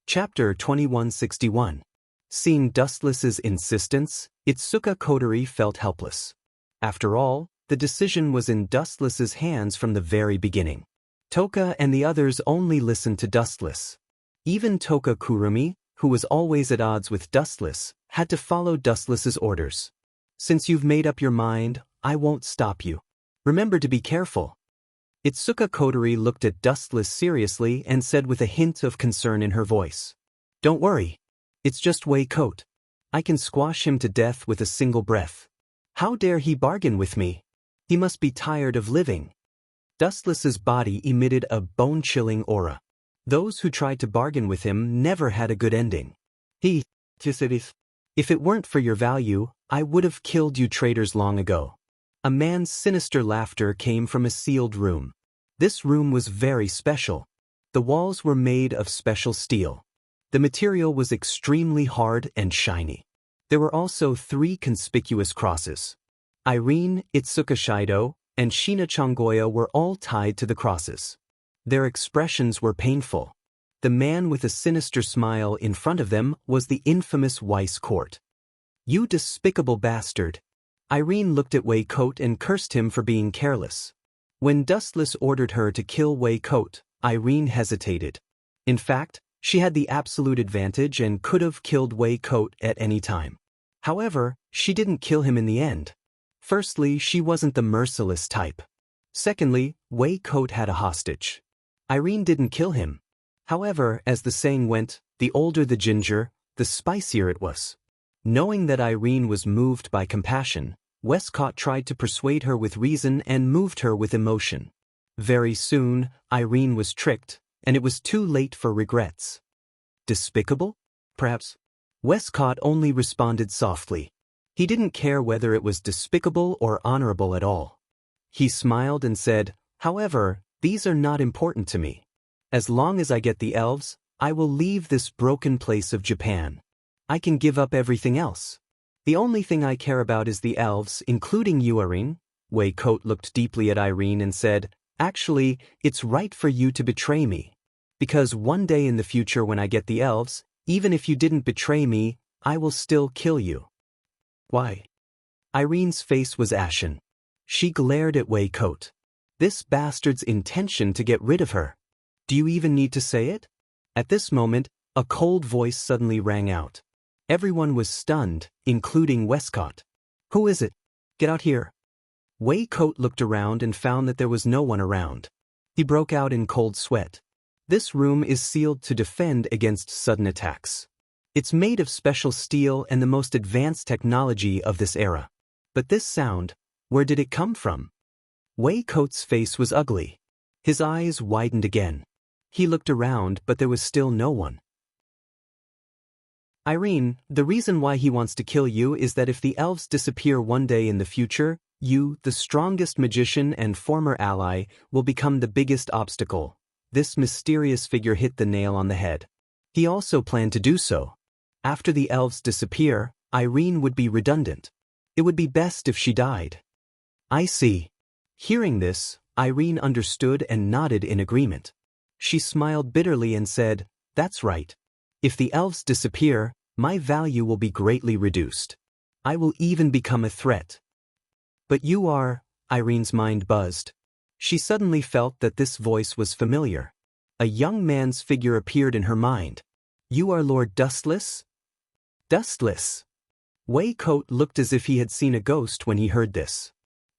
Chapter 2161. Seeing Dustless's insistence, Itsuka Kodori felt helpless. After all, the decision was in Dustless's hands from the very beginning. Toka and the others only listened to Dustless. Even Toka Kurumi, who was always at odds with Dustless, had to follow Dustless's orders. Since you've made up your mind, I won't stop you. Remember to be careful. Itsuka Kodori looked at Dustless seriously and said with a hint of concern in her voice. Don't worry. It's just Wei Coat. I can squash him to death with a single breath. How dare he bargain with me? He must be tired of living. Dustless's body emitted a bone-chilling aura. Those who tried to bargain with him never had a good ending. If it weren't for your value, I would have killed you traitors long ago. A man's sinister laughter came from a sealed room. This room was very special. The walls were made of special steel. The material was extremely hard and shiny. There were also 3 conspicuous crosses. Irene, Itsuka Shido, and Shina Chongoya were all tied to the crosses. Their expressions were painful. The man with a sinister smile in front of them was the infamous Weiss Court. You despicable bastard! Irene looked at Wei Coat and cursed him for being careless. When Dustless ordered her to kill Wei Coat, Irene hesitated. In fact, she had the absolute advantage and could have killed Wei Coat at any time. However, she didn't kill him in the end. Firstly, she wasn't the merciless type. Secondly, Wei Coat had a hostage. Irene didn't kill him. However, as the saying went, the older the ginger, the spicier it was. Knowing that Irene was moved by compassion, Westcott tried to persuade her with reason and moved her with emotion. Very soon, Irene was tricked, and it was too late for regrets. Despicable? Perhaps. Westcott only responded softly. He didn't care whether it was despicable or honorable at all. He smiled and said, however, these are not important to me. As long as I get the elves, I will leave this broken place of Japan. I can give up everything else. The only thing I care about is the elves, including you, Irene. Wei Coat looked deeply at Irene and said, actually, it's right for you to betray me. Because one day in the future when I get the elves, even if you didn't betray me, I will still kill you. Why? Irene's face was ashen. She glared at Wei Coat. This bastard's intention to get rid of her. Do you even need to say it? At this moment, a cold voice suddenly rang out. Everyone was stunned, including Westcott. Who is it? Get out here. Wei Coat looked around and found that there was no one around. He broke out in cold sweat. This room is sealed to defend against sudden attacks. It's made of special steel and the most advanced technology of this era. But this sound, where did it come from? Wei Coat's face was ugly. His eyes widened again. He looked around, but there was still no one. Irene, the reason why he wants to kill you is that if the elves disappear one day in the future, you, the strongest magician and former ally, will become the biggest obstacle. This mysterious figure hit the nail on the head. He also planned to do so. After the elves disappear, Irene would be redundant. It would be best if she died. I see. Hearing this, Irene understood and nodded in agreement. She smiled bitterly and said, that's right. If the elves disappear, my value will be greatly reduced. I will even become a threat. But you are, Irene's mind buzzed. She suddenly felt that this voice was familiar. A young man's figure appeared in her mind. You are Lord Dustless? Dustless. Wei Coat looked as if he had seen a ghost when he heard this.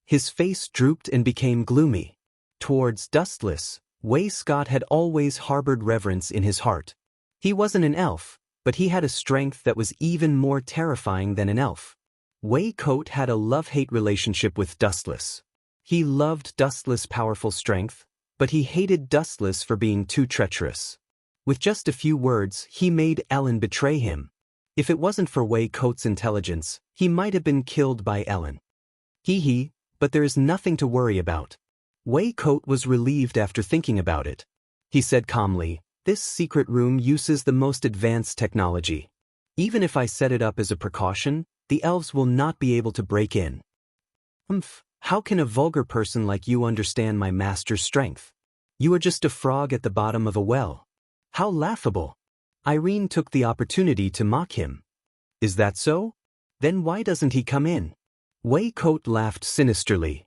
His face drooped and became gloomy. Towards Dustless, Westcott had always harbored reverence in his heart. He wasn't an elf, but he had a strength that was even more terrifying than an elf. Wei Coat had a love-hate relationship with Dustless. He loved Dustless' powerful strength, but he hated Dustless for being too treacherous. With just a few words, he made Ellen betray him. If it wasn't for Wei Coat's intelligence, he might have been killed by Ellen. But there is nothing to worry about. Wei Coat was relieved after thinking about it. He said calmly, this secret room uses the most advanced technology. Even if I set it up as a precaution, the elves will not be able to break in. How can a vulgar person like you understand my master's strength? You are just a frog at the bottom of a well. How laughable. Irene took the opportunity to mock him. Is that so? Then why doesn't he come in? Wei Coat laughed sinisterly.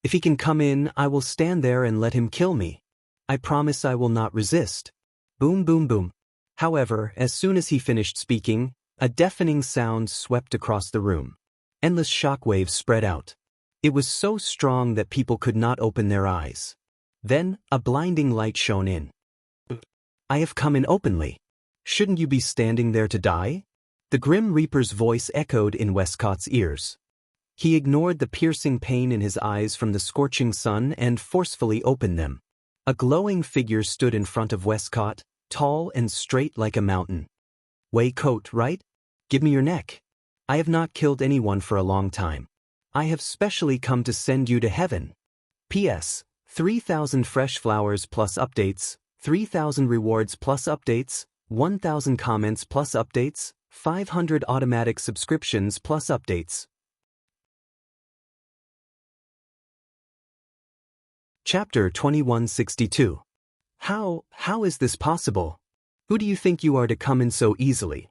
If he can come in, I will stand there and let him kill me. I promise I will not resist. Boom boom boom. However, as soon as he finished speaking, a deafening sound swept across the room. Endless shockwaves spread out. It was so strong that people could not open their eyes. Then, a blinding light shone in. I have come in openly. Shouldn't you be standing there to die? The Grim Reaper's voice echoed in Westcott's ears. He ignored the piercing pain in his eyes from the scorching sun and forcefully opened them. A glowing figure stood in front of Westcott, tall and straight like a mountain. Wei Coat, right? Give me your neck. I have not killed anyone for a long time. I have specially come to send you to heaven. P.S. 3,000 fresh flowers plus updates, 3,000 rewards plus updates, 1,000 comments plus updates, 500 automatic subscriptions plus updates. Chapter 2162. How is this possible? Who do you think you are to come in so easily?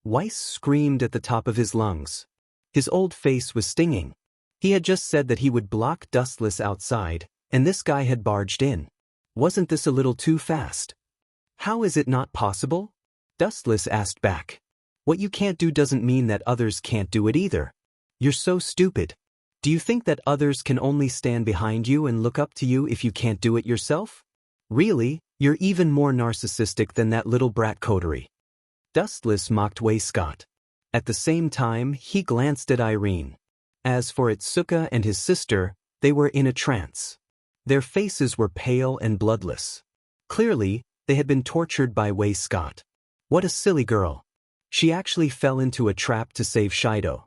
Weiss screamed at the top of his lungs. His old face was stinging. He had just said that he would block Dustless outside, and this guy had barged in. Wasn't this a little too fast? How is it not possible? Dustless asked back. What you can't do doesn't mean that others can't do it either. You're so stupid. Do you think that others can only stand behind you and look up to you if you can't do it yourself? Really, you're even more narcissistic than that little brat coterie. Dustless mocked Waistcott. At the same time, he glanced at Irene. As for Itsuka and his sister, they were in a trance. Their faces were pale and bloodless. Clearly, they had been tortured by Waistcott. What a silly girl. She actually fell into a trap to save Shido.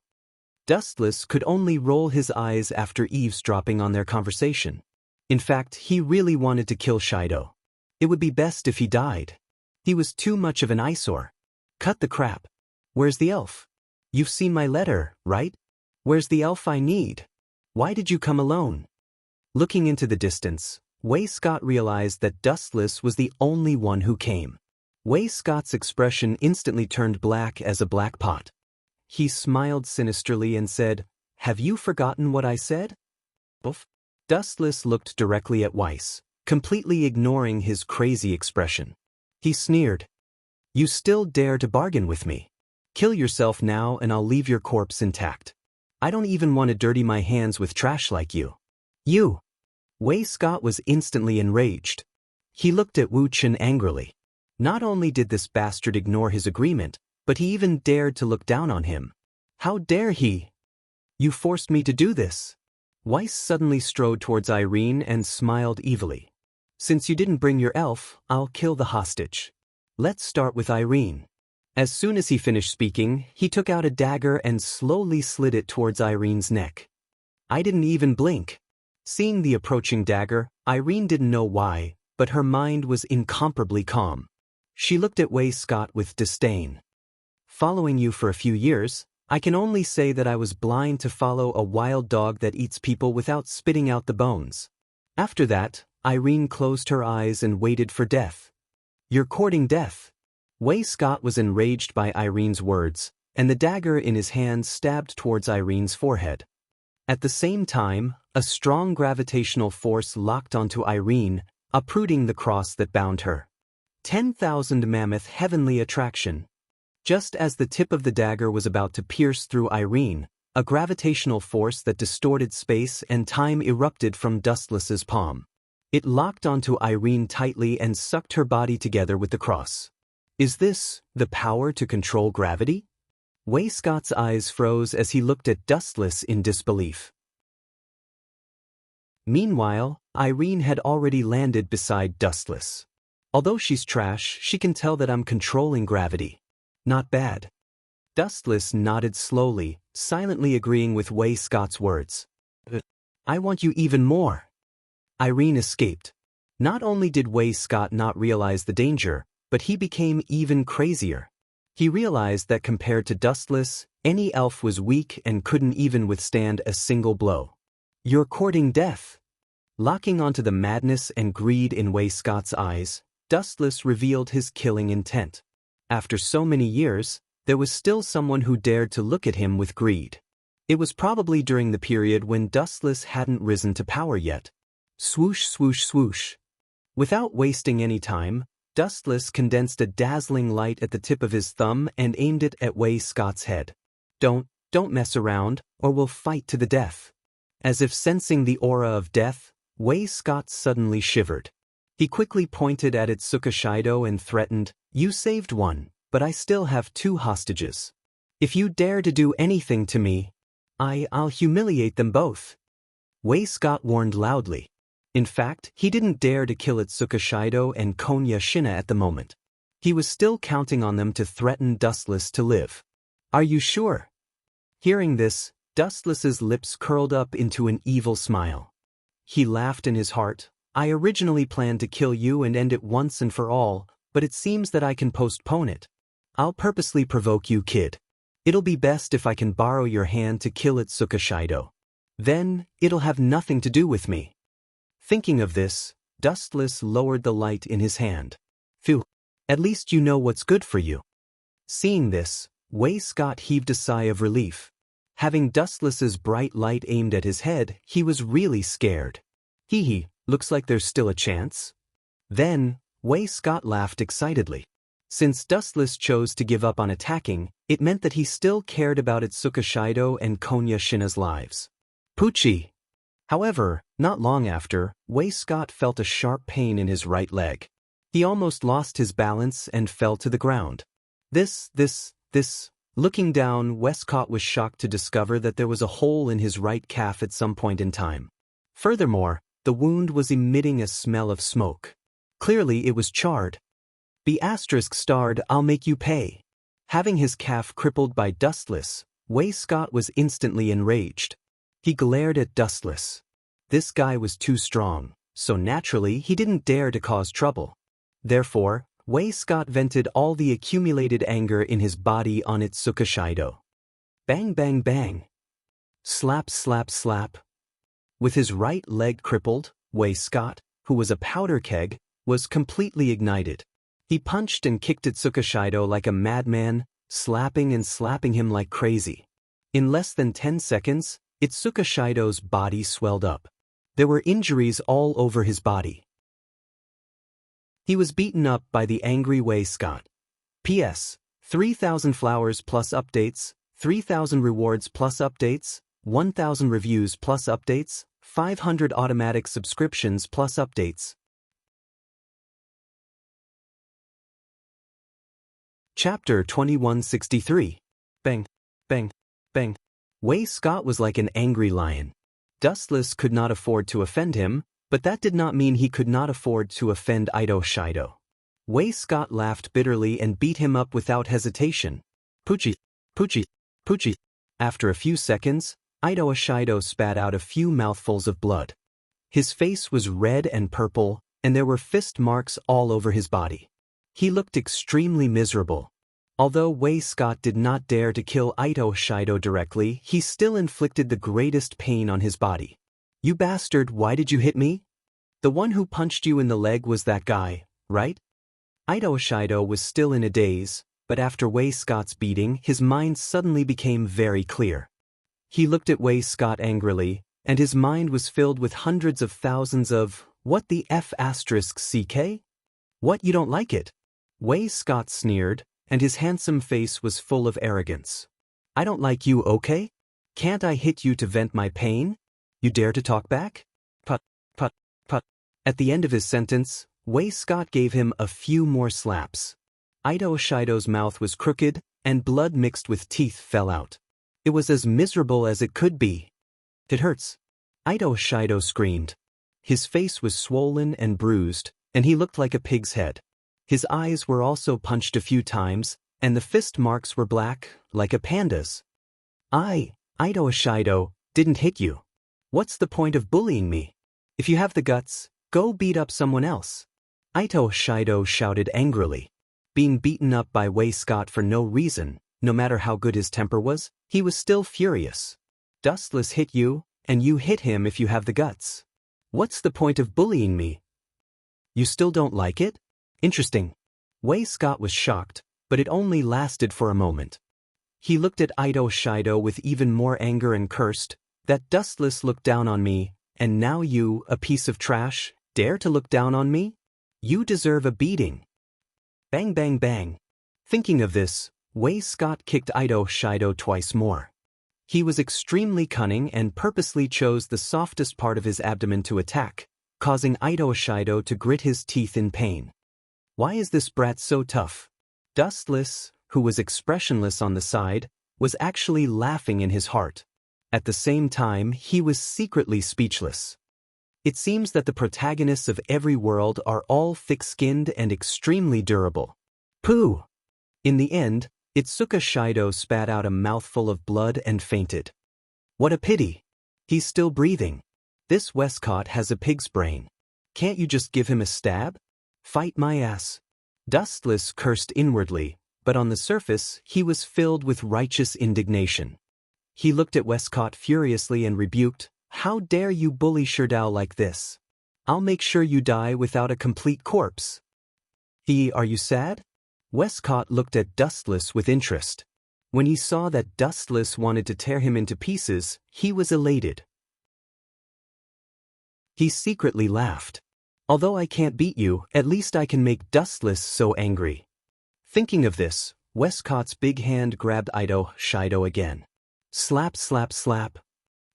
Dustless could only roll his eyes after eavesdropping on their conversation. In fact, he really wanted to kill Shido. It would be best if he died. He was too much of an eyesore. Cut the crap. Where's the elf? You've seen my letter, right? Where's the elf I need? Why did you come alone? Looking into the distance, Waistcott realized that Dustless was the only one who came. Waistcott's expression instantly turned black as a black pot. He smiled sinisterly and said, Have you forgotten what I said? Oof. Dustless looked directly at Weiss, completely ignoring his crazy expression. He sneered. You still dare to bargain with me? Kill yourself now and I'll leave your corpse intact. I don't even want to dirty my hands with trash like you. You! Waistcott was instantly enraged. He looked at Wu Chen angrily. Not only did this bastard ignore his agreement, but he even dared to look down on him. How dare he? You forced me to do this. Weiss suddenly strode towards Irene and smiled evilly. Since you didn't bring your elf, I'll kill the hostage. Let's start with Irene. As soon as he finished speaking, he took out a dagger and slowly slid it towards Irene's neck. I didn't even blink. Seeing the approaching dagger, Irene didn't know why, but her mind was incomparably calm. She looked at Waistcott with disdain. Following you for a few years, I can only say that I was blind to follow a wild dog that eats people without spitting out the bones. After that, Irene closed her eyes and waited for death. You're courting death. Waistcott was enraged by Irene's words, and the dagger in his hand stabbed towards Irene's forehead. At the same time, a strong gravitational force locked onto Irene, uprooting the cross that bound her. 10,000 mammoth heavenly attraction. Just as the tip of the dagger was about to pierce through Irene, a gravitational force that distorted space and time erupted from Dustless's palm. It locked onto Irene tightly and sucked her body together with the cross. Is this the power to control gravity? Waistcott's eyes froze as he looked at Dustless in disbelief. Meanwhile, Irene had already landed beside Dustless. Although she's trash, she can tell that I'm controlling gravity. Not bad. Dustless nodded slowly, silently agreeing with Waistcott's words. I want you even more. Irene escaped. Not only did Waistcott not realize the danger, but he became even crazier. He realized that compared to Dustless, any elf was weak and couldn't even withstand a single blow. You're courting death. Locking onto the madness and greed in Waistcott's eyes, Dustless revealed his killing intent. After so many years, there was still someone who dared to look at him with greed. It was probably during the period when Dustless hadn't risen to power yet. Swoosh, swoosh, swoosh. Without wasting any time, Dustless condensed a dazzling light at the tip of his thumb and aimed it at Wei Scott's head. Don't mess around, or we'll fight to the death. As if sensing the aura of death, Wei Scott suddenly shivered. He quickly pointed at Itsuka Shido and threatened, "You saved one, but I still have 2 hostages. If you dare to do anything to me, I'll humiliate them both." Wei Scott warned loudly. In fact, he didn't dare to kill Itsuka Shido and Konya Shina at the moment. He was still counting on them to threaten Dustless to live. "Are you sure?" Hearing this, Dustless's lips curled up into an evil smile. He laughed in his heart. "I originally planned to kill you and end it once and for all, but it seems that I can postpone it. I'll purposely provoke you, kid. It'll be best if I can borrow your hand to kill Itsuka Shido. Then, it'll have nothing to do with me." Thinking of this, Dustless lowered the light in his hand. "Phew. At least you know what's good for you." Seeing this, Wei Scott heaved a sigh of relief. Having Dustless's bright light aimed at his head, he was really scared. Hee, looks like there's still a chance." Then, Wei Scott laughed excitedly. Since Dustless chose to give up on attacking, it meant that he still cared about Itsuka Shido and Konya Shina's lives. Poochie! However, not long after, Wei Scott felt a sharp pain in his right leg. He almost lost his balance and fell to the ground. This. Looking down, Westcott was shocked to discover that there was a hole in his right calf at some point in time. Furthermore, the wound was emitting a smell of smoke. Clearly it was charred. B** starred, "I'll make you pay." Having his calf crippled by Dustless, Wei Scott was instantly enraged. He glared at Dustless. This guy was too strong, so naturally he didn't dare to cause trouble. Therefore, Wei Scott vented all the accumulated anger in his body on Itsuka Shido. Bang bang bang. Slap slap slap. With his right leg crippled, Wei Scott, who was a powder keg, was completely ignited. He punched and kicked Itsuka Shido like a madman, slapping and slapping him like crazy. In less than 10 seconds, Itsuka Shido's body swelled up. There were injuries all over his body. He was beaten up by the angry Wei Scott. P.S. 3,000 flowers plus updates, 3,000 rewards plus updates, 1,000 reviews plus updates, 500 automatic subscriptions plus updates. Chapter 2163. Bang, bang, bang. Wei Scott was like an angry lion. Dustless could not afford to offend him, but that did not mean he could not afford to offend Ito Shido. Wei Scott laughed bitterly and beat him up without hesitation. Poochie, poochie, poochie. After a few seconds, Ito Shido spat out a few mouthfuls of blood. His face was red and purple, and there were fist marks all over his body. He looked extremely miserable. Although Wei Scott did not dare to kill Ito Shido directly, he still inflicted the greatest pain on his body. "You bastard, why did you hit me? The one who punched you in the leg was that guy, right?" Ito Shido was still in a daze, but after Wei Scott's beating, his mind suddenly became very clear. He looked at Wei Scott angrily, and his mind was filled with hundreds of thousands of, "What the F***CK? What, you don't like it?" Wei Scott sneered, and his handsome face was full of arrogance. "I don't like you, okay? Can't I hit you to vent my pain? You dare to talk back?" Put, put, put. At the end of his sentence, Wei Scott gave him a few more slaps. Ito Shido's mouth was crooked, and blood mixed with teeth fell out. It was as miserable as it could be. "It hurts." Ito Shido screamed. His face was swollen and bruised, and he looked like a pig's head. His eyes were also punched a few times, and the fist marks were black, like a panda's. Ito Shido, didn't hit you. What's the point of bullying me? If you have the guts, go beat up someone else." Ito Shido shouted angrily. Being beaten up by Wei Scott for no reason, no matter how good his temper was, he was still furious. "Dustless hit you, and you hit him if you have the guts. What's the point of bullying me? You still don't like it? Interesting." Wei Scott was shocked, but it only lasted for a moment. He looked at Ito Shido with even more anger and cursed, "That dustless looked down on me, and now you, a piece of trash, dare to look down on me? You deserve a beating." Bang bang bang. Thinking of this, Wei Scott kicked Ito Shido twice more. He was extremely cunning and purposely chose the softest part of his abdomen to attack, causing Ito Shido to grit his teeth in pain. Why is this brat so tough? Dustless, who was expressionless on the side, was actually laughing in his heart. At the same time, he was secretly speechless. It seems that the protagonists of every world are all thick-skinned and extremely durable. Pooh! In the end, Itsuka Shido spat out a mouthful of blood and fainted. What a pity! He's still breathing. This Westcott has a pig's brain. Can't you just give him a stab? Fight my ass. Dustless cursed inwardly, but on the surface he was filled with righteous indignation. He looked at Westcott furiously and rebuked, "How dare you bully Sherdao like this? I'll make sure you die without a complete corpse." Are you sad? Westcott looked at Dustless with interest. When he saw that Dustless wanted to tear him into pieces, he was elated. He secretly laughed. "Although I can't beat you, at least I can make Dustless so angry." Thinking of this, Westcott's big hand grabbed Ito Shido again. Slap slap slap.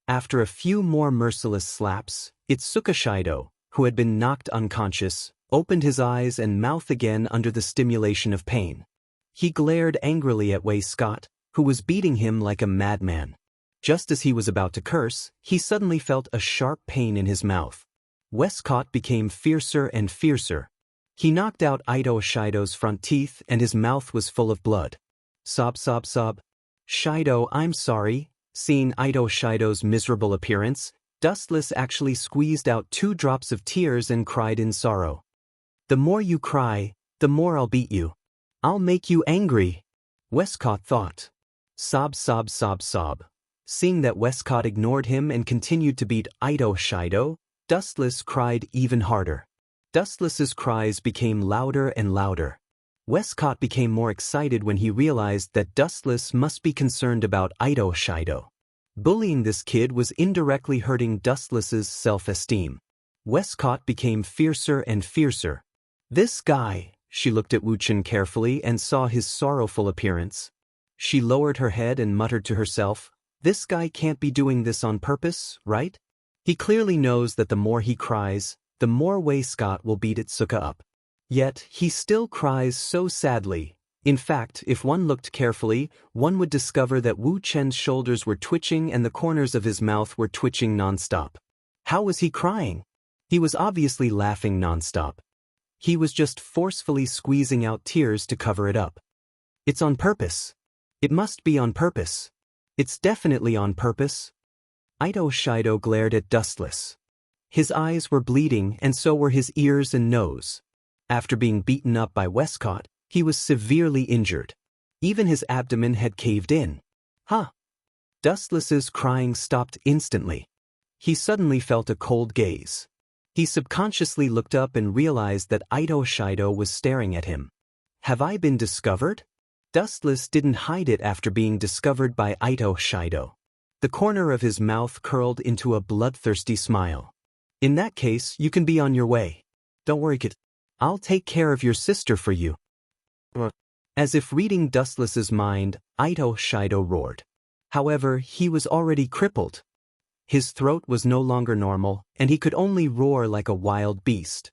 After a few more merciless slaps, Itsuka Shido, who had been knocked unconscious, opened his eyes and mouth again under the stimulation of pain. He glared angrily at Wei Scott, who was beating him like a madman. Just as he was about to curse, he suddenly felt a sharp pain in his mouth. Westcott became fiercer and fiercer. He knocked out Ito Shido's front teeth and his mouth was full of blood. Sob sob sob. "Shido, I'm sorry." Seeing Ito Shido's miserable appearance, Dustless actually squeezed out 2 drops of tears and cried in sorrow. "The more you cry, the more I'll beat you. I'll make you angry," Westcott thought. Sob sob sob sob. Seeing that Westcott ignored him and continued to beat Ito Shido, Dustless cried even harder. Dustless's cries became louder and louder. Westcott became more excited when he realized that Dustless must be concerned about Ito Shido. Bullying this kid was indirectly hurting Dustless's self-esteem. Westcott became fiercer and fiercer. "This guy," she looked at Wuchen carefully and saw his sorrowful appearance. She lowered her head and muttered to herself, "This guy can't be doing this on purpose, right? He clearly knows that the more he cries, the more Wei Scott will beat Itsuka up. Yet, he still cries so sadly. In fact, if one looked carefully, one would discover that Wu Chen's shoulders were twitching and the corners of his mouth were twitching nonstop. How was he crying? He was obviously laughing nonstop. He was just forcefully squeezing out tears to cover it up. It's on purpose. It must be on purpose. It's definitely on purpose. Ito Shido glared at Dustless. His eyes were bleeding and so were his ears and nose. After being beaten up by Westcott, he was severely injured. Even his abdomen had caved in. Huh. Dustless's crying stopped instantly. He suddenly felt a cold gaze. He subconsciously looked up and realized that Ito Shido was staring at him. Have I been discovered? Dustless didn't hide it after being discovered by Ito Shido. The corner of his mouth curled into a bloodthirsty smile. In that case, you can be on your way. Don't worry, kid. I'll take care of your sister for you. As if reading Dustless's mind, Ito Shido roared. However, he was already crippled. His throat was no longer normal, and he could only roar like a wild beast.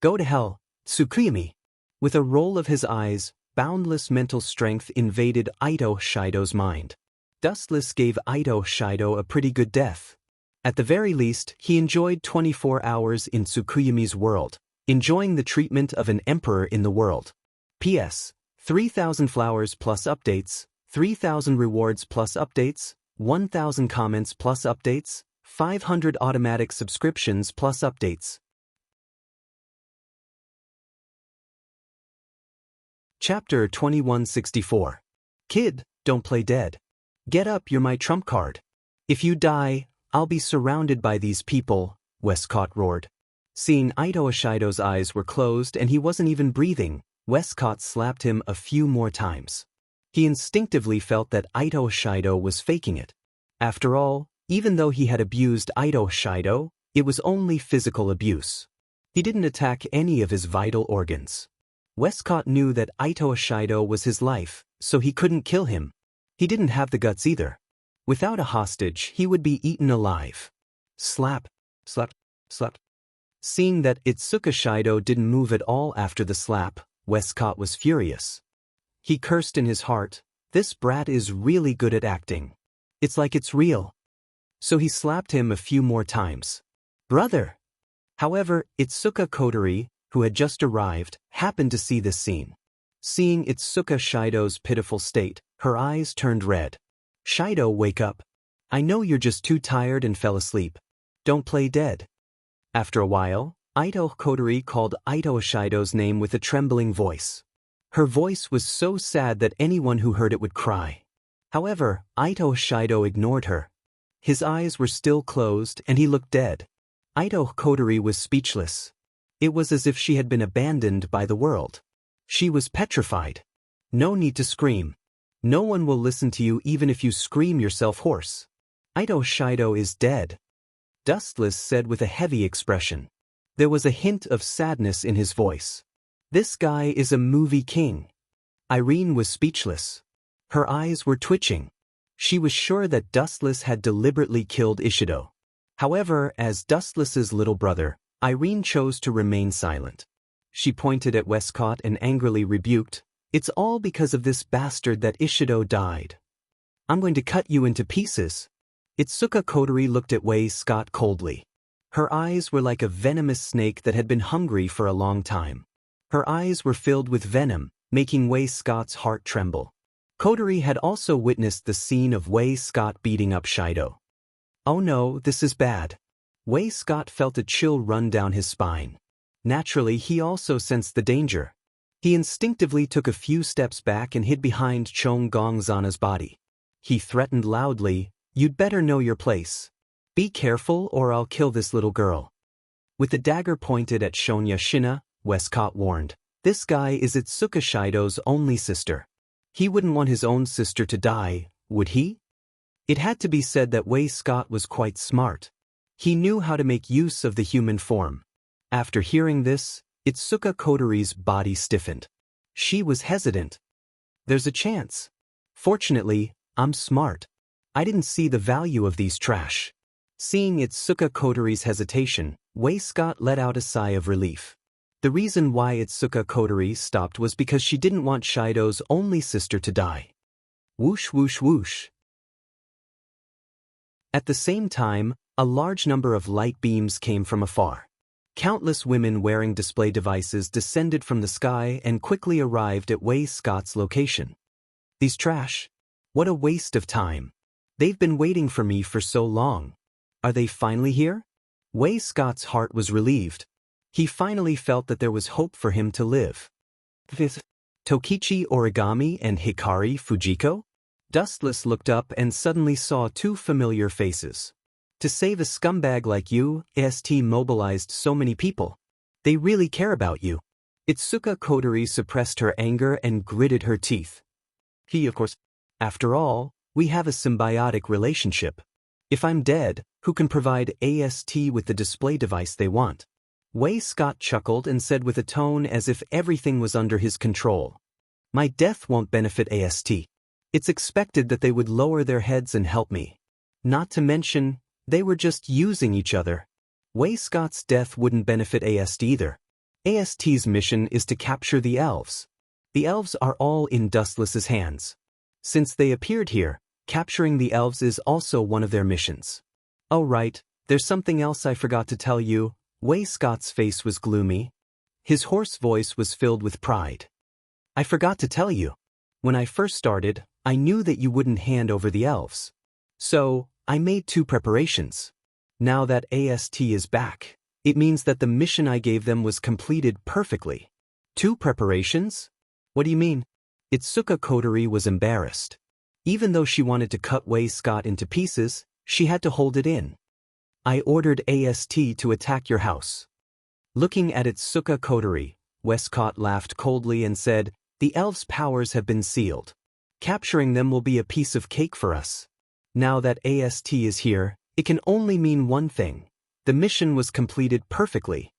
Go to hell, Tsukuyami. With a roll of his eyes, boundless mental strength invaded Ito Shido's mind. Dustless gave Ito Shido a pretty good death. At the very least, he enjoyed 24 hours in Tsukuyami's world, enjoying the treatment of an emperor in the world. P.S. 3,000 flowers plus updates, 3,000 rewards plus updates, 1,000 comments plus updates, 500 automatic subscriptions plus updates. Chapter 2164. Kid, don't play dead. Get up, you're my trump card. If you die, I'll be surrounded by these people, Westcott roared. Seeing Ito Shido's eyes were closed and he wasn't even breathing, Westcott slapped him a few more times. He instinctively felt that Ito Shido was faking it. After all, even though he had abused Ito Shido, it was only physical abuse. He didn't attack any of his vital organs. Westcott knew that Ito Shido was his life, so he couldn't kill him. He didn't have the guts either. Without a hostage, he would be eaten alive. Slap, slap, slap. Seeing that Itsuka Shido didn't move at all after the slap, Westcott was furious. He cursed in his heart, "This brat is really good at acting. It's like it's real." So he slapped him a few more times. "Brother!" However, Itsuka Kotori, who had just arrived, happened to see this scene. Seeing Itsuka Shido's pitiful state, her eyes turned red. "Shido, wake up. I know you're just too tired and fell asleep. Don't play dead." After a while, Ito Kotori called Ito Shido's name with a trembling voice. Her voice was so sad that anyone who heard it would cry. However, Ito Shido ignored her. His eyes were still closed and he looked dead. Ito Kotori was speechless. It was as if she had been abandoned by the world. She was petrified. "No need to scream. No one will listen to you even if you scream yourself hoarse. Ito Shido is dead," Dustless said with a heavy expression. There was a hint of sadness in his voice. "This guy is a movie king." Irene was speechless. Her eyes were twitching. She was sure that Dustless had deliberately killed Ishido. However, as Dustless's little brother, Irene chose to remain silent. She pointed at Westcott and angrily rebuked, "It's all because of this bastard that Ishido died. I'm going to cut you into pieces." Itsuka Kotori looked at Westcott coldly. Her eyes were like a venomous snake that had been hungry for a long time. Her eyes were filled with venom, making Westcott's heart tremble. Kotori had also witnessed the scene of Westcott beating up Shido. "Oh no, this is bad." Westcott felt a chill run down his spine. Naturally, he also sensed the danger. He instinctively took a few steps back and hid behind Chong Gongzana's body. He threatened loudly, "You'd better know your place. Be careful or I'll kill this little girl." With the dagger pointed at Shonya Shina, Westcott warned, "This guy is Itsuka Shido's only sister. He wouldn't want his own sister to die, would he?" It had to be said that Westcott was quite smart. He knew how to make use of the human form. After hearing this, Itsuka Kotori's body stiffened. She was hesitant. "There's a chance. Fortunately, I'm smart. I didn't see the value of these trash." Seeing Itsuka Kotori's hesitation, Westcott let out a sigh of relief. The reason why Itsuka Kotori stopped was because she didn't want Shido's only sister to die. Whoosh whoosh whoosh. At the same time, a large number of light beams came from afar. Countless women wearing display devices descended from the sky and quickly arrived at Westcott's location. "These trash. What a waste of time. They've been waiting for me for so long. Are they finally here?" Westcott's heart was relieved. He finally felt that there was hope for him to live. Tokichi Origami and Hikari Fujiko? Dustless looked up and suddenly saw two familiar faces. "To save a scumbag like you, AST mobilized so many people. They really care about you." Itsuka Kotori suppressed her anger and gritted her teeth. Of course. After all, we have a symbiotic relationship. If I'm dead, who can provide AST with the display device they want? Westcott chuckled and said with a tone as if everything was under his control, "My death won't benefit AST. It's expected that they would lower their heads and help me. Not to mention, they were just using each other. Westcott's death wouldn't benefit AST either. AST's mission is to capture the elves. The elves are all in Dustless's hands. Since they appeared here, capturing the elves is also one of their missions. Oh right, there's something else I forgot to tell you." Westcott's face was gloomy. His hoarse voice was filled with pride. "I forgot to tell you. When I first started, I knew that you wouldn't hand over the elves. So, I made 2 preparations. Now that AST is back, it means that the mission I gave them was completed perfectly." "2 preparations? What do you mean?" Itsuka Kotori was embarrassed. Even though she wanted to cut Westcott into pieces, she had to hold it in. "I ordered AST to attack your house." Looking at Itsuka Kotori, Westcott laughed coldly and said, "The elves' powers have been sealed. Capturing them will be a piece of cake for us. Now that AST is here, it can only mean one thing. The mission was completed perfectly."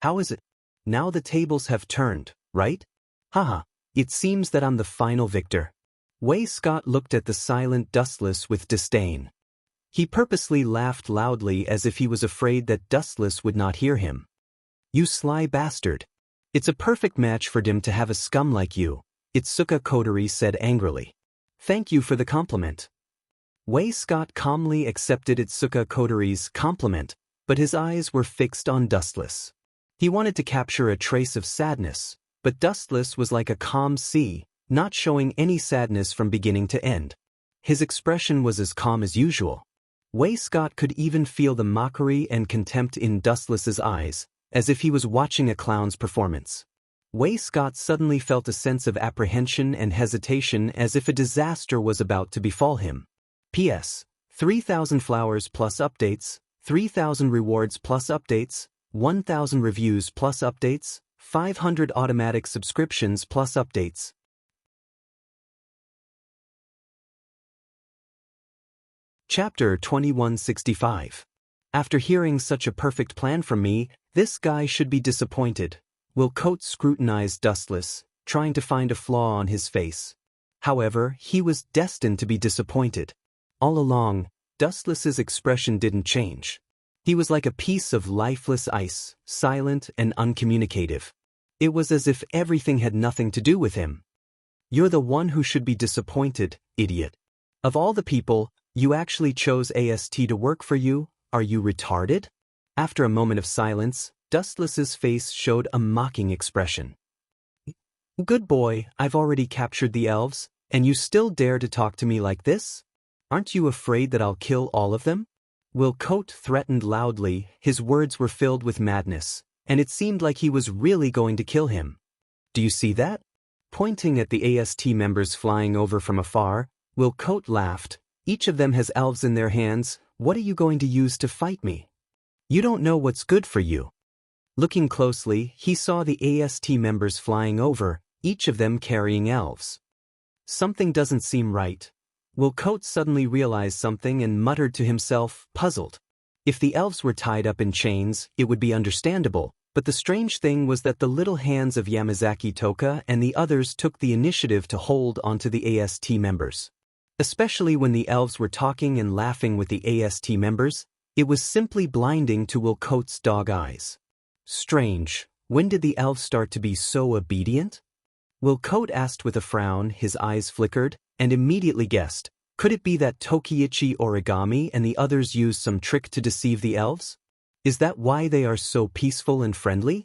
"How is it? Now the tables have turned, right? Haha, it seems that I'm the final victor." Westcott looked at the silent Dustless with disdain. He purposely laughed loudly as if he was afraid that Dustless would not hear him. "You sly bastard. It's a perfect match for Dim to have a scum like you," Itsuka Kotori said angrily. "Thank you for the compliment." Westcott calmly accepted Itsuka Kotori's compliment, but his eyes were fixed on Dustless. He wanted to capture a trace of sadness, but Dustless was like a calm sea, not showing any sadness from beginning to end. His expression was as calm as usual. Westcott could even feel the mockery and contempt in Dustless's eyes, as if he was watching a clown's performance. Westcott suddenly felt a sense of apprehension and hesitation as if a disaster was about to befall him. P.S. 3,000 flowers plus updates, 3,000 rewards plus updates, 1,000 reviews plus updates, 500 automatic subscriptions plus updates. Chapter 2165. After hearing such a perfect plan from me, this guy should be disappointed. Willcote scrutinized Dustless, trying to find a flaw on his face. However, he was destined to be disappointed. All along, Dustless's expression didn't change. He was like a piece of lifeless ice, silent and uncommunicative. It was as if everything had nothing to do with him. "You're the one who should be disappointed, idiot. Of all the people, you actually chose AST to work for you? Are you retarded?" After a moment of silence, Dustless's face showed a mocking expression. "Good boy, I've already captured the elves, and you still dare to talk to me like this? Aren't you afraid that I'll kill all of them?" Willcote threatened loudly. His words were filled with madness, and it seemed like he was really going to kill him. "Do you see that?" Pointing at the AST members flying over from afar, Willcote laughed. "Each of them has elves in their hands. What are you going to use to fight me? You don't know what's good for you." Looking closely, he saw the AST members flying over, each of them carrying elves. Something doesn't seem right. Willcote suddenly realized something and muttered to himself, puzzled. If the elves were tied up in chains, it would be understandable, but the strange thing was that the little hands of Yamazaki Toka and the others took the initiative to hold onto the AST members. Especially when the elves were talking and laughing with the AST members, it was simply blinding to Willcote's dog eyes. Strange, when did the elves start to be so obedient? Willcote asked with a frown. His eyes flickered, and immediately guessed, could it be that Tokiichi Origami and the others used some trick to deceive the elves? Is that why they are so peaceful and friendly?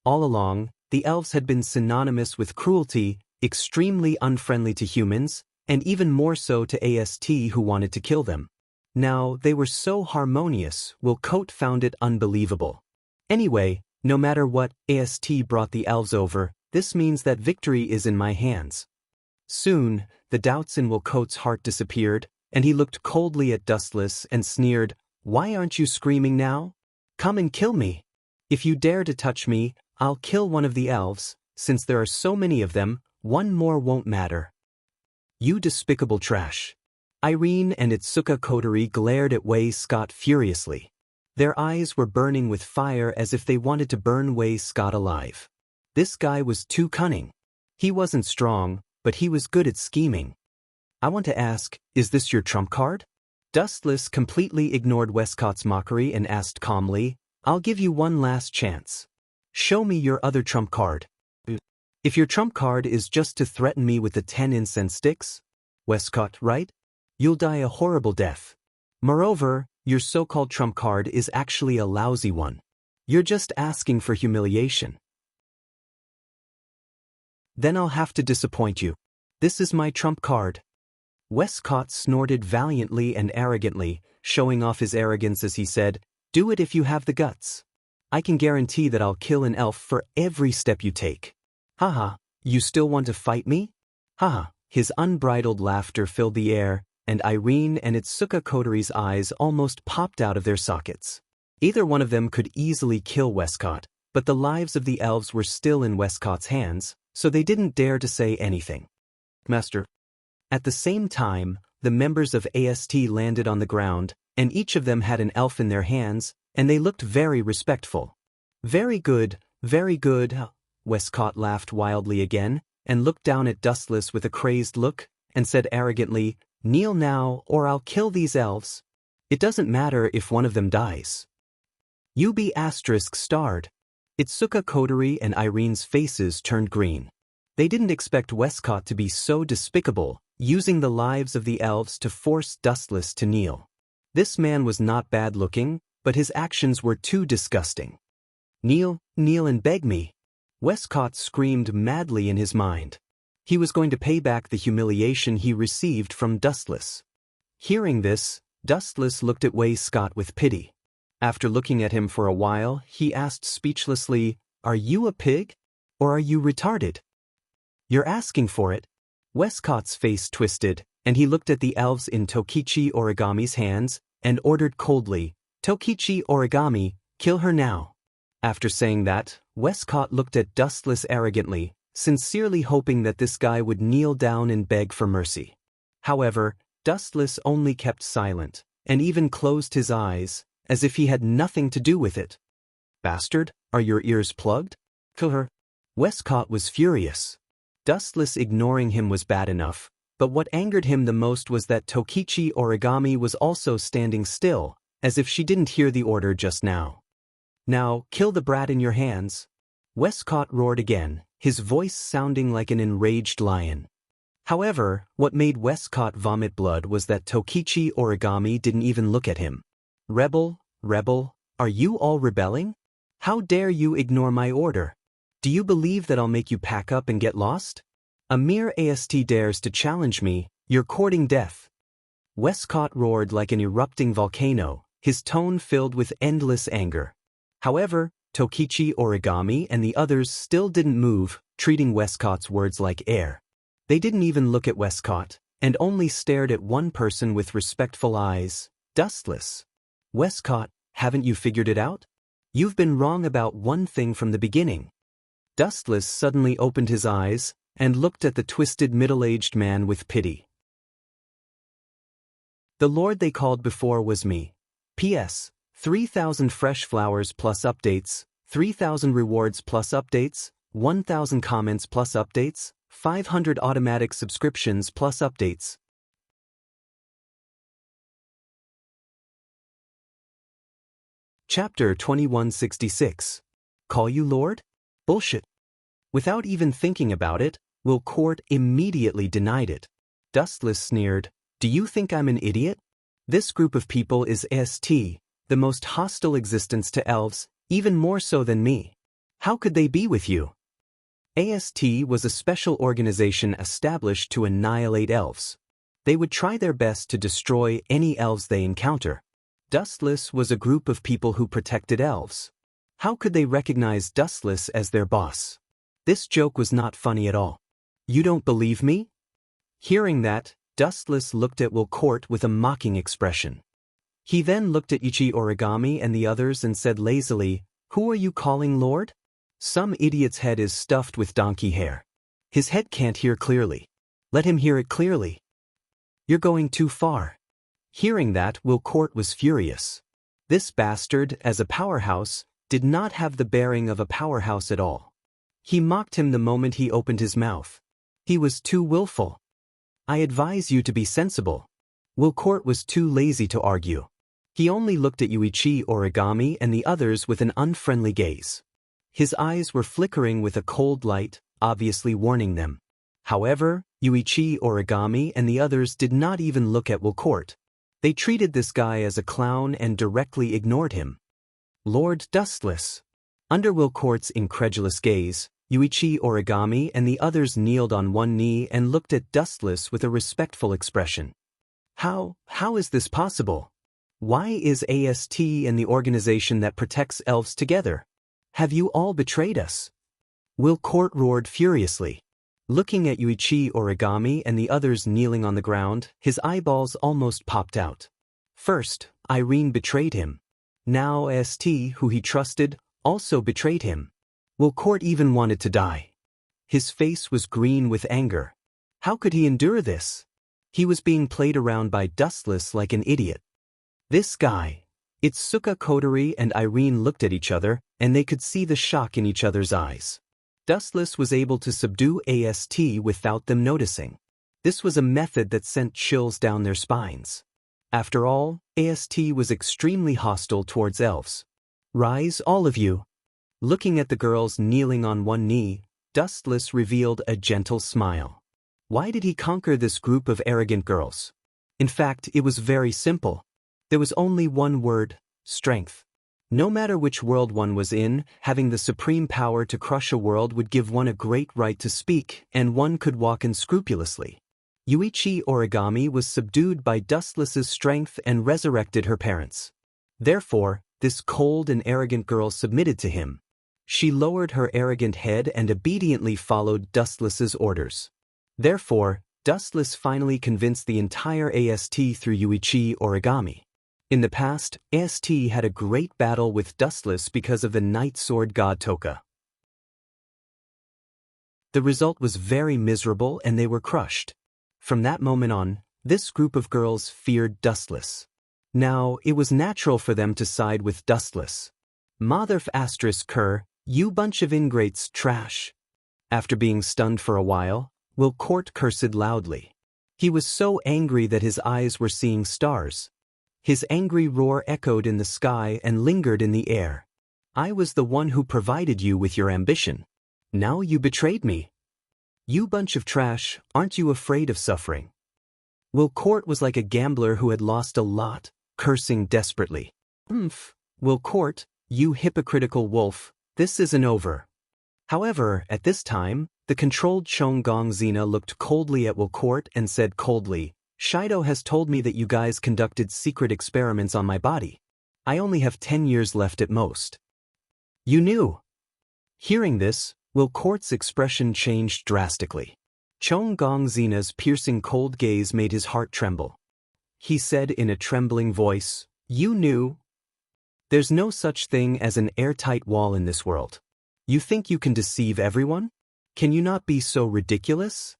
All along, the elves had been synonymous with cruelty, extremely unfriendly to humans, and even more so to AST who wanted to kill them. Now, they were so harmonious, Willcote found it unbelievable. Anyway, no matter what, AST brought the elves over. This means that victory is in my hands. Soon, the doubts in Willcote's heart disappeared, and he looked coldly at Dustless and sneered, "Why aren't you screaming now? Come and kill me. If you dare to touch me, I'll kill one of the elves. Since there are so many of them, one more won't matter." "You despicable trash." Irene and Itsuka Kotori glared at Westcott furiously. Their eyes were burning with fire as if they wanted to burn Westcott alive. This guy was too cunning. He wasn't strong, but he was good at scheming. "I want to ask, is this your trump card?" Dustless completely ignored Westcott's mockery and asked calmly, "I'll give you one last chance. Show me your other trump card." "If your trump card is just to threaten me with the 10 incense sticks," Westcott, right? "You'll die a horrible death. Moreover, your so-called trump card is actually a lousy one. You're just asking for humiliation." "Then I'll have to disappoint you. This is my trump card." Westcott snorted valiantly and arrogantly, showing off his arrogance as he said, "Do it if you have the guts. I can guarantee that I'll kill an elf for every step you take." "Haha, you still want to fight me?" "Haha." His unbridled laughter filled the air, and Irene and Itsuka Kotori's eyes almost popped out of their sockets. Either one of them could easily kill Westcott, but the lives of the elves were still in Westcott's hands, so they didn't dare to say anything. Master. At the same time, the members of AST landed on the ground, and each of them had an elf in their hands, and they looked very respectful. Very good, Westcott laughed wildly again, and looked down at Dustless with a crazed look, and said arrogantly, "Kneel now, or I'll kill these elves. It doesn't matter if one of them dies." You be asterisk starred. Itsuka Kodari and Irene's faces turned green. They didn't expect Westcott to be so despicable, using the lives of the elves to force Dustless to kneel. This man was not bad looking, but his actions were too disgusting. "Kneel, kneel and beg me." Westcott screamed madly in his mind. He was going to pay back the humiliation he received from Dustless. Hearing this, Dustless looked at Westcott with pity. After looking at him for a while, he asked speechlessly, "Are you a pig? Or are you retarded?" "You're asking for it." Westcott's face twisted, and he looked at the elves in Tokichi Origami's hands, and ordered coldly, "Tokichi Origami, kill her now." After saying that, Westcott looked at Dustless arrogantly, sincerely hoping that this guy would kneel down and beg for mercy. However, Dustless only kept silent, and even closed his eyes, as if he had nothing to do with it. "Bastard, are your ears plugged? Kill her." Westcott was furious. Dustless ignoring him was bad enough, but what angered him the most was that Tokichi Origami was also standing still, as if she didn't hear the order just now. "Now, kill the brat in your hands." Westcott roared again, his voice sounding like an enraged lion. However, what made Westcott vomit blood was that Tokichi Origami didn't even look at him. Rebel, are you all rebelling? How dare you ignore my order? Do you believe that I'll make you pack up and get lost? A mere AST dares to challenge me, you're courting death." Westcott roared like an erupting volcano, his tone filled with endless anger. However, Tokichi Origami and the others still didn't move, treating Westcott's words like air. They didn't even look at Westcott, and only stared at one person with respectful eyes, Dustless. "Westcott, haven't you figured it out? You've been wrong about one thing from the beginning." Dustless suddenly opened his eyes, and looked at the twisted middle-aged man with pity. "The lord they called before was me. P.S. 3,000 fresh flowers plus updates, 3,000 rewards plus updates, 1,000 comments plus updates, 500 automatic subscriptions plus updates." Chapter 2166. Call you Lord? Bullshit. Without even thinking about it, Will Court immediately denied it. Dustless sneered, "Do you think I'm an idiot? This group of people is AST, the most hostile existence to elves, even more so than me. How could they be with you?" AST was a special organization established to annihilate elves. They would try their best to destroy any elves they encounter. Dustless was a group of people who protected elves. How could they recognize Dustless as their boss? This joke was not funny at all. "You don't believe me?" Hearing that, Dustless looked at Will Court with a mocking expression. He then looked at Ichi Origami and the others and said lazily, "Who are you calling Lord? Some idiot's head is stuffed with donkey hair. His head can't hear clearly. Let him hear it clearly. You're going too far." Hearing that, Will Court was furious. This bastard, as a powerhouse, did not have the bearing of a powerhouse at all. He mocked him the moment he opened his mouth. He was too willful. "I advise you to be sensible." Will Court was too lazy to argue. He only looked at Yuichi Origami and the others with an unfriendly gaze. His eyes were flickering with a cold light, obviously warning them. However, Yuichi Origami and the others did not even look at Will Court. They treated this guy as a clown and directly ignored him. Lord Dustless. Under Will Court's incredulous gaze, Yuichi Origami and the others kneeled on one knee and looked at Dustless with a respectful expression. How is this possible? Why is AST and the organization that protects elves together? Have you all betrayed us? Will Court roared furiously. Looking at Yuichi Origami and the others kneeling on the ground, his eyeballs almost popped out. First, Irene betrayed him. Now AST, who he trusted, also betrayed him. Will Court even wanted to die. His face was green with anger. How could he endure this? He was being played around by Dustless like an idiot. This guy. Itsuka Kotori and Irene looked at each other, and they could see the shock in each other's eyes. Dustless was able to subdue AST without them noticing. This was a method that sent chills down their spines. After all, AST was extremely hostile towards elves. Rise, all of you. Looking at the girls kneeling on one knee, Dustless revealed a gentle smile. Why did he conquer this group of arrogant girls? In fact, it was very simple. There was only one word: strength. No matter which world one was in, having the supreme power to crush a world would give one a great right to speak, and one could walk unscrupulously. Yuichi Origami was subdued by Dustless's strength and resurrected her parents. Therefore, this cold and arrogant girl submitted to him. She lowered her arrogant head and obediently followed Dustless's orders. Therefore, Dustless finally convinced the entire AST through Yuichi Origami. In the past, AST had a great battle with Dustless because of the Night Sword God Toka. The result was very miserable and they were crushed. From that moment on, this group of girls feared Dustless. Now, it was natural for them to side with Dustless. Motherf asterisk cur, you bunch of ingrates, trash. After being stunned for a while, Will Court cursed loudly. He was so angry that his eyes were seeing stars. His angry roar echoed in the sky and lingered in the air. I was the one who provided you with your ambition. Now you betrayed me. You bunch of trash, aren't you afraid of suffering? Will Court was like a gambler who had lost a lot, cursing desperately. Will Court, you hypocritical wolf, this isn't over. However, at this time, the controlled Chonggong Xena looked coldly at Will Court and said coldly, Shido has told me that you guys conducted secret experiments on my body. I only have 10 years left at most. You knew. Hearing this, Will Court's expression changed drastically. Chonggong Xena's piercing cold gaze made his heart tremble. He said in a trembling voice, You knew. There's no such thing as an airtight wall in this world. You think you can deceive everyone? Can you not be so ridiculous?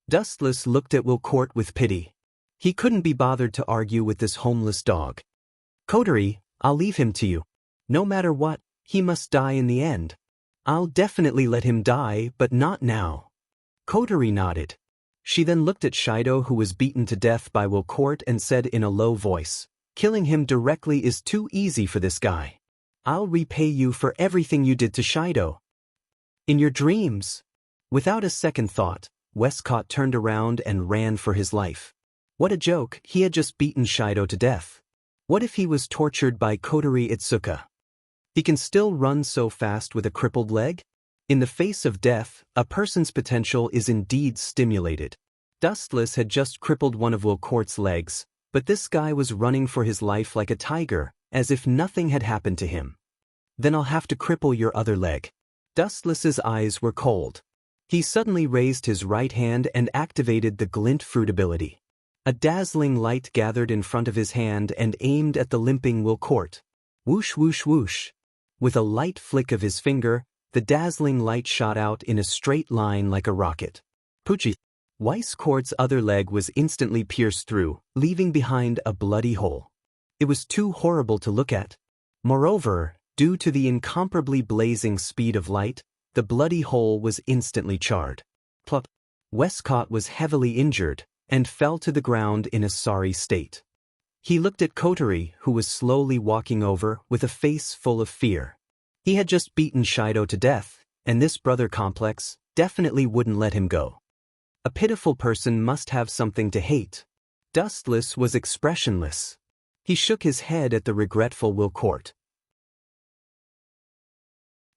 Dustless looked at Will Court with pity. He couldn't be bothered to argue with this homeless dog. Kotori, I'll leave him to you. No matter what, he must die in the end. I'll definitely let him die, but not now. Kotori nodded. She then looked at Shido, who was beaten to death by Will Court, and said in a low voice, Killing him directly is too easy for this guy. I'll repay you for everything you did to Shido. In your dreams. Without a second thought, Westcott turned around and ran for his life. What a joke, he had just beaten Shido to death. What if he was tortured by Kotori Itsuka? He can still run so fast with a crippled leg? In the face of death, a person's potential is indeed stimulated. Dustless had just crippled one of Will Court's legs, but this guy was running for his life like a tiger, as if nothing had happened to him. Then I'll have to cripple your other leg. Dustless's eyes were cold. He suddenly raised his right hand and activated the glint fruit ability. A dazzling light gathered in front of his hand and aimed at the limping Will Court. Whoosh whoosh whoosh. With a light flick of his finger, the dazzling light shot out in a straight line like a rocket. Poochie. Weiss Court's other leg was instantly pierced through, leaving behind a bloody hole. It was too horrible to look at. Moreover, due to the incomparably blazing speed of light, the bloody hole was instantly charred. Plop. Westcott was heavily injured and fell to the ground in a sorry state. He looked at Kotori, who was slowly walking over with a face full of fear. He had just beaten Shido to death, and this brother complex definitely wouldn't let him go. A pitiful person must have something to hate. Dustless was expressionless. He shook his head at the regretful Will Court.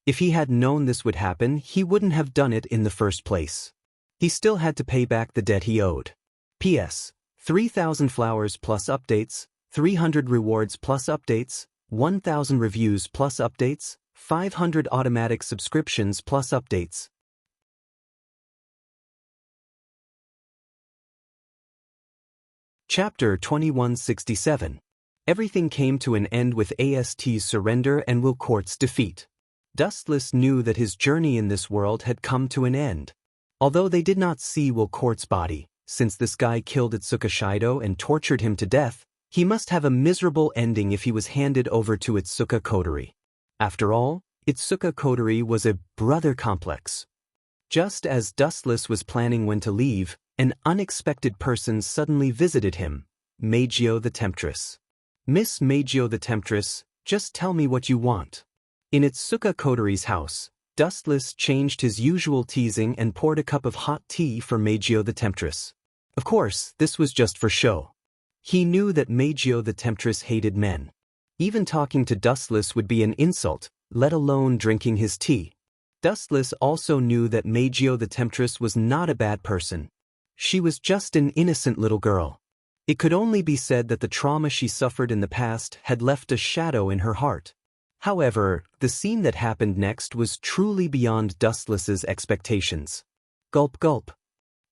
If he had known this would happen, he wouldn't have done it in the first place. He still had to pay back the debt he owed. P.S. 3,000 flowers plus updates, 300 rewards plus updates, 1,000 reviews plus updates, 500 automatic subscriptions plus updates. Chapter 2167. Everything came to an end with AST's surrender and Will Court's defeat. Dustless knew that his journey in this world had come to an end. Although they did not see Will-Court's body, since this guy killed Itsuka Shido and tortured him to death, he must have a miserable ending if he was handed over to Itsuka Kotori. After all, Itsuka Kotori was a brother complex. Just as Dustless was planning when to leave, an unexpected person suddenly visited him, Meijio the Temptress. Miss Meijio the Temptress, just tell me what you want. In Itsuka Kotori's house, Dustless changed his usual teasing and poured a cup of hot tea for Meijio the Temptress. Of course, this was just for show. He knew that Meijio the Temptress hated men. Even talking to Dustless would be an insult, let alone drinking his tea. Dustless also knew that Meijio the Temptress was not a bad person. She was just an innocent little girl. It could only be said that the trauma she suffered in the past had left a shadow in her heart. However, the scene that happened next was truly beyond Dustless's expectations. Gulp gulp.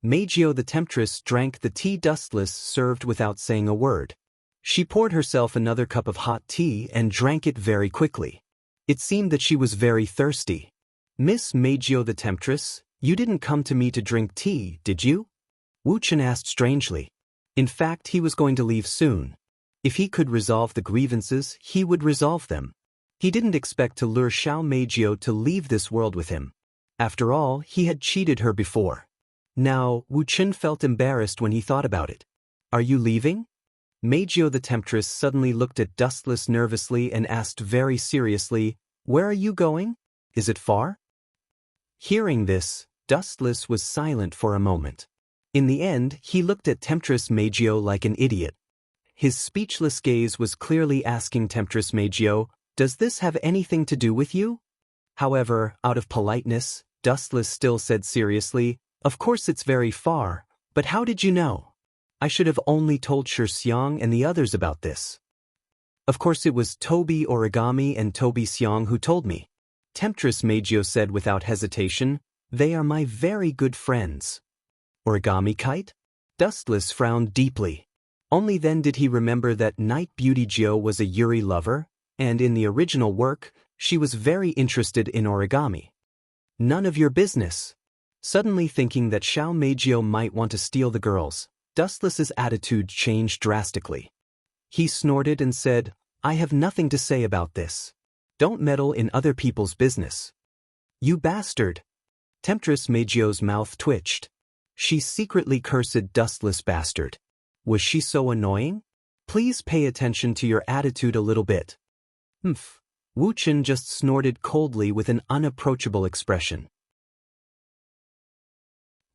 Meijio the Temptress drank the tea Dustless served without saying a word. She poured herself another cup of hot tea and drank it very quickly. It seemed that she was very thirsty. Miss Meijio the Temptress, you didn't come to me to drink tea, did you? Wu-chan asked strangely. In fact, he was going to leave soon. If he could resolve the grievances, he would resolve them. He didn't expect to lure Xiao Meijio to leave this world with him. After all, he had cheated her before. Now, Wu-chan felt embarrassed when he thought about it. Are you leaving? Meijio the Temptress suddenly looked at Dustless nervously and asked very seriously, where are you going? Is it far? Hearing this, Dustless was silent for a moment. In the end, he looked at Temptress Meijio like an idiot. His speechless gaze was clearly asking Temptress Meijio, does this have anything to do with you? However, out of politeness, Dustless still said seriously, of course it's very far, but how did you know? I should have only told Xiang and the others about this. Of course it was Tobi Origami and Tobi Xiang who told me. Temptress Meijio said without hesitation, they are my very good friends. Origami Kite? Dustless frowned deeply. Only then did he remember that Night Beauty Jio was a Yuri lover, and in the original work, she was very interested in origami. None of your business. Suddenly thinking that Xiao Meijio might want to steal the girls, Dustless's attitude changed drastically. He snorted and said, I have nothing to say about this. Don't meddle in other people's business. You bastard. Temptress Meijio's mouth twitched. She secretly cursed Dustless bastard. Was she so annoying? Please pay attention to your attitude a little bit. Wu-chan just snorted coldly with an unapproachable expression.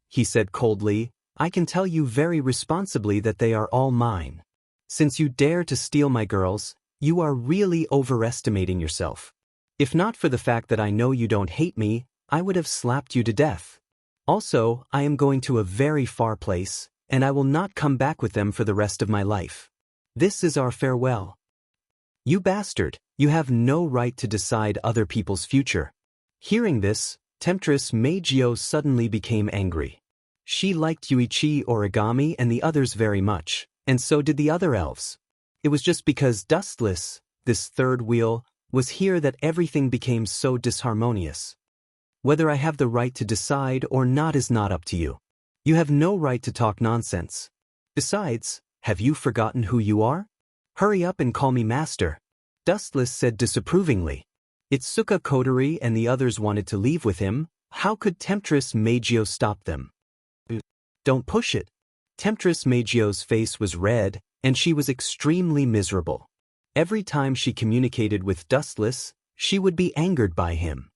He said coldly, I can tell you very responsibly that they are all mine. Since you dare to steal my girls, you are really overestimating yourself. If not for the fact that I know you don't hate me, I would have slapped you to death. Also, I am going to a very far place, and I will not come back with them for the rest of my life. This is our farewell. You bastard, you have no right to decide other people's future. Hearing this, Temptress Meijio suddenly became angry. She liked Yuichi Origami and the others very much, and so did the other elves. It was just because Dustless, this third wheel, was here that everything became so disharmonious. Whether I have the right to decide or not is not up to you. You have no right to talk nonsense. Besides, have you forgotten who you are? Hurry up and call me master. Dustless said disapprovingly. Itsuka Kotori and the others wanted to leave with him. How could Temptress Meijio stop them? Don't push it. Temptress Meijio's face was red, and she was extremely miserable. Every time she communicated with Dustless, she would be angered by him.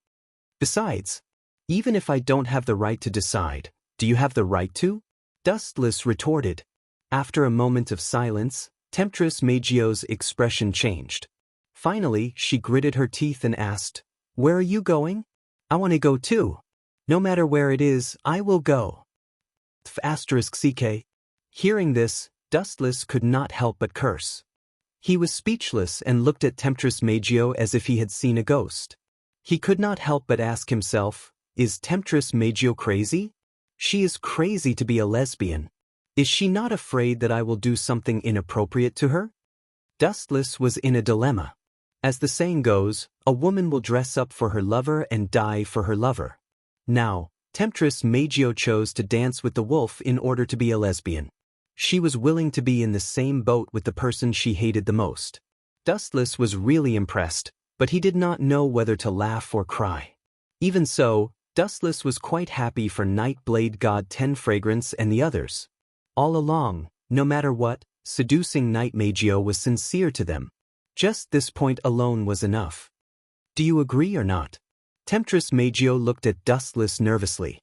Besides, even if I don't have the right to decide, do you have the right to? Dustless retorted. After a moment of silence, Temptress Meijio's expression changed. Finally, she gritted her teeth and asked, where are you going? I want to go too. No matter where it is, I will go. *CK. Hearing this, Dustless could not help but curse. He was speechless and looked at Temptress Meijio as if he had seen a ghost. He could not help but ask himself, is Temptress Meijio crazy? She is crazy to be a lesbian. Is she not afraid that I will do something inappropriate to her? Dustless was in a dilemma. As the saying goes, a woman will dress up for her lover and die for her lover. Now, temptress Meijio chose to dance with the wolf in order to be a lesbian. She was willing to be in the same boat with the person she hated the most. Dustless was really impressed, but he did not know whether to laugh or cry. Even so, Dustless was quite happy for Night Blade God 10 Fragrance and the others. All along, no matter what, seducing Night Meijio was sincere to them. Just this point alone was enough. Do you agree or not? Temptress Meijio looked at Dustless nervously.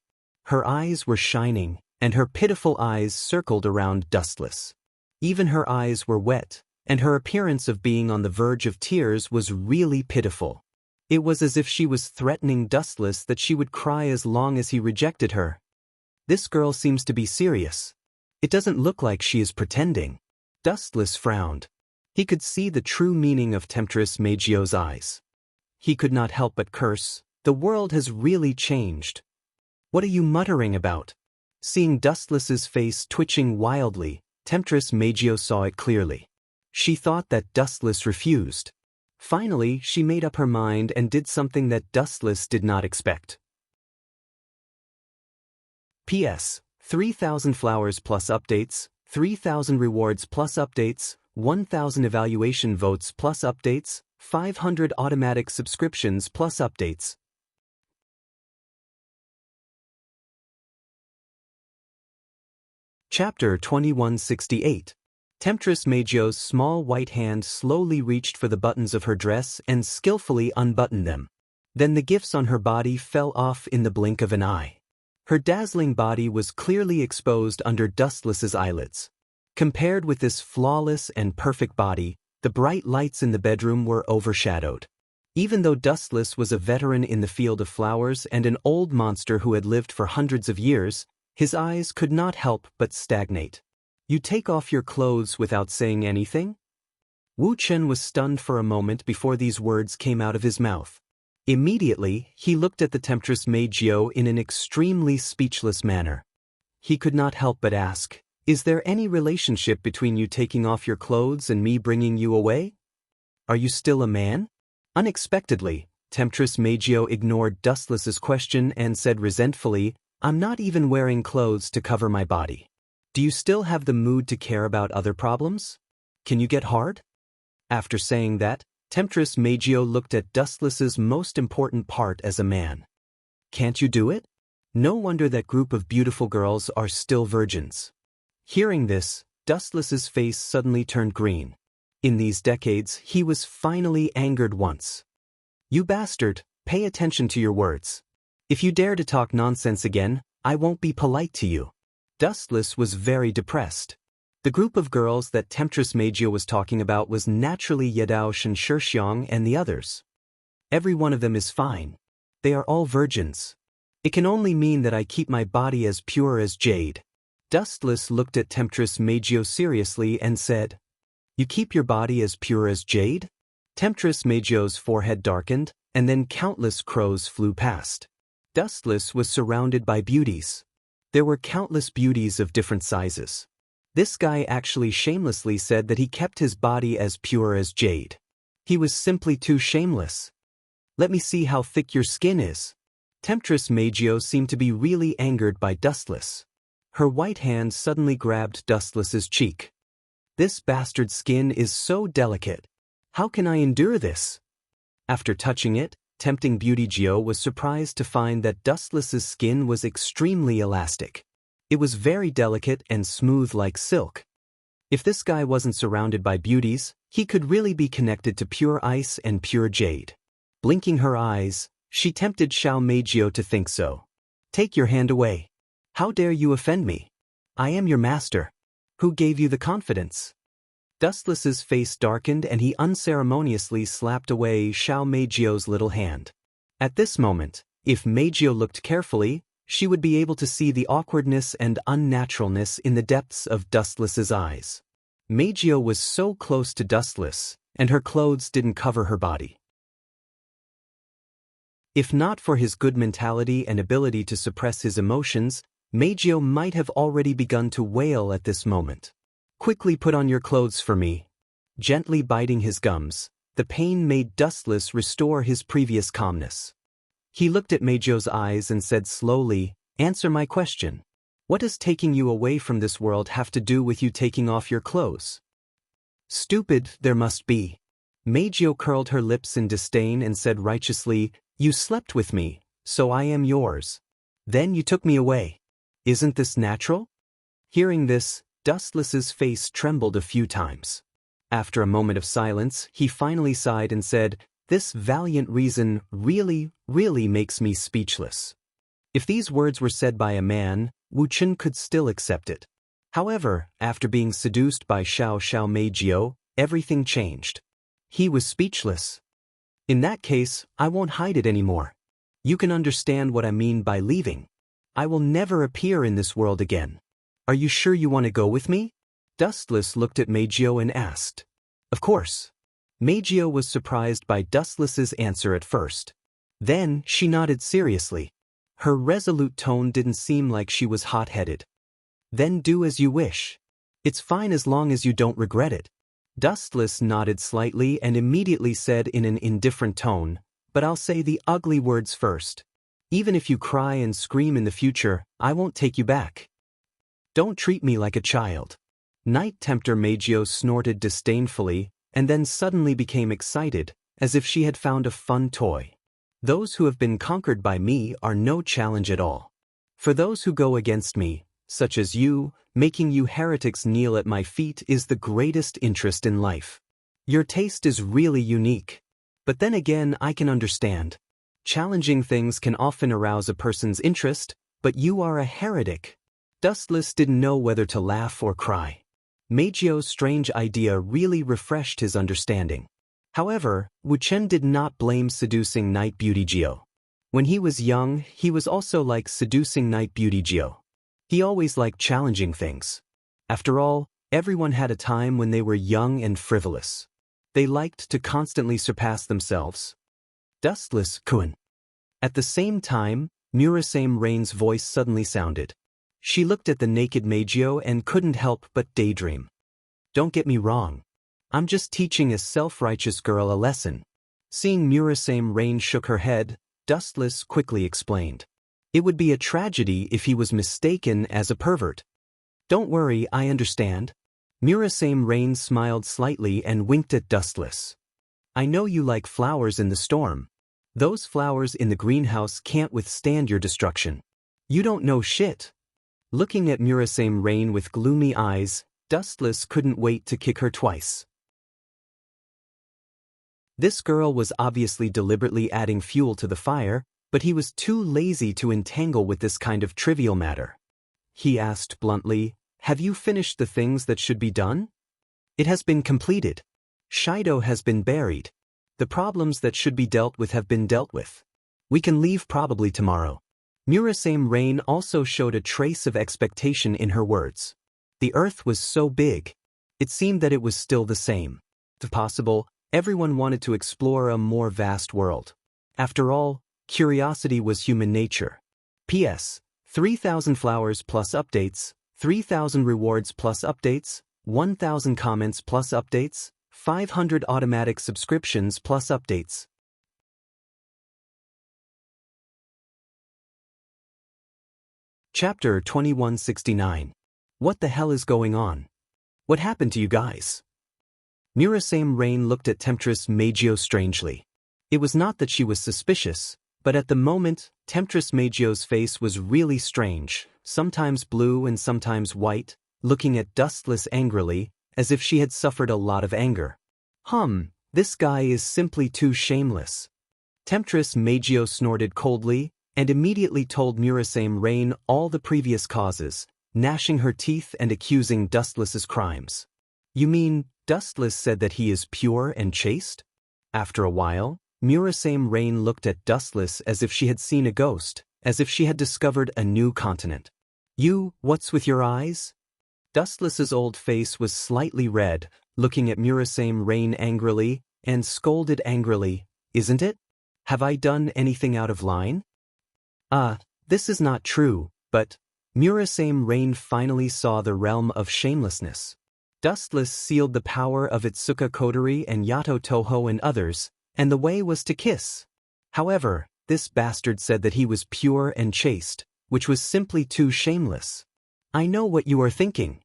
Her eyes were shining, and her pitiful eyes circled around Dustless. Even her eyes were wet, and her appearance of being on the verge of tears was really pitiful. It was as if she was threatening Dustless that she would cry as long as he rejected her. This girl seems to be serious. It doesn't look like she is pretending. Dustless frowned. He could see the true meaning of Temptress Meijio's eyes. He could not help but curse. The world has really changed. What are you muttering about? Seeing Dustless's face twitching wildly, Temptress Meijio saw it clearly. She thought that Dustless refused. Finally, she made up her mind and did something that Dustless did not expect. P.S. 3,000 flowers plus updates, 3,000 rewards plus updates, 1,000 evaluation votes plus updates, 500 automatic subscriptions plus updates. Chapter 2168. Temptress Meijio's small white hand slowly reached for the buttons of her dress and skillfully unbuttoned them. Then the gifts on her body fell off in the blink of an eye. Her dazzling body was clearly exposed under Dustless's eyelids. Compared with this flawless and perfect body, the bright lights in the bedroom were overshadowed. Even though Dustless was a veteran in the field of flowers and an old monster who had lived for hundreds of years, his eyes could not help but stagnate. You take off your clothes without saying anything? Wu Chen was stunned for a moment before these words came out of his mouth. Immediately, he looked at the Temptress Meijio in an extremely speechless manner. He could not help but ask, "Is there any relationship between you taking off your clothes and me bringing you away? Are you still a man?" Unexpectedly, Temptress Meijio ignored Dustless's question and said resentfully, "I'm not even wearing clothes to cover my body. Do you still have the mood to care about other problems? Can you get hard?" After saying that, Temptress Meijio looked at Dustless's most important part as a man. "Can't you do it? No wonder that group of beautiful girls are still virgins." Hearing this, Dustless's face suddenly turned green. In these decades, he was finally angered once. "You bastard, pay attention to your words. If you dare to talk nonsense again, I won't be polite to you." Dustless was very depressed. The group of girls that Temptress Meijio was talking about was naturally Yedao Shenxiang and the others. Every one of them is fine. They are all virgins. It can only mean that I keep my body as pure as jade. Dustless looked at Temptress Meijio seriously and said, "You keep your body as pure as jade?" Temptress Meijio's forehead darkened, and then countless crows flew past. Dustless was surrounded by beauties. There were countless beauties of different sizes. This guy actually shamelessly said that he kept his body as pure as jade. He was simply too shameless. "Let me see how thick your skin is." Temptress Meijio seemed to be really angered by Dustless. Her white hand suddenly grabbed Dustless's cheek. "This bastard's skin is so delicate. How can I endure this?" After touching it, Tempting Beauty Gio was surprised to find that Dustless's skin was extremely elastic. It was very delicate and smooth like silk. If this guy wasn't surrounded by beauties, he could really be connected to pure ice and pure jade. Blinking her eyes, she tempted Xiao Meijio to think so. "Take your hand away. How dare you offend me? I am your master. Who gave you the confidence?" Dustless's face darkened and he unceremoniously slapped away Xiao Meijio's little hand. At this moment, if Meijio looked carefully, she would be able to see the awkwardness and unnaturalness in the depths of Dustless's eyes. Meijio was so close to Dustless, and her clothes didn't cover her body. If not for his good mentality and ability to suppress his emotions, Meijio might have already begun to wail at this moment. "Quickly put on your clothes for me." Gently biting his gums, The pain made Dustless restore his previous calmness. He looked at Meijio's eyes and said slowly, "Answer my question. What does taking you away from this world have to do with you taking off your clothes?" "Stupid, there must be." Meijio curled her lips in disdain and said righteously, "You slept with me, so I am yours. Then you took me away. Isn't this natural?" Hearing this, Dustless's face trembled a few times. After a moment of silence, he finally sighed and said, "This valiant reason really makes me speechless." If these words were said by a man, Wu Chen could still accept it. However, after being seduced by Xiao Meijio, everything changed. He was speechless. "In that case, I won't hide it anymore. You can understand what I mean by leaving. I will never appear in this world again. Are you sure you want to go with me?" Dustless looked at Meijio and asked. "Of course." Meijio was surprised by Dustless's answer at first. Then she nodded seriously. Her resolute tone didn't seem like she was hot-headed. "Then do as you wish. It's fine as long as you don't regret it." Dustless nodded slightly and immediately said in an indifferent tone, "But I'll say the ugly words first. Even if you cry and scream in the future, I won't take you back. Don't treat me like a child." Night Tempter Meijio snorted disdainfully, and then suddenly became excited, as if she had found a fun toy. "Those who have been conquered by me are no challenge at all. For those who go against me, such as you, making you heretics kneel at my feet is the greatest interest in life. Your taste is really unique. But then again, I can understand. Challenging things can often arouse a person's interest, but you are a heretic." Dustless didn't know whether to laugh or cry. Meijio's strange idea really refreshed his understanding. However, Wu Chen did not blame seducing Night Beauty Gio. When he was young, he was also like seducing Night Beauty Gio. He always liked challenging things. After all, everyone had a time when they were young and frivolous. They liked to constantly surpass themselves. Dustless Kun. At the same time, Murasame Rain's voice suddenly sounded. She looked at the naked Meijio and couldn't help but daydream. "Don't get me wrong. I'm just teaching a self-righteous girl a lesson." Seeing Murasame Rain shook her head, Dustless quickly explained. "It would be a tragedy if he was mistaken as a pervert." "Don't worry, I understand." Murasame Rain smiled slightly and winked at Dustless. "I know you like flowers in the storm. Those flowers in the greenhouse can't withstand your destruction. You don't know shit." Looking at Murasame Rain with gloomy eyes, Dustless couldn't wait to kick her twice. This girl was obviously deliberately adding fuel to the fire, but he was too lazy to entangle with this kind of trivial matter. He asked bluntly, "Have you finished the things that should be done?" "It has been completed. Shido has been buried. The problems that should be dealt with have been dealt with. We can leave probably tomorrow." Murasame Rain also showed a trace of expectation in her words. The earth was so big. It seemed that it was still the same. If possible, everyone wanted to explore a more vast world. After all, curiosity was human nature. P.S. 3,000 flowers plus updates, 3,000 rewards plus updates, 1,000 comments plus updates, 500 automatic subscriptions plus updates. Chapter 2169. What the hell is going on? What happened to you guys? Murasame Rain looked at Temptress Meijio strangely. It was not that she was suspicious, but at the moment, Temptress Meijio's face was really strange, sometimes blue and sometimes white, looking at Dustless angrily, as if she had suffered a lot of anger. This guy is simply too shameless. Temptress Meijio snorted coldly, and immediately told Murasame Rain all the previous causes, gnashing her teeth and accusing Dustless's crimes. "You mean, Dustless said that he is pure and chaste?" After a while, Murasame Rain looked at Dustless as if she had seen a ghost, as if she had discovered a new continent. What's with your eyes?" Dustless's old face was slightly red, looking at Murasame Rain angrily, and scolded angrily, "Isn't it? Have I done anything out of line?" This is not true, but..." Murasame Rain finally saw the realm of shamelessness. Dustless sealed the power of Itsuka coterie and Yato Toho and others, and the way was to kiss. However, this bastard said that he was pure and chaste, which was simply too shameless. I know what you are thinking.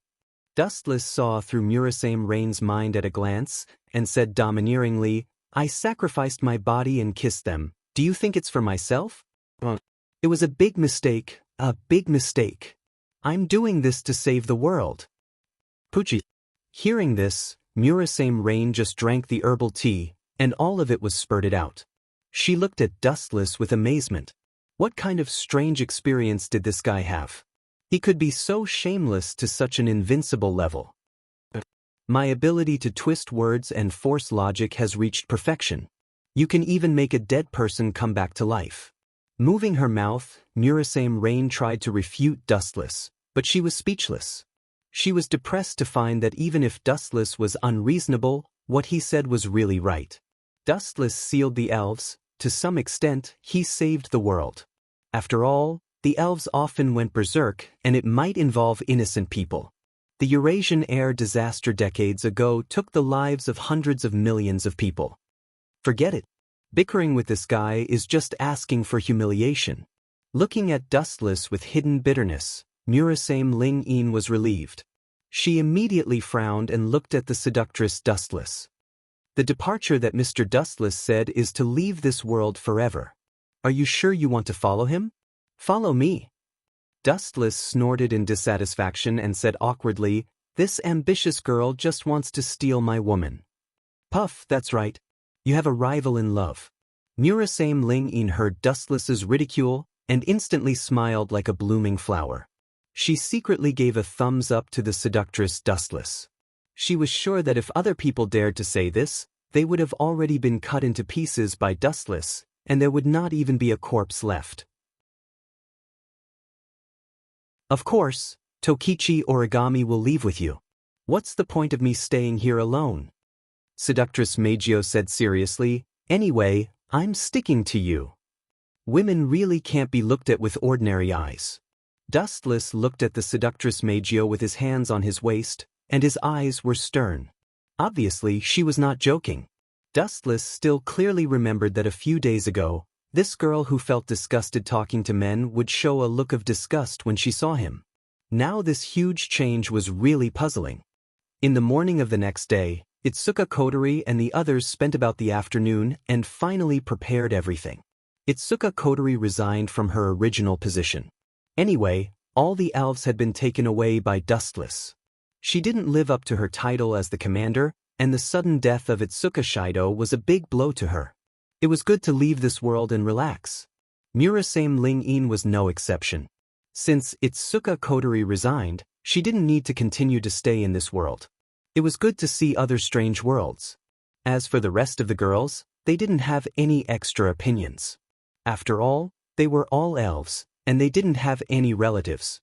Dustless saw through Murasame Rain's mind at a glance, and said domineeringly, I sacrificed my body and kissed them. Do you think it's for myself? It was a big mistake, a big mistake. I'm doing this to save the world. Pucci. Hearing this, Murasame Rain just drank the herbal tea, and all of it was spurted out. She looked at Dustless with amazement. What kind of strange experience did this guy have? He could be so shameless to such an invincible level. My ability to twist words and force logic has reached perfection. You can even make a dead person come back to life. Moving her mouth, Murasame Rain tried to refute Dustless, but she was speechless. She was depressed to find that even if Dustless was unreasonable, what he said was really right. Dustless sealed the elves. To some extent, he saved the world. After all, the elves often went berserk, and it might involve innocent people. The Eurasian air disaster decades ago took the lives of hundreds of millions of people. Forget it. Bickering with this guy is just asking for humiliation. Looking at Dustless with hidden bitterness, Murasame Ling-in was relieved. She immediately frowned and looked at the seductress Dustless. The departure that Mr. Dustless said is to leave this world forever. Are you sure you want to follow him? Follow me. Dustless snorted in dissatisfaction and said awkwardly, this ambitious girl just wants to steal my woman. Puff, that's right. You have a rival in love. Murasame Ling-in heard Dustless's ridicule and instantly smiled like a blooming flower. She secretly gave a thumbs up to the seductress Dustless. She was sure that if other people dared to say this, they would have already been cut into pieces by Dustless, and there would not even be a corpse left. Of course, Tokichi Origami will leave with you. What's the point of me staying here alone? Seductress Meijio said seriously, anyway, I'm sticking to you. Women really can't be looked at with ordinary eyes. Dustless looked at the seductress Meijio with his hands on his waist, and his eyes were stern. Obviously, she was not joking. Dustless still clearly remembered that a few days ago, this girl who felt disgusted talking to men would show a look of disgust when she saw him. Now this huge change was really puzzling. In the morning of the next day, Itsuka Kotori and the others spent about the afternoon and finally prepared everything. Itsuka Kotori resigned from her original position. Anyway, all the elves had been taken away by Dustless. She didn't live up to her title as the commander, and the sudden death of Itsuka Shido was a big blow to her. It was good to leave this world and relax. Murasame Ling-in was no exception. Since Itsuka Kotori resigned, she didn't need to continue to stay in this world. It was good to see other strange worlds. As for the rest of the girls, they didn't have any extra opinions. After all, they were all elves, and they didn't have any relatives.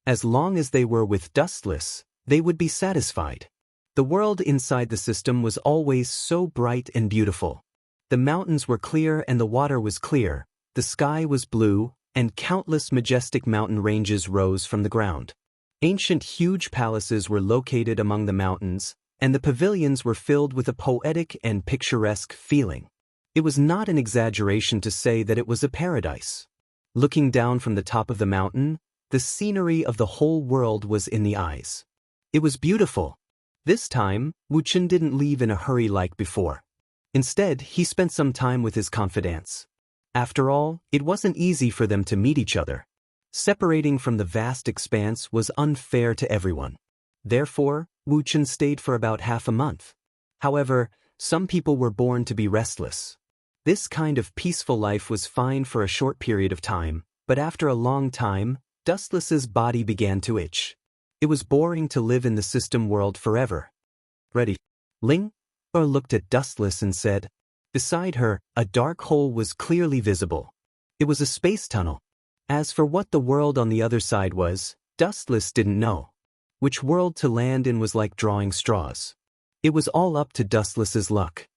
As long as they were with Dustless, they would be satisfied. The world inside the system was always so bright and beautiful. The mountains were clear and the water was clear, the sky was blue, and countless majestic mountain ranges rose from the ground. Ancient huge palaces were located among the mountains, and the pavilions were filled with a poetic and picturesque feeling. It was not an exaggeration to say that it was a paradise. Looking down from the top of the mountain, the scenery of the whole world was in the eyes. It was beautiful. This time, Wuchen didn't leave in a hurry like before. Instead, he spent some time with his confidants. After all, it wasn't easy for them to meet each other. Separating from the vast expanse was unfair to everyone. Therefore, Wuchen stayed for about half a month. However, some people were born to be restless. This kind of peaceful life was fine for a short period of time, but after a long time, Dustless's body began to itch. It was boring to live in the system world forever. Ready? Ling looked at Dustless and said. Beside her, a dark hole was clearly visible. It was a space tunnel. As for what the world on the other side was, Dustless didn't know. Which world to land in was like drawing straws. It was all up to Dustless's luck.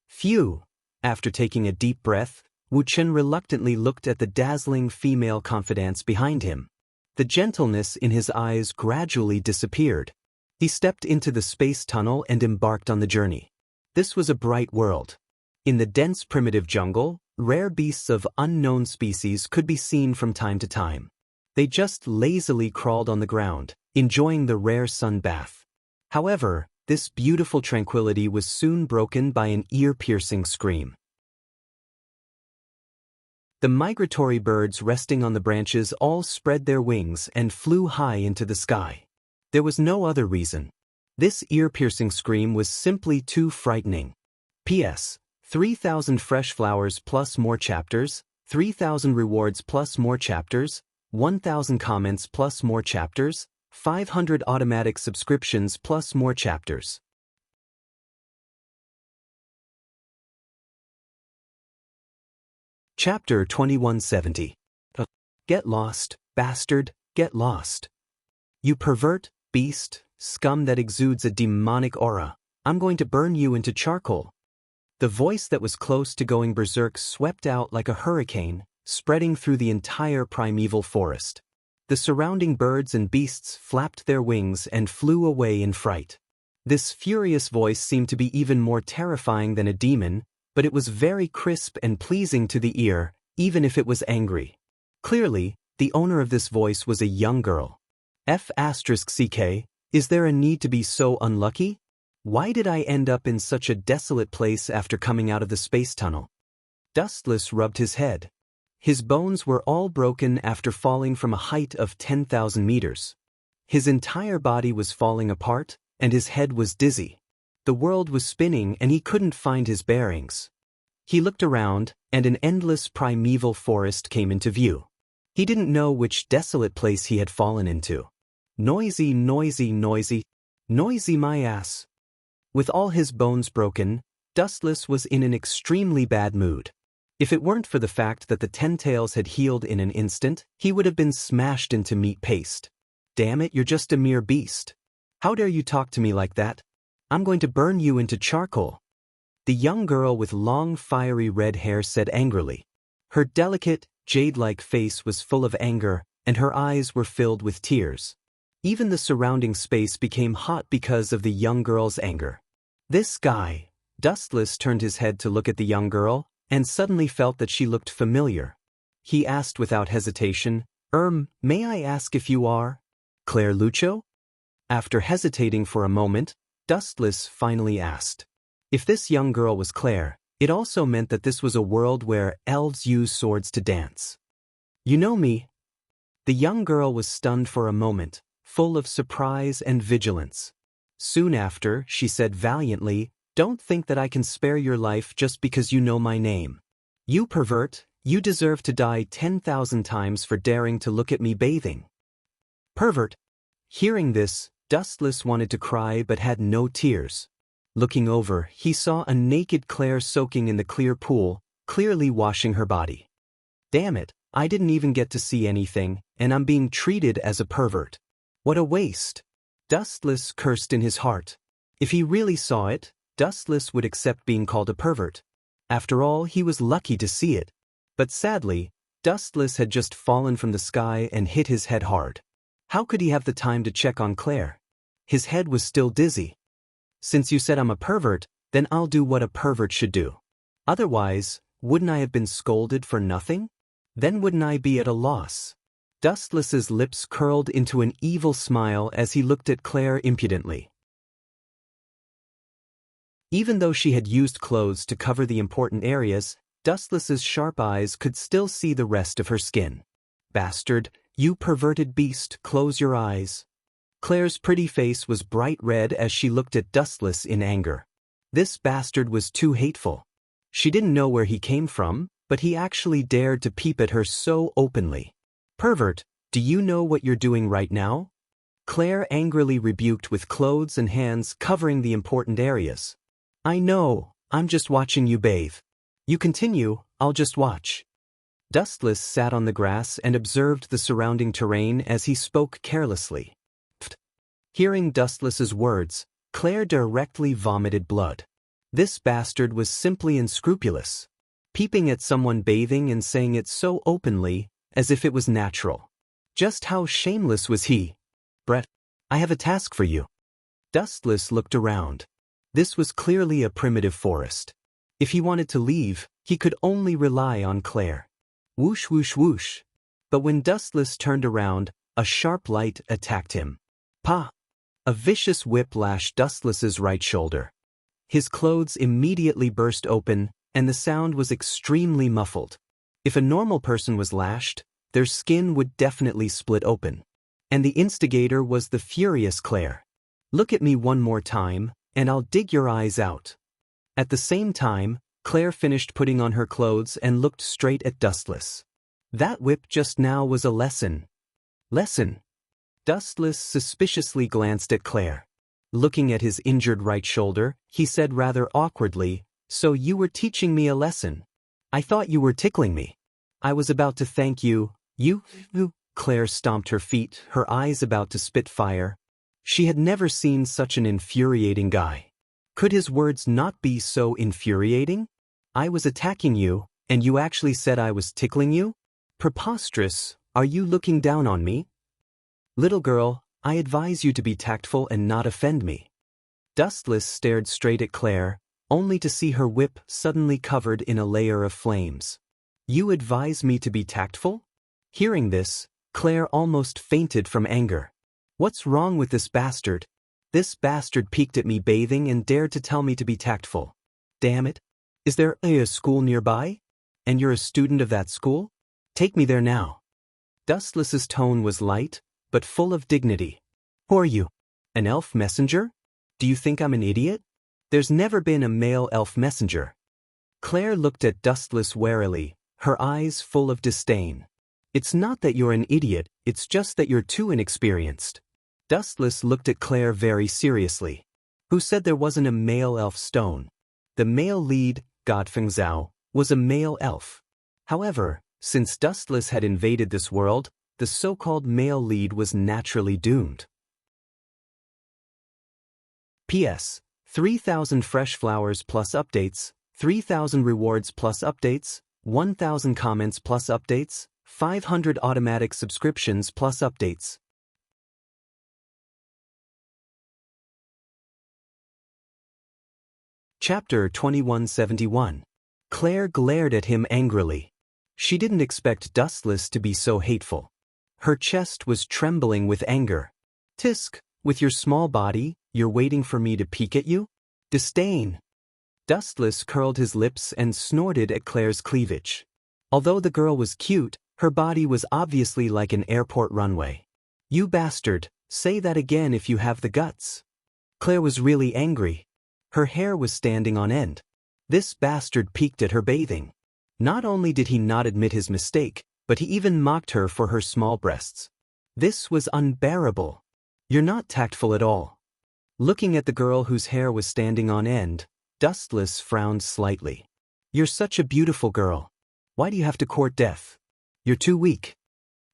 Phew! After taking a deep breath, Wuchen reluctantly looked at the dazzling female confidants behind him. The gentleness in his eyes gradually disappeared. He stepped into the space tunnel and embarked on the journey. This was a bright world. In the dense primitive jungle, rare beasts of unknown species could be seen from time to time. They just lazily crawled on the ground, enjoying the rare sun bath. However, this beautiful tranquility was soon broken by an ear-piercing scream. The migratory birds resting on the branches all spread their wings and flew high into the sky. There was no other reason. This ear-piercing scream was simply too frightening. P.S. 3,000 fresh flowers plus more chapters, 3,000 rewards plus more chapters, 1,000 comments plus more chapters, 500 automatic subscriptions plus more chapters. Chapter 2170. Get lost, bastard, get lost. You pervert, beast, scum that exudes a demonic aura. I'm going to burn you into charcoal. The voice that was close to going berserk swept out like a hurricane, spreading through the entire primeval forest. The surrounding birds and beasts flapped their wings and flew away in fright. This furious voice seemed to be even more terrifying than a demon, but it was very crisp and pleasing to the ear, even if it was angry. Clearly, the owner of this voice was a young girl. F***ck, is there a need to be so unlucky? Why did I end up in such a desolate place after coming out of the space tunnel? Dustless rubbed his head. His bones were all broken after falling from a height of 10,000 meters. His entire body was falling apart, and his head was dizzy. The world was spinning and he couldn't find his bearings. He looked around, and an endless primeval forest came into view. He didn't know which desolate place he had fallen into. Noisy, noisy, noisy. Noisy my ass. With all his bones broken, Dustless was in an extremely bad mood. If it weren't for the fact that the 10 tails had healed in an instant, he would have been smashed into meat paste. Damn it, you're just a mere beast. How dare you talk to me like that? I'm going to burn you into charcoal. The young girl with long fiery red hair said angrily. Her delicate, jade-like face was full of anger, and her eyes were filled with tears. Even the surrounding space became hot because of the young girl's anger. This guy. Dustless turned his head to look at the young girl, and suddenly felt that she looked familiar. He asked without hesitation, may I ask if you are Claire Lucho? After hesitating for a moment, Dustless finally asked. If this young girl was Claire, it also meant that this was a world where elves use swords to dance. You know me? The young girl was stunned for a moment, full of surprise and vigilance. Soon after, she said valiantly, Don't think that I can spare your life just because you know my name. You pervert, you deserve to die 10,000 times for daring to look at me bathing. Pervert. Hearing this, Dustless wanted to cry but had no tears. Looking over, he saw a naked Claire soaking in the clear pool, clearly washing her body. Damn it, I didn't even get to see anything, and I'm being treated as a pervert. What a waste. Dustless cursed in his heart. If he really saw it, Dustless would accept being called a pervert. After all, he was lucky to see it. But sadly, Dustless had just fallen from the sky and hit his head hard. How could he have the time to check on Claire? His head was still dizzy. Since you said I'm a pervert, then I'll do what a pervert should do. Otherwise, wouldn't I have been scolded for nothing? Then wouldn't I be at a loss? Dustless's lips curled into an evil smile as he looked at Claire impudently. Even though she had used clothes to cover the important areas, Dustless's sharp eyes could still see the rest of her skin. Bastard, you perverted beast, close your eyes. Claire's pretty face was bright red as she looked at Dustless in anger. This bastard was too hateful. She didn't know where he came from, but he actually dared to peep at her so openly. Pervert, do you know what you're doing right now? Claire angrily rebuked with clothes and hands covering the important areas. I know, I'm just watching you bathe. You continue, I'll just watch. Dustless sat on the grass and observed the surrounding terrain as he spoke carelessly. Hearing Dustless's words, Claire directly vomited blood. This bastard was simply unscrupulous, peeping at someone bathing and saying it so openly, as if it was natural. Just how shameless was he? Brett, I have a task for you. Dustless looked around. This was clearly a primitive forest. If he wanted to leave, he could only rely on Claire. Whoosh whoosh whoosh. But when Dustless turned around, a sharp light attacked him. Pa! A vicious whip lashed Dustless's right shoulder. His clothes immediately burst open, and the sound was extremely muffled. If a normal person was lashed, their skin would definitely split open. And the instigator was the furious Claire. Look at me one more time, and I'll dig your eyes out. At the same time, Claire finished putting on her clothes and looked straight at Dustless. That whip just now was a lesson. Lesson? Dustless suspiciously glanced at Claire. Looking at his injured right shoulder, he said rather awkwardly, "So you were teaching me a lesson. I thought you were tickling me. I was about to thank you, you." Claire stomped her feet, her eyes about to spit fire. She had never seen such an infuriating guy. Could his words not be so infuriating? I was attacking you, and you actually said I was tickling you? Preposterous, are you looking down on me? Little girl, I advise you to be tactful and not offend me. Dustless stared straight at Claire, only to see her whip suddenly covered in a layer of flames. You advise me to be tactful? Hearing this, Claire almost fainted from anger. What's wrong with this bastard? This bastard peeked at me bathing and dared to tell me to be tactful. Damn it. Is there a school nearby? And you're a student of that school? Take me there now. Dustless's tone was light, but full of dignity. Who are you? An elf messenger? Do you think I'm an idiot? There's never been a male elf messenger. Claire looked at Dustless warily, her eyes full of disdain. It's not that you're an idiot, it's just that you're too inexperienced. Dustless looked at Claire very seriously. Who said there wasn't a male elf stone? The male lead, Godfengzhao, was a male elf. However, since Dustless had invaded this world, the so-called male lead was naturally doomed. P.S. 3,000 fresh flowers plus updates, 3,000 rewards plus updates, 1,000 comments plus updates, 500 automatic subscriptions plus updates. Chapter 2171. Claire glared at him angrily. She didn't expect Dustless to be so hateful. Her chest was trembling with anger. Tisk, with your small body, you're waiting for me to peek at you? Disdain. Dustless curled his lips and snorted at Claire's cleavage. Although the girl was cute, her body was obviously like an airport runway. You bastard, say that again if you have the guts. Claire was really angry. Her hair was standing on end. This bastard peeked at her bathing. Not only did he not admit his mistake, but he even mocked her for her small breasts. This was unbearable. You're not tactful at all. Looking at the girl whose hair was standing on end, Dustless frowned slightly. You're such a beautiful girl. Why do you have to court death? You're too weak.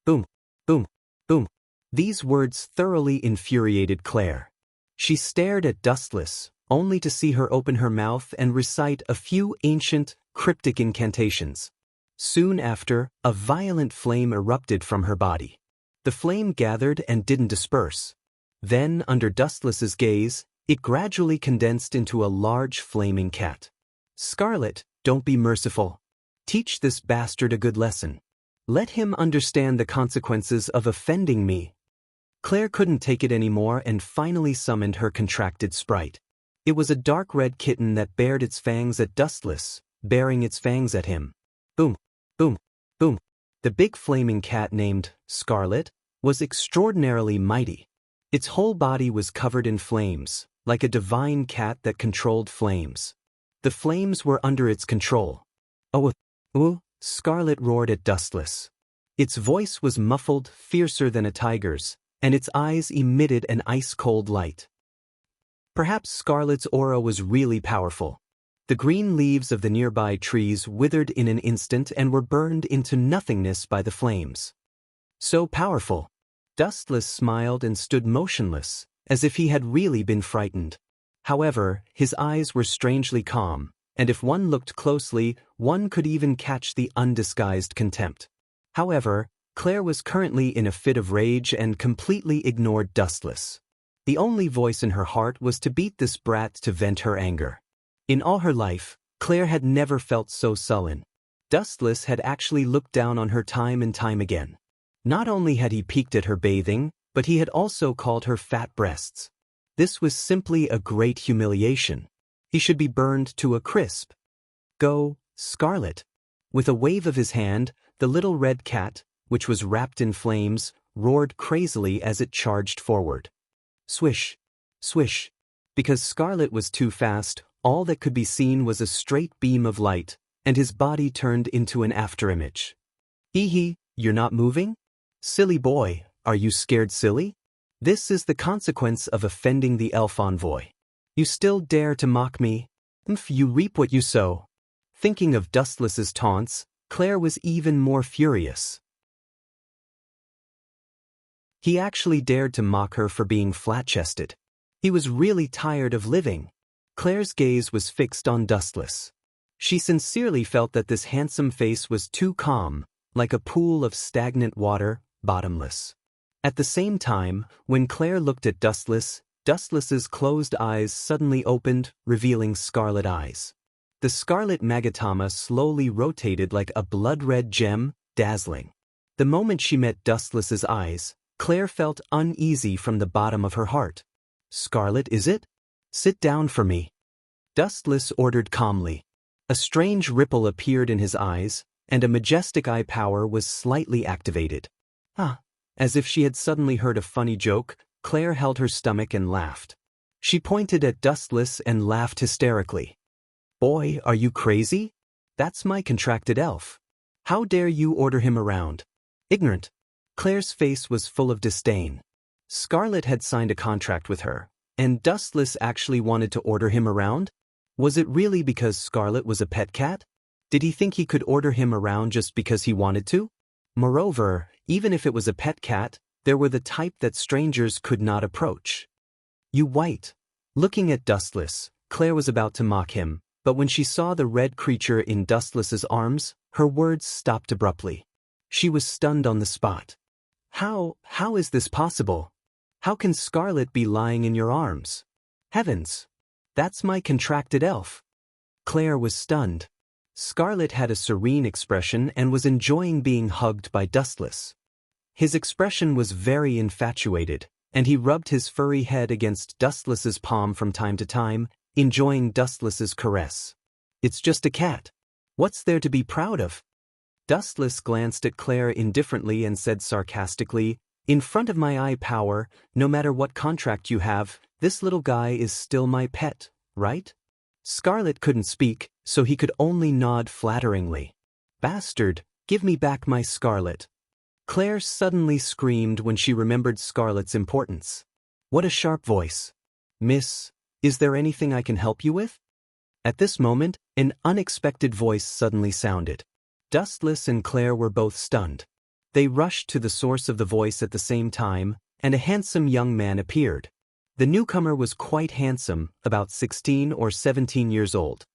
Boom, boom, boom. These words thoroughly infuriated Claire. She stared at Dustless, only to see her open her mouth and recite a few ancient, cryptic incantations. Soon after, a violent flame erupted from her body. The flame gathered and didn't disperse. Then, under Dustless's gaze, it gradually condensed into a large flaming cat. Scarlet, don't be merciful. Teach this bastard a good lesson. Let him understand the consequences of offending me. Claire couldn't take it anymore and finally summoned her contracted sprite. It was a dark red kitten that bared its fangs at Dustless, baring its fangs at him. Boom, boom, boom. The big flaming cat named Scarlet was extraordinarily mighty. Its whole body was covered in flames, like a divine cat that controlled flames. The flames were under its control. Oh, Scarlet roared at Dustless. Its voice was muffled, fiercer than a tiger's, and its eyes emitted an ice-cold light. Perhaps Scarlet's aura was really powerful. The green leaves of the nearby trees withered in an instant and were burned into nothingness by the flames. So powerful. Dustless smiled and stood motionless, as if he had really been frightened. However, his eyes were strangely calm, and if one looked closely, one could even catch the undisguised contempt. However, Claire was currently in a fit of rage and completely ignored Dustless. The only voice in her heart was to beat this brat to vent her anger. In all her life, Claire had never felt so sullen. Dustless had actually looked down on her time and time again. Not only had he peeked at her bathing, but he had also called her fat breasts. This was simply a great humiliation. He should be burned to a crisp. Go, Scarlet. With a wave of his hand, the little red cat, which was wrapped in flames, roared crazily as it charged forward. Swish, swish. Because Scarlet was too fast, all that could be seen was a straight beam of light, and his body turned into an afterimage. Hee, you're not moving? Silly boy, are you scared silly? This is the consequence of offending the elf envoy. You still dare to mock me? You reap what you sow. Thinking of Dustless's taunts, Claire was even more furious. He actually dared to mock her for being flat-chested. He was really tired of living. Claire's gaze was fixed on Dustless. She sincerely felt that this handsome face was too calm, like a pool of stagnant water, bottomless. At the same time, when Claire looked at Dustless's closed eyes suddenly opened, revealing scarlet eyes. The scarlet magatama slowly rotated like a blood-red gem, dazzling. The moment she met Dustless's eyes, Claire felt uneasy from the bottom of her heart. Scarlet, is it? Sit down for me. Dustless ordered calmly. A strange ripple appeared in his eyes, and a majestic eye power was slightly activated. As if she had suddenly heard a funny joke, Claire held her stomach and laughed. She pointed at Dustless and laughed hysterically. Boy, are you crazy? That's my contracted elf. How dare you order him around? Ignorant. Claire's face was full of disdain. Scarlet had signed a contract with her, and Dustless actually wanted to order him around? Was it really because Scarlet was a pet cat? Did he think he could order him around just because he wanted to? Moreover, even if it was a pet cat, there were the type that strangers could not approach. You white. Looking at Dustless, Claire was about to mock him, but when she saw the red creature in Dustless's arms, her words stopped abruptly. She was stunned on the spot. How is this possible? How can Scarlet be lying in your arms? Heavens! That's my contracted elf. Claire was stunned. Scarlet had a serene expression and was enjoying being hugged by Dustless. His expression was very infatuated, and he rubbed his furry head against Dustless's palm from time to time, enjoying Dustless's caress. It's just a cat. What's there to be proud of? Dustless glanced at Claire indifferently and said sarcastically, In front of my eye power, no matter what contract you have, this little guy is still my pet, right? Scarlet couldn't speak, so he could only nod flatteringly. Bastard, give me back my Scarlet. Claire suddenly screamed when she remembered Scarlet's importance. What a sharp voice. Miss, is there anything I can help you with? At this moment, an unexpected voice suddenly sounded. Dustless and Claire were both stunned. They rushed to the source of the voice at the same time, and a handsome young man appeared. The newcomer was quite handsome, about 16 or 17 years old.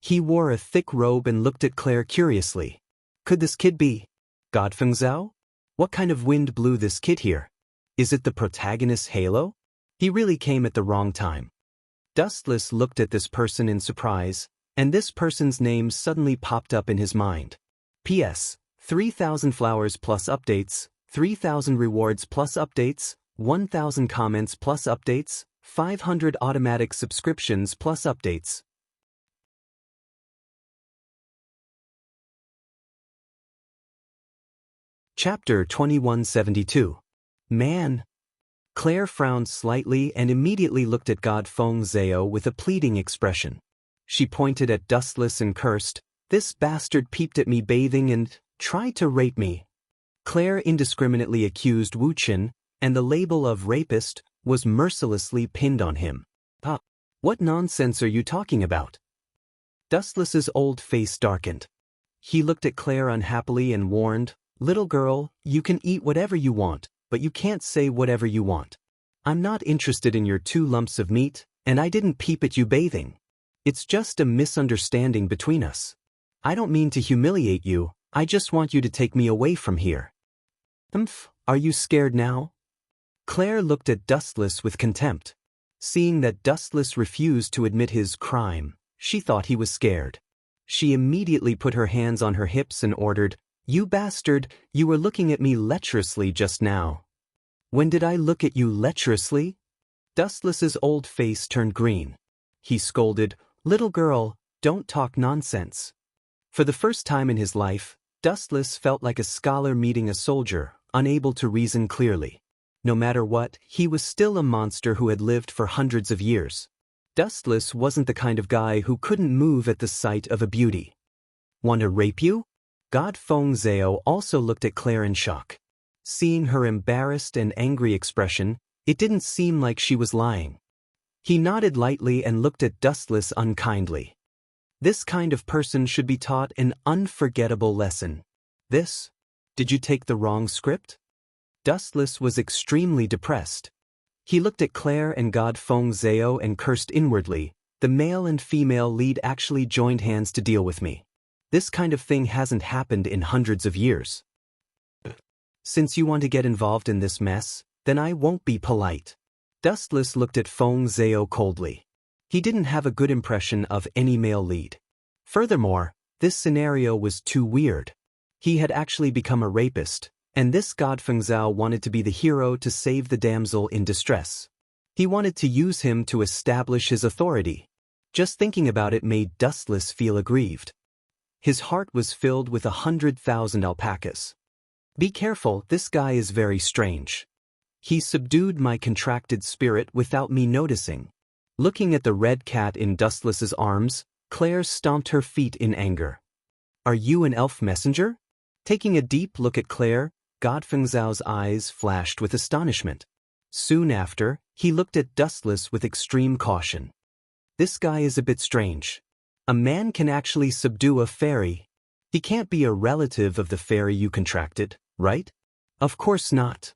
He wore a thick robe and looked at Claire curiously. Could this kid be Godfeng Zhao? What kind of wind blew this kid here? Is it the protagonist's halo? He really came at the wrong time. Dustless looked at this person in surprise, and this person's name suddenly popped up in his mind. P.S. 3,000 flowers plus updates, 3,000 rewards plus updates, 1,000 comments plus updates, 500 automatic subscriptions plus updates. Chapter 2172. Man. Claire frowned slightly and immediately looked at Godfeng Zhao with a pleading expression. She pointed at Dustless and cursed, This bastard peeped at me bathing and tried to rape me. Claire indiscriminately accused Wu Chen, and the label of rapist was mercilessly pinned on him. What nonsense are you talking about? Dustless's old face darkened. He looked at Claire unhappily and warned, Little girl, you can eat whatever you want, but you can't say whatever you want. I'm not interested in your 2 lumps of meat, and I didn't peep at you bathing. It's just a misunderstanding between us. I don't mean to humiliate you, I just want you to take me away from here. Are you scared now? Claire looked at Dustless with contempt. Seeing that Dustless refused to admit his crime, she thought he was scared. She immediately put her hands on her hips and ordered, "You bastard, you were looking at me lecherously just now." "When did I look at you lecherously?" Dustless's old face turned green. He scolded, "Little girl, don't talk nonsense." For the first time in his life, Dustless felt like a scholar meeting a soldier, unable to reason clearly. No matter what, he was still a monster who had lived for hundreds of years. Dustless wasn't the kind of guy who couldn't move at the sight of a beauty. "Want to rape you?" God Feng Zhao also looked at Claire in shock. Seeing her embarrassed and angry expression, it didn't seem like she was lying. He nodded lightly and looked at Dustless unkindly. This kind of person should be taught an unforgettable lesson. "This? Did you take the wrong script?" Dustless was extremely depressed. He looked at Claire and God Feng Zhao and cursed inwardly, "The male and female lead actually joined hands to deal with me. This kind of thing hasn't happened in hundreds of years. Since you want to get involved in this mess, then I won't be polite." Dustless looked at Feng Zhao coldly. He didn't have a good impression of any male lead. Furthermore, this scenario was too weird. He had actually become a rapist, and this God Feng Zhao wanted to be the hero to save the damsel in distress. He wanted to use him to establish his authority. Just thinking about it made Dustless feel aggrieved. His heart was filled with 100,000 alpacas. "Be careful, this guy is very strange. He subdued my contracted spirit without me noticing." Looking at the red cat in Dustless's arms, Claire stomped her feet in anger. "Are you an elf messenger?" Taking a deep look at Claire, God Feng Zhao's eyes flashed with astonishment. Soon after, he looked at Dustless with extreme caution. "This guy is a bit strange. A man can actually subdue a fairy. He can't be a relative of the fairy you contracted, right?" "Of course not."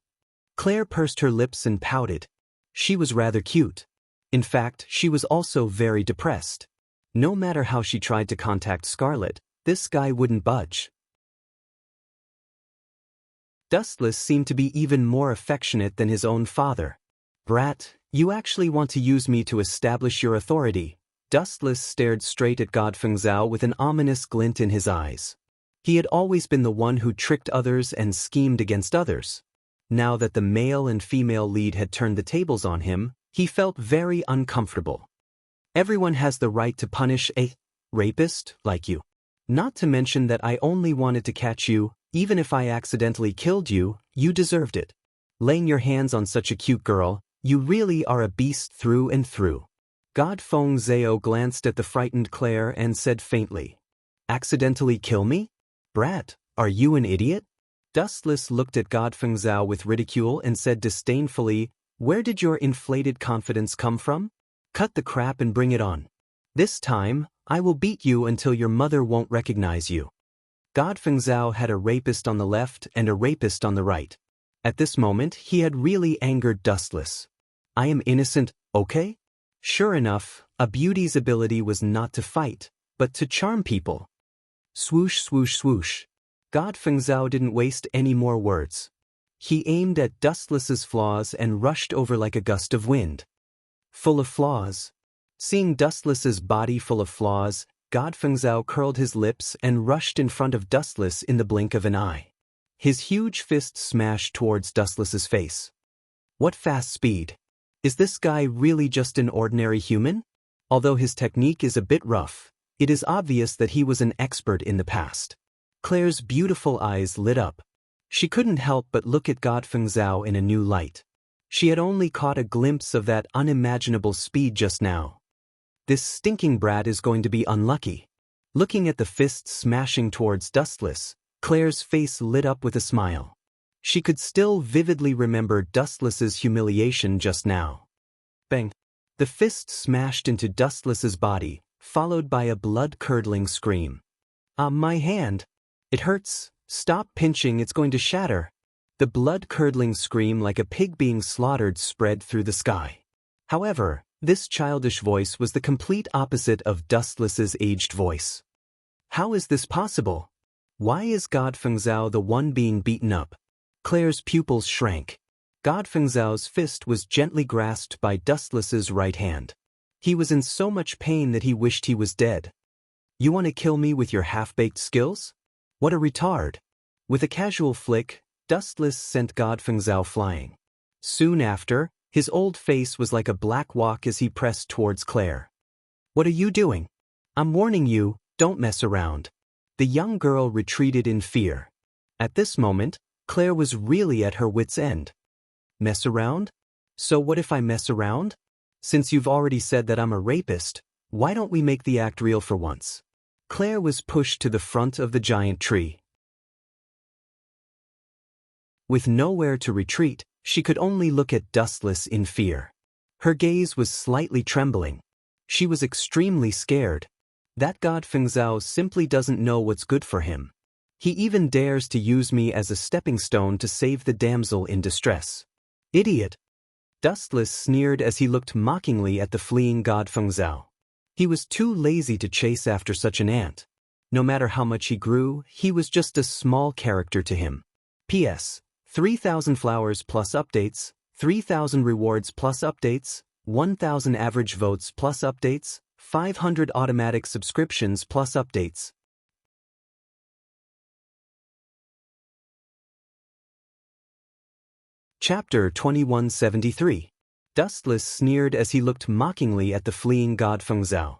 Claire pursed her lips and pouted. She was rather cute. In fact, she was also very depressed. No matter how she tried to contact Scarlet, this guy wouldn't budge. Dustless seemed to be even more affectionate than his own father. "Brat, you actually want to use me to establish your authority." Dustless stared straight at God Feng Zhao with an ominous glint in his eyes. He had always been the one who tricked others and schemed against others. Now that the male and female lead had turned the tables on him, he felt very uncomfortable. "Everyone has the right to punish a rapist like you. Not to mention that I only wanted to catch you. Even if I accidentally killed you, you deserved it. Laying your hands on such a cute girl, you really are a beast through and through." God Feng Zhao glanced at the frightened Claire and said faintly, "Accidentally kill me? Brat, are you an idiot?" Dustless looked at God Feng Zhao with ridicule and said disdainfully, "Where did your inflated confidence come from? Cut the crap and bring it on. This time, I will beat you until your mother won't recognize you." God Feng Zhao had a rapist on the left and a rapist on the right. At this moment, he had really angered Dustless. "I am innocent, okay?" Sure enough, a beauty's ability was not to fight, but to charm people. Swoosh, swoosh, swoosh. God Feng Zhao didn't waste any more words. He aimed at Dustless's flaws and rushed over like a gust of wind. Full of flaws. Seeing Dustless's body full of flaws, God Feng Zhao curled his lips and rushed in front of Dustless in the blink of an eye. His huge fist smashed towards Dustless's face. What fast speed! Is this guy really just an ordinary human? Although his technique is a bit rough, it is obvious that he was an expert in the past. Claire's beautiful eyes lit up. She couldn't help but look at God Feng Zhao in a new light. She had only caught a glimpse of that unimaginable speed just now. This stinking brat is going to be unlucky. Looking at the fist smashing towards Dustless, Claire's face lit up with a smile. She could still vividly remember Dustless's humiliation just now. Bang! The fist smashed into Dustless's body, followed by a blood-curdling scream. My hand! It hurts! Stop pinching, it's going to shatter!" The blood-curdling scream like a pig being slaughtered spread through the sky. However, this childish voice was the complete opposite of Dustless's aged voice. How is this possible? Why is God Feng Zhao the one being beaten up? Claire's pupils shrank. God Fengzhao's fist was gently grasped by Dustless's right hand. He was in so much pain that he wished he was dead. You want to kill me with your half-baked skills? What a retard. With a casual flick, Dustless sent God Fengzhao flying. Soon after, his old face was like a black walk as he pressed towards Claire. What are you doing? I'm warning you, don't mess around. The young girl retreated in fear. At this moment, Claire was really at her wit's end. Mess around? So what if I mess around? Since you've already said that I'm a rapist, why don't we make the act real for once? Claire was pushed to the front of the giant tree. With nowhere to retreat, she could only look at Dustless in fear. Her gaze was slightly trembling. She was extremely scared. That God Fengzhao simply doesn't know what's good for him. He even dares to use me as a stepping stone to save the damsel in distress. Idiot! Dustless sneered as he looked mockingly at the fleeing God Fengzhao. He was too lazy to chase after such an ant. No matter how much he grew, he was just a small character to him. P.S. 3,000 flowers plus updates, 3,000 rewards plus updates, 1,000 average votes plus updates, 500 automatic subscriptions plus updates. Chapter 2173. Dustless sneered as he looked mockingly at the fleeing God Fengzhao.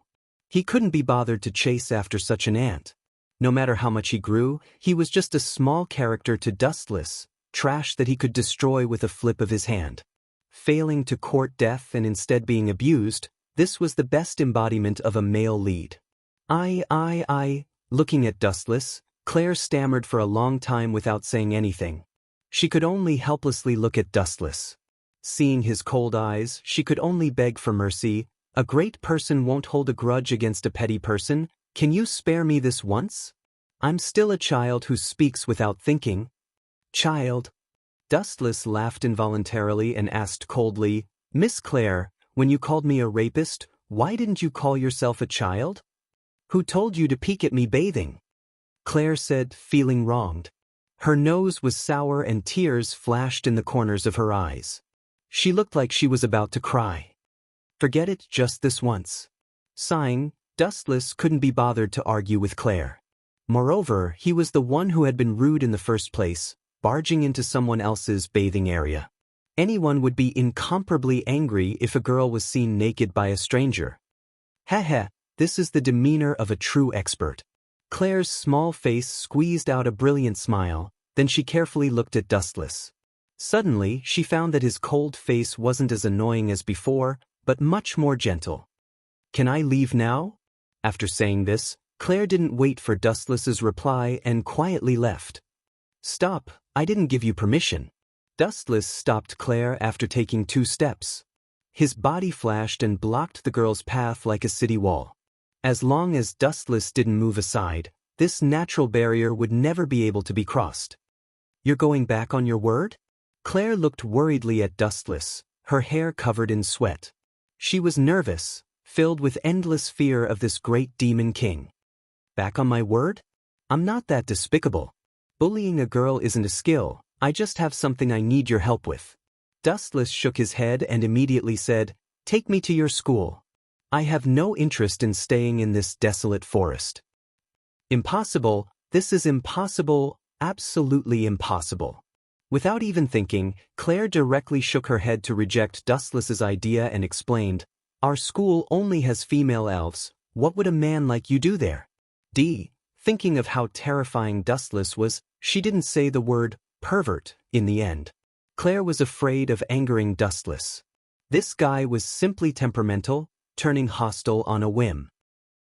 He couldn't be bothered to chase after such an ant. No matter how much he grew, he was just a small character to Dustless, trash that he could destroy with a flip of his hand. Failing to court death and instead being abused, this was the best embodiment of a male lead. Looking at Dustless, Claire stammered for a long time without saying anything. She could only helplessly look at Dustless. Seeing his cold eyes, she could only beg for mercy. A great person won't hold a grudge against a petty person. Can you spare me this once? I'm still a child who speaks without thinking. Child. Dustless laughed involuntarily and asked coldly, Miss Claire, when you called me a rapist, why didn't you call yourself a child? Who told you to peek at me bathing? Claire said, feeling wronged. Her nose was sour and tears flashed in the corners of her eyes. She looked like she was about to cry. Forget it just this once. Sighing, Dustless couldn't be bothered to argue with Claire. Moreover, he was the one who had been rude in the first place, barging into someone else's bathing area. Anyone would be incomparably angry if a girl was seen naked by a stranger. Heh, this is the demeanor of a true expert. Claire's small face squeezed out a brilliant smile, then she carefully looked at Dustless. Suddenly, she found that his cold face wasn't as annoying as before, but much more gentle. Can I leave now? After saying this, Claire didn't wait for Dustless's reply and quietly left. Stop, I didn't give you permission. Dustless stopped Claire after taking 2 steps. His body flashed and blocked the girl's path like a city wall. As long as Dustless didn't move aside, this natural barrier would never be able to be crossed. You're going back on your word? Claire looked worriedly at Dustless, her hair covered in sweat. She was nervous, filled with endless fear of this great demon king. Back on my word? I'm not that despicable. Bullying a girl isn't a skill, I just have something I need your help with. Dustless shook his head and immediately said, Take me to your school. I have no interest in staying in this desolate forest. Impossible, this is impossible, absolutely impossible. Without even thinking, Claire directly shook her head to reject Dustless's idea and explained, Our school only has female elves, what would a man like you do there? Thinking of how terrifying Dustless was, she didn't say the word pervert in the end. Claire was afraid of angering Dustless. This guy was simply temperamental, turning hostile on a whim.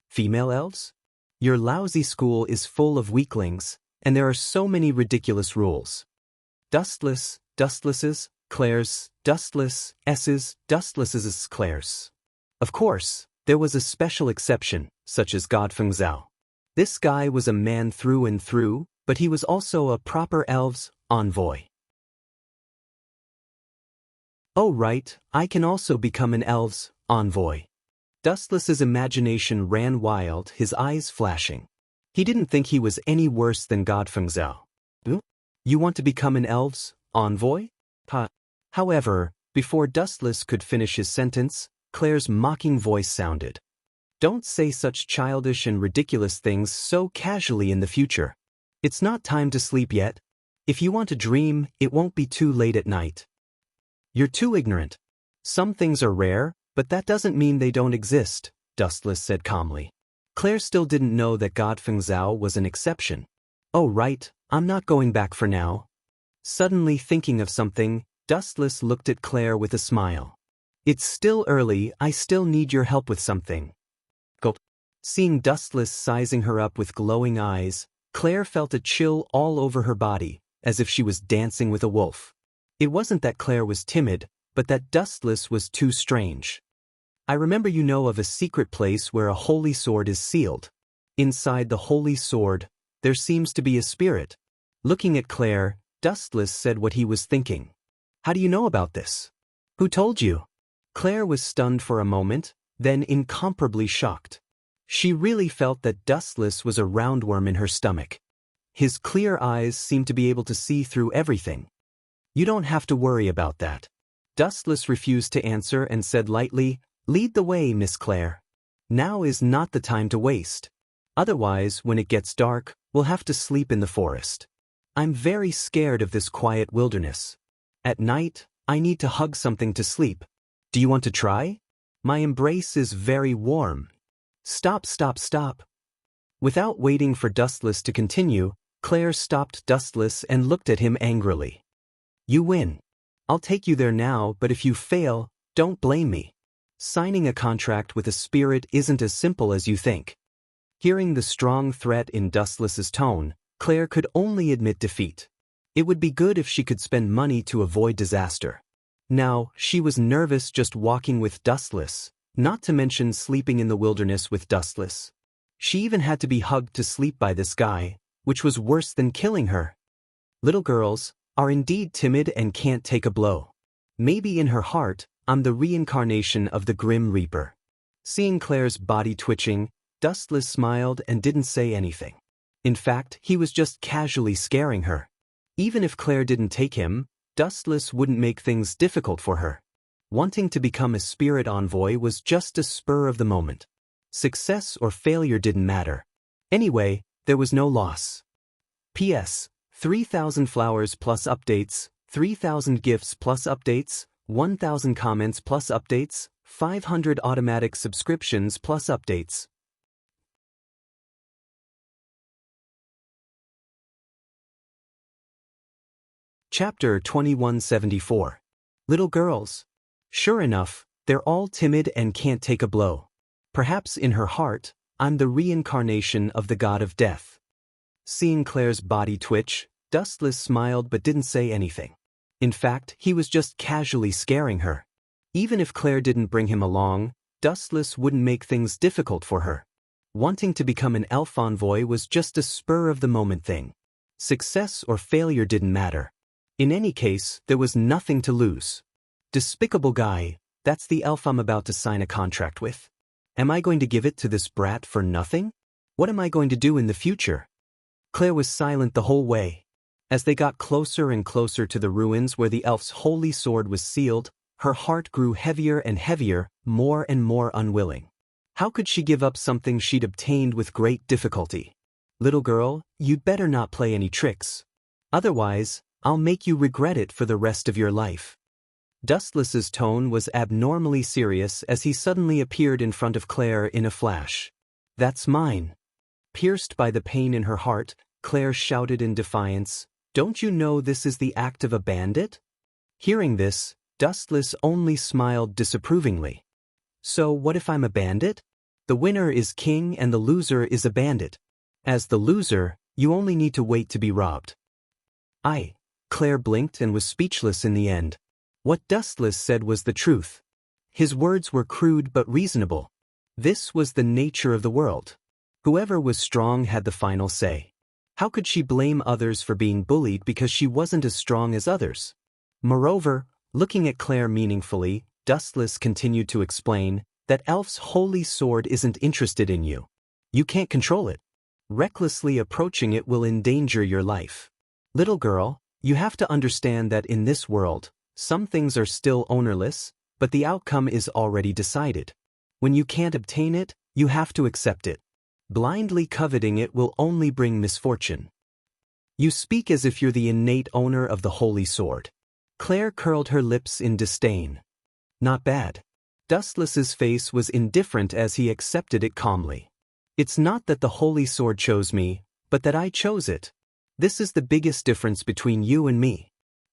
Female elves? Your lousy school is full of weaklings, and there are so many ridiculous rules. Dustless's, Claire's, Dustless's, Claire's. Of course, there was a special exception, such as God Fengzhao. This guy was a man through and through, but he was also a proper elf's envoy. Oh right, I can also become an elf's envoy. Dustless's imagination ran wild, his eyes flashing. He didn't think he was any worse than God Fengzhao. You want to become an elf's envoy? However, before Dustless could finish his sentence, Claire's mocking voice sounded. Don't say such childish and ridiculous things so casually in the future. It's not time to sleep yet. If you want to dream, it won't be too late at night. You're too ignorant. Some things are rare, but that doesn't mean they don't exist, Dustless said calmly. Claire still didn't know that God Feng Zhao was an exception. Oh right, I'm not going back for now. Suddenly thinking of something, Dustless looked at Claire with a smile. It's still early, I still need your help with something. Gulp. Seeing Dustless sizing her up with glowing eyes, Claire felt a chill all over her body, as if she was dancing with a wolf. It wasn't that Claire was timid, but that Dustless was too strange. I remember you know of a secret place where a holy sword is sealed. Inside the holy sword, there seems to be a spirit. Looking at Claire, Dustless said what he was thinking. How do you know about this? Who told you? Claire was stunned for a moment, then incomparably shocked. She really felt that Dustless was a roundworm in her stomach. His clear eyes seemed to be able to see through everything. You don't have to worry about that. Dustless refused to answer and said lightly, Lead the way, Miss Claire. Now is not the time to waste. Otherwise, when it gets dark, we'll have to sleep in the forest. I'm very scared of this quiet wilderness. At night, I need to hug something to sleep. Do you want to try? My embrace is very warm. Stop, stop, stop. Without waiting for Dustless to continue, Claire stopped Dustless and looked at him angrily. You win. I'll take you there now, but if you fail, don't blame me. Signing a contract with a spirit isn't as simple as you think. Hearing the strong threat in Dustless's tone, Claire could only admit defeat. It would be good if she could spend money to avoid disaster. Now, she was nervous just walking with Dustless, not to mention sleeping in the wilderness with Dustless. She even had to be hugged to sleep by this guy, which was worse than killing her. Little girls are indeed timid and can't take a blow. Maybe in her heart, I'm the reincarnation of the Grim Reaper. Seeing Claire's body twitching, Dustless smiled and didn't say anything. In fact, he was just casually scaring her. Even if Claire didn't take him, Dustless wouldn't make things difficult for her. Wanting to become a spirit envoy was just a spur of the moment. Success or failure didn't matter. Anyway, there was no loss. P.S. 3,000 flowers plus updates, 3,000 gifts plus updates, 1,000 comments plus updates, 500 automatic subscriptions plus updates. Chapter 2174. Little girls. Sure enough, they're all timid and can't take a blow. Perhaps in her heart, I'm the reincarnation of the god of death. Seeing Claire's body twitch, Dustless smiled but didn't say anything. In fact, he was just casually scaring her. Even if Claire didn't bring him along, Dustless wouldn't make things difficult for her. Wanting to become an elf envoy was just a spur-of-the-moment thing. Success or failure didn't matter. In any case, there was nothing to lose. Despicable guy, that's the elf I'm about to sign a contract with. Am I going to give it to this brat for nothing? What am I going to do in the future? Claire was silent the whole way. As they got closer and closer to the ruins where the elf's holy sword was sealed, her heart grew heavier and heavier, more and more unwilling. How could she give up something she'd obtained with great difficulty? Little girl, you'd better not play any tricks. Otherwise, I'll make you regret it for the rest of your life. Dustless's tone was abnormally serious as he suddenly appeared in front of Claire in a flash. That's mine. Pierced by the pain in her heart, Claire shouted in defiance, Don't you know this is the act of a bandit? Hearing this, Dustless only smiled disapprovingly. So what if I'm a bandit? The winner is king and the loser is a bandit. As the loser, you only need to wait to be robbed. Claire blinked and was speechless in the end. What Dustless said was the truth. His words were crude but reasonable. This was the nature of the world. Whoever was strong had the final say. How could she blame others for being bullied because she wasn't as strong as others? Moreover, looking at Claire meaningfully, Dustless continued to explain that Elf's holy sword isn't interested in you. You can't control it. Recklessly approaching it will endanger your life. Little girl, you have to understand that in this world, Some things are still ownerless, but the outcome is already decided. When you can't obtain it, you have to accept it. Blindly coveting it will only bring misfortune. You speak as if you're the innate owner of the holy sword. Claire curled her lips in disdain. Not bad. Dustless's face was indifferent as he accepted it calmly. It's not that the holy sword chose me, but that I chose it. This is the biggest difference between you and me.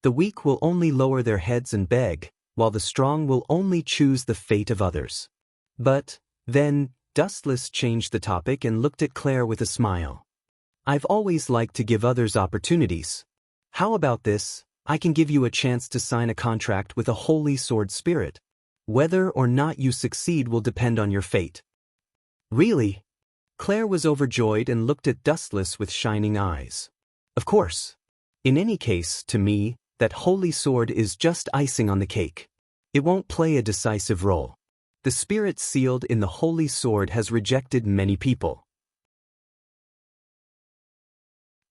The weak will only lower their heads and beg, while the strong will only choose the fate of others. But, then, Dustless changed the topic and looked at Claire with a smile. I've always liked to give others opportunities. How about this? I can give you a chance to sign a contract with a holy sword spirit. Whether or not you succeed will depend on your fate. Really? Claire was overjoyed and looked at Dustless with shining eyes. Of course. In any case, to me, that holy sword is just icing on the cake. It won't play a decisive role. The spirit sealed in the holy sword has rejected many people.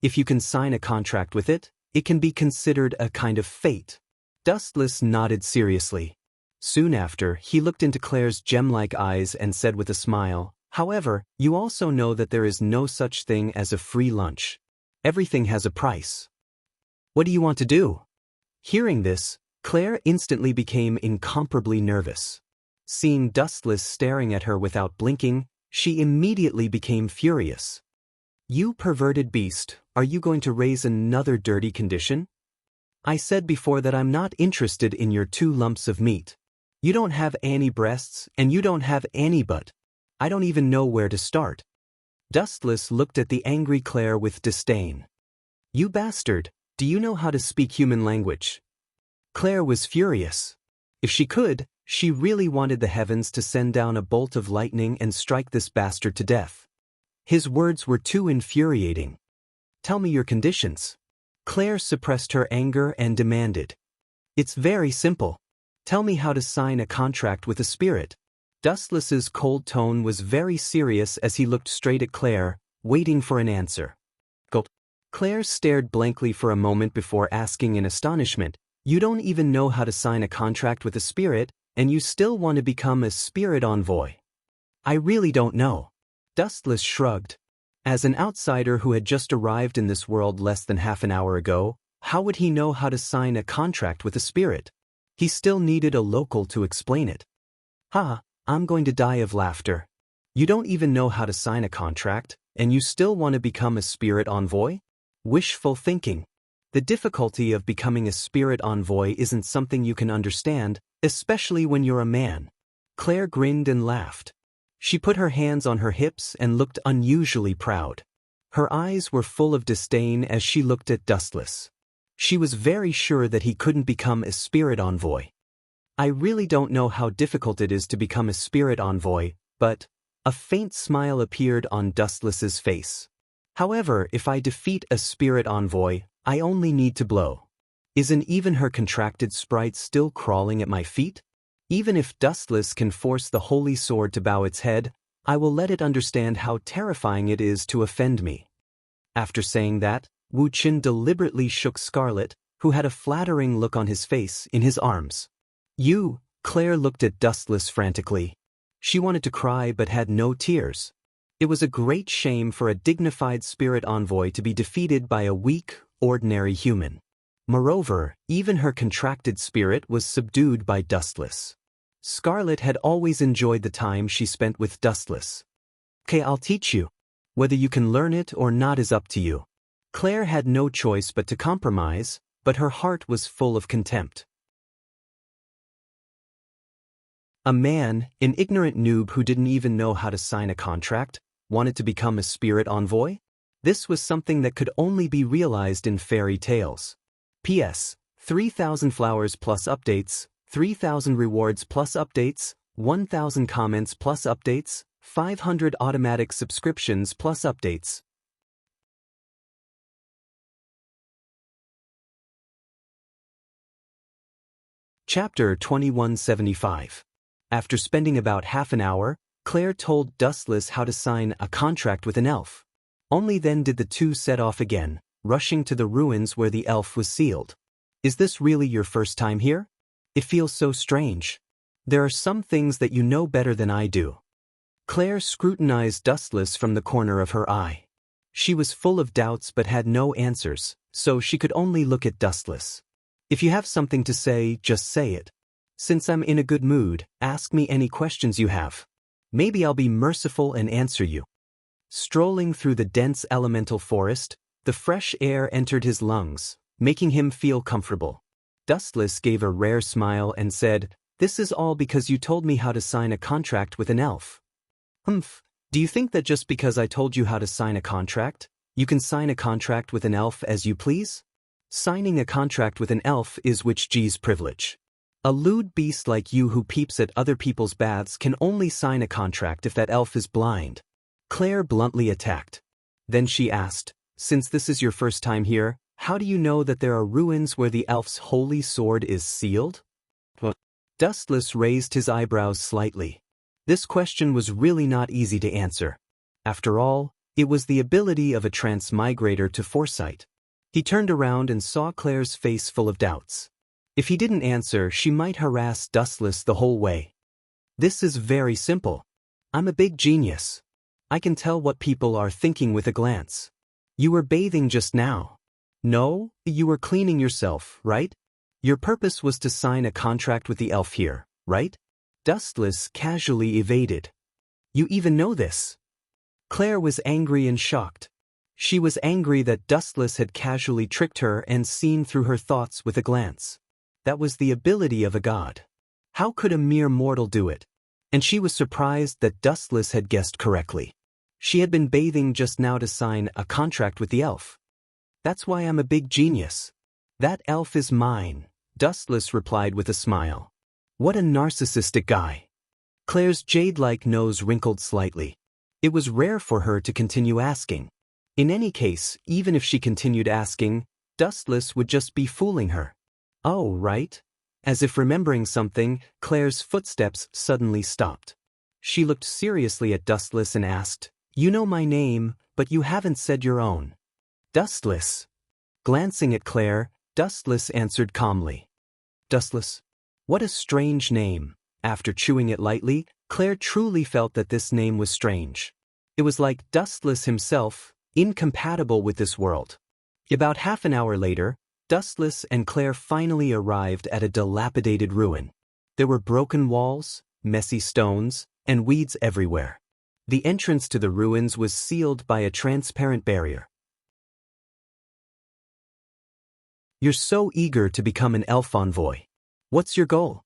If you can sign a contract with it, it can be considered a kind of fate. Dustless nodded seriously. Soon after, he looked into Claire's gem-like eyes and said with a smile, however, you also know that there is no such thing as a free lunch. Everything has a price. What do you want to do? Hearing this, Claire instantly became incomparably nervous. Seeing Dustless staring at her without blinking, she immediately became furious. You perverted beast, are you going to raise another dirty condition? I said before that I'm not interested in your 2 lumps of meat. You don't have any breasts, and you don't have any butt. I don't even know where to start. Dustless looked at the angry Claire with disdain. You bastard, do you know how to speak human language? Claire was furious. If she could, she really wanted the heavens to send down a bolt of lightning and strike this bastard to death. His words were too infuriating. Tell me your conditions. Claire suppressed her anger and demanded. It's very simple. Tell me how to sign a contract with a spirit. Dustless's cold tone was very serious as he looked straight at Claire, waiting for an answer. Gulp. Claire stared blankly for a moment before asking in astonishment, you don't even know how to sign a contract with a spirit, and you still want to become a spirit envoy. I really don't know. Dustless shrugged. As an outsider who had just arrived in this world less than half an hour ago, how would he know how to sign a contract with a spirit? He still needed a local to explain it. Ha, I'm going to die of laughter. You don't even know how to sign a contract, and you still want to become a spirit envoy? Wishful thinking. The difficulty of becoming a spirit envoy isn't something you can understand, especially when you're a man. Claire grinned and laughed. She put her hands on her hips and looked unusually proud. Her eyes were full of disdain as she looked at Dustless. She was very sure that he couldn't become a spirit envoy. I really don't know how difficult it is to become a spirit envoy, but a faint smile appeared on Dustless's face. However, if I defeat a spirit envoy, I only need to blow. Isn't even her contracted sprite still crawling at my feet? Even if Dustless can force the holy sword to bow its head, I will let it understand how terrifying it is to offend me. After saying that, Wu Qin deliberately shook Scarlet, who had a flattering look on his face, in his arms. You, Claire looked at Dustless frantically. She wanted to cry but had no tears. It was a great shame for a dignified spirit envoy to be defeated by a weak, ordinary human. Moreover, even her contracted spirit was subdued by Dustless. Scarlet had always enjoyed the time she spent with Dustless. Okay, I'll teach you. Whether you can learn it or not is up to you. Claire had no choice but to compromise, but her heart was full of contempt. A man, an ignorant noob who didn't even know how to sign a contract, wanted to become a spirit envoy? This was something that could only be realized in fairy tales. P.S. 3,000 flowers plus updates, 3,000 rewards plus updates, 1,000 comments plus updates, 500 automatic subscriptions plus updates. Chapter 2175. After spending about half an hour, Claire told Dustless how to sign a contract with an elf. Only then did the two set off again, rushing to the ruins where the elf was sealed. Is this really your first time here? It feels so strange. There are some things that you know better than I do. Claire scrutinized Dustless from the corner of her eye. She was full of doubts but had no answers, so she could only look at Dustless. If you have something to say, just say it. Since I'm in a good mood, ask me any questions you have. Maybe I'll be merciful and answer you. Strolling through the dense elemental forest, the fresh air entered his lungs, making him feel comfortable. Dustless gave a rare smile and said, "This is all because you told me how to sign a contract with an elf." "Humph, do you think that just because I told you how to sign a contract, you can sign a contract with an elf as you please? Signing a contract with an elf is Witch's privilege. A lewd beast like you who peeps at other people's baths can only sign a contract if that elf is blind." Claire bluntly attacked. Then she asked, "Since this is your first time here, how do you know that there are ruins where the elf's holy sword is sealed?" Dustless raised his eyebrows slightly. This question was really not easy to answer. After all, it was the ability of a transmigrator to foresight. He turned around and saw Claire's face full of doubts. If he didn't answer, she might harass Dustless the whole way. "This is very simple. I'm a big genius. I can tell what people are thinking with a glance. You were bathing just now. No, you were cleaning yourself, right? Your purpose was to sign a contract with the elf here, right?" Dustless casually evaded. "You even know this?" Claire was angry and shocked. She was angry that Dustless had casually tricked her and seen through her thoughts with a glance. That was the ability of a god. How could a mere mortal do it? And she was surprised that Dustless had guessed correctly. She had been bathing just now to sign a contract with the elf. "That's why I'm a big genius. That elf is mine," Dustless replied with a smile. What a narcissistic guy. Claire's jade-like nose wrinkled slightly. It was rare for her to continue asking. In any case, even if she continued asking, Dustless would just be fooling her. "Oh, right." As if remembering something, Claire's footsteps suddenly stopped. She looked seriously at Dustless and asked, "You know my name, but you haven't said your own." "Dustless." Glancing at Claire, Dustless answered calmly. "Dustless? What a strange name." After chewing it lightly, Claire truly felt that this name was strange. It was like Dustless himself, incompatible with this world. About half an hour later, Dustless and Claire finally arrived at a dilapidated ruin. There were broken walls, messy stones, and weeds everywhere. The entrance to the ruins was sealed by a transparent barrier. "You're so eager to become an elf envoy. What's your goal?"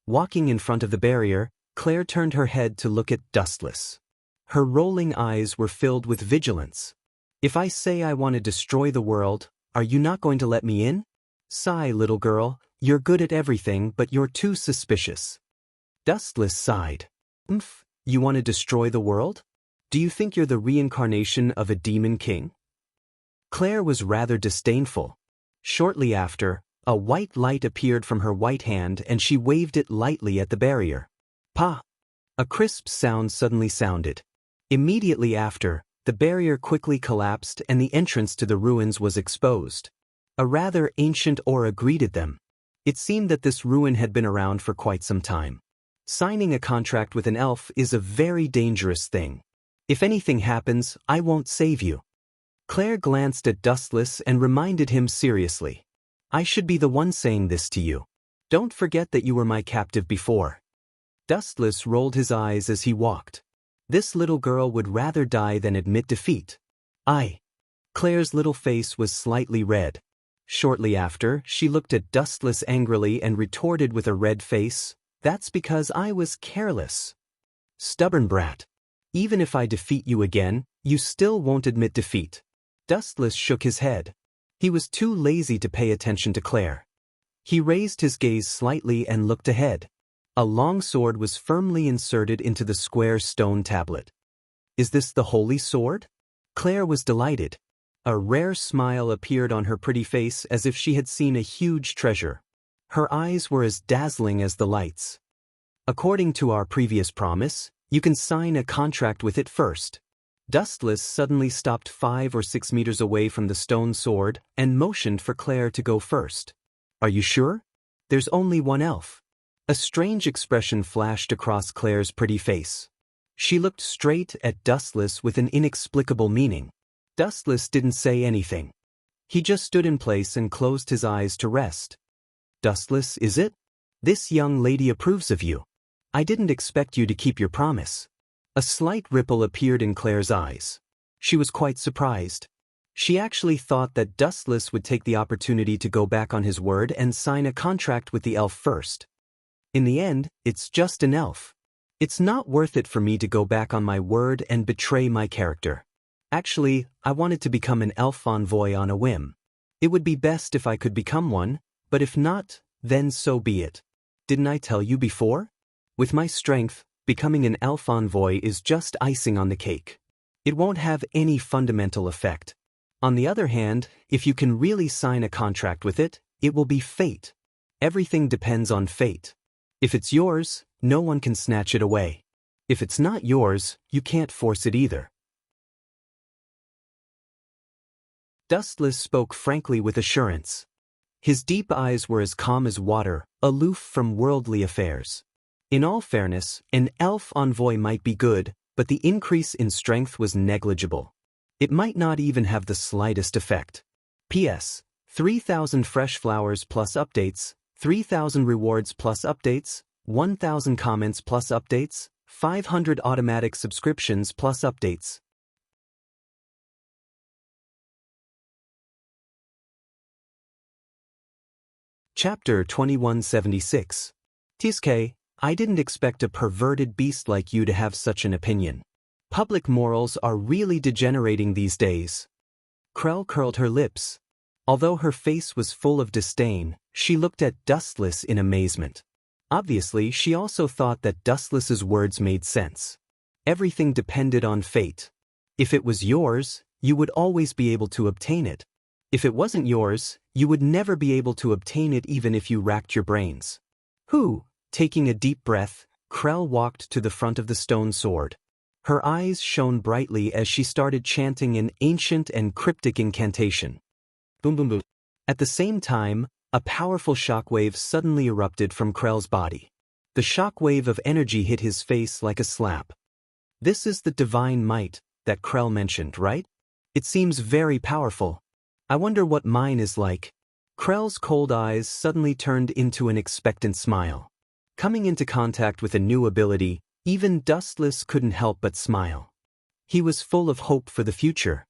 Walking in front of the barrier, Claire turned her head to look at Dustless. Her rolling eyes were filled with vigilance. "If I say I want to destroy the world, are you not going to let me in?" "Sigh, little girl, you're good at everything but you're too suspicious." Dustless sighed. You want to destroy the world? Do you think you're the reincarnation of a demon king?" Claire was rather disdainful. Shortly after, a white light appeared from her white hand and she waved it lightly at the barrier. "Pa!" A crisp sound suddenly sounded. Immediately after, the barrier quickly collapsed and the entrance to the ruins was exposed. A rather ancient aura greeted them. It seemed that this ruin had been around for quite some time. Signing a contract with an elf is a very dangerous thing. If anything happens, I won't save you. Claire glanced at Dustless and reminded him seriously. "I should be the one saying this to you. Don't forget that you were my captive before." Dustless rolled his eyes as he walked. This little girl would rather die than admit defeat. Claire's little face was slightly red. Shortly after, she looked at Dustless angrily and retorted with a red face, "That's because I was careless." "Stubborn brat. Even if I defeat you again, you still won't admit defeat." Dustless shook his head. He was too lazy to pay attention to Claire. He raised his gaze slightly and looked ahead. A long sword was firmly inserted into the square stone tablet. "Is this the holy sword?" Claire was delighted. A rare smile appeared on her pretty face as if she had seen a huge treasure. Her eyes were as dazzling as the lights. "According to our previous promise, you can sign a contract with it first." Dustless suddenly stopped 5 or 6 meters away from the stone sword and motioned for Claire to go first. Are you sure? There's only one elf. A strange expression flashed across Claire's pretty face. She looked straight at Dustless with an inexplicable meaning. Dustless didn't say anything. He just stood in place and closed his eyes to rest. Dustless, is it? This young lady approves of you. I didn't expect you to keep your promise. A slight ripple appeared in Claire's eyes. She was quite surprised. She actually thought that Dustless would take the opportunity to go back on his word and sign a contract with the elf first. In the end, it's just an elf. It's not worth it for me to go back on my word and betray my character. Actually, I wanted to become an elf envoy on a whim. It would be best if I could become one, but if not, then so be it. Didn't I tell you before? With my strength, becoming an elf envoy is just icing on the cake. It won't have any fundamental effect. On the other hand, if you can really sign a contract with it, it will be fate. Everything depends on fate. If it's yours, no one can snatch it away. If it's not yours, you can't force it either. Dustless spoke frankly with assurance. His deep eyes were as calm as water, aloof from worldly affairs. In all fairness, an elf envoy might be good, but the increase in strength was negligible. It might not even have the slightest effect. P.S. 3,000 fresh flowers plus updates, 3,000 rewards plus updates, 1,000 comments plus updates, 500 automatic subscriptions plus updates. Chapter 2176. Tiske, I didn't expect a perverted beast like you to have such an opinion. Public morals are really degenerating these days. Krell curled her lips. Although her face was full of disdain, she looked at Dustless in amazement. Obviously, she also thought that Dustless's words made sense. Everything depended on fate. If it was yours, you would always be able to obtain it. If it wasn't yours, you would never be able to obtain it even if you racked your brains. Taking a deep breath, Krell walked to the front of the stone sword. Her eyes shone brightly as she started chanting an ancient and cryptic incantation. Boom boom boom. At the same time, a powerful shockwave suddenly erupted from Krell's body. The shockwave of energy hit his face like a slap. This is the divine might that Krell mentioned, right? It seems very powerful. I wonder what mine is like. Krell's cold eyes suddenly turned into an expectant smile. Coming into contact with a new ability, even Dustless couldn't help but smile. He was full of hope for the future.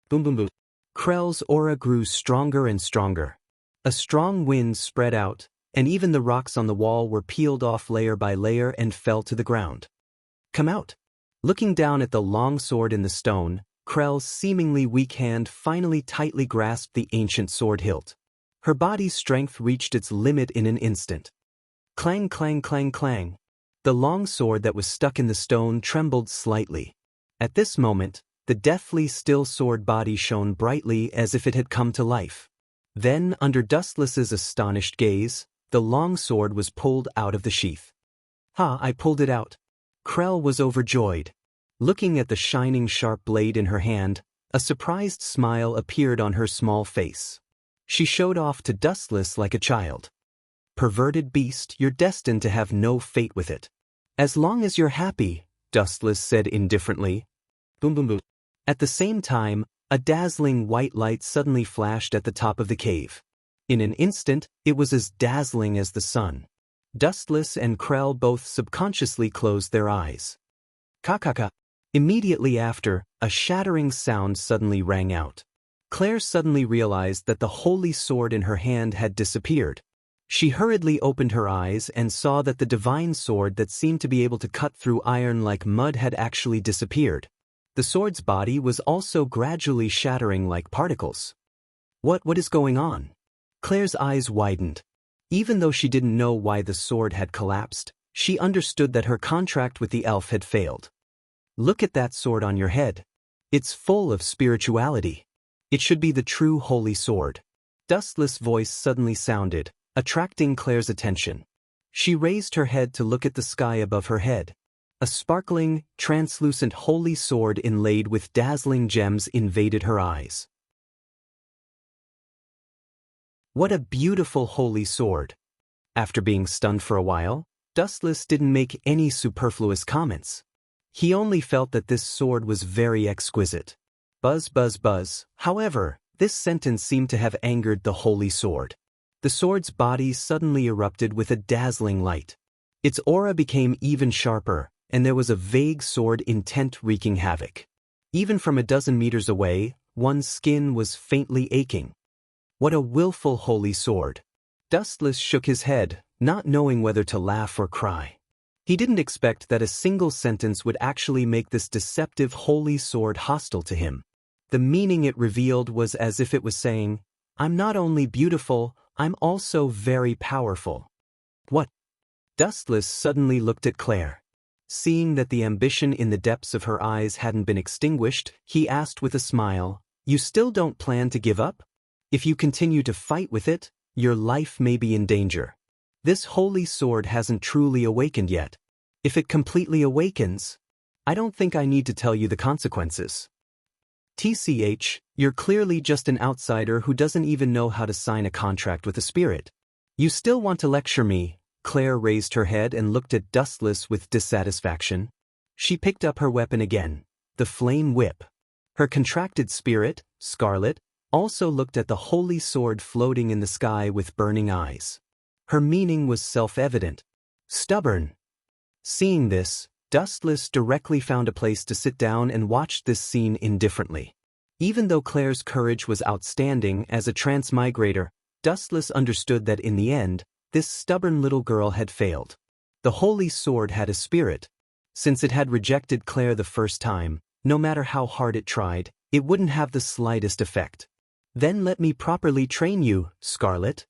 Boom boom boom. Krell's aura grew stronger and stronger. A strong wind spread out, and even the rocks on the wall were peeled off layer by layer and fell to the ground. Come out. Looking down at the long sword in the stone, Krell's seemingly weak hand finally tightly grasped the ancient sword hilt. Her body's strength reached its limit in an instant. Clang clang clang clang. The long sword that was stuck in the stone trembled slightly. At this moment, the deathly still sword body shone brightly as if it had come to life. Then, under Dustless's astonished gaze, the long sword was pulled out of the sheath. I pulled it out. Krell was overjoyed. Looking at the shining sharp blade in her hand, a surprised smile appeared on her small face. She showed off to Dustless like a child. Perverted beast, you're destined to have no fate with it. As long as you're happy, Dustless said indifferently. Boom boom boom. At the same time, a dazzling white light suddenly flashed at the top of the cave. In an instant, it was as dazzling as the sun. Dustless and Krell both subconsciously closed their eyes. Ka-ka-ka. Immediately after, a shattering sound suddenly rang out. Claire suddenly realized that the holy sword in her hand had disappeared. She hurriedly opened her eyes and saw that the divine sword that seemed to be able to cut through iron like mud had actually disappeared. The sword's body was also gradually shattering like particles. What is going on? Claire's eyes widened. Even though she didn't know why the sword had collapsed, she understood that her contract with the elf had failed. Look at that sword on your head. It's full of spirituality. It should be the true holy sword. Dustless' voice suddenly sounded, attracting Claire's attention. She raised her head to look at the sky above her head. A sparkling, translucent holy sword inlaid with dazzling gems invaded her eyes. What a beautiful holy sword. After being stunned for a while, Dustless didn't make any superfluous comments. He only felt that this sword was very exquisite. Buzz, buzz, buzz. However, this sentence seemed to have angered the holy sword. The sword's body suddenly erupted with a dazzling light. Its aura became even sharper, and there was a vague sword intent wreaking havoc. Even from a dozen meters away, one's skin was faintly aching. What a willful holy sword. Dustless shook his head, not knowing whether to laugh or cry. He didn't expect that a single sentence would actually make this deceptive holy sword hostile to him. The meaning it revealed was as if it was saying, "I'm not only beautiful, I'm also very powerful." What? Dustless suddenly looked at Claire. Seeing that the ambition in the depths of her eyes hadn't been extinguished, he asked with a smile, "You still don't plan to give up? If you continue to fight with it, your life may be in danger. This holy sword hasn't truly awakened yet. If it completely awakens, I don't think I need to tell you the consequences. TCH, you're clearly just an outsider who doesn't even know how to sign a contract with a spirit. You still want to lecture me?" Claire raised her head and looked at Dustless with dissatisfaction. She picked up her weapon again, the flame whip. Her contracted spirit, Scarlet, also looked at the holy sword floating in the sky with burning eyes. Her meaning was self-evident. Stubborn. Seeing this, Dustless directly found a place to sit down and watched this scene indifferently. Even though Claire's courage was outstanding as a transmigrator, Dustless understood that in the end, this stubborn little girl had failed. The holy sword had a spirit. Since it had rejected Claire the first time, no matter how hard it tried, it wouldn't have the slightest effect. "Then let me properly train you, Scarlet."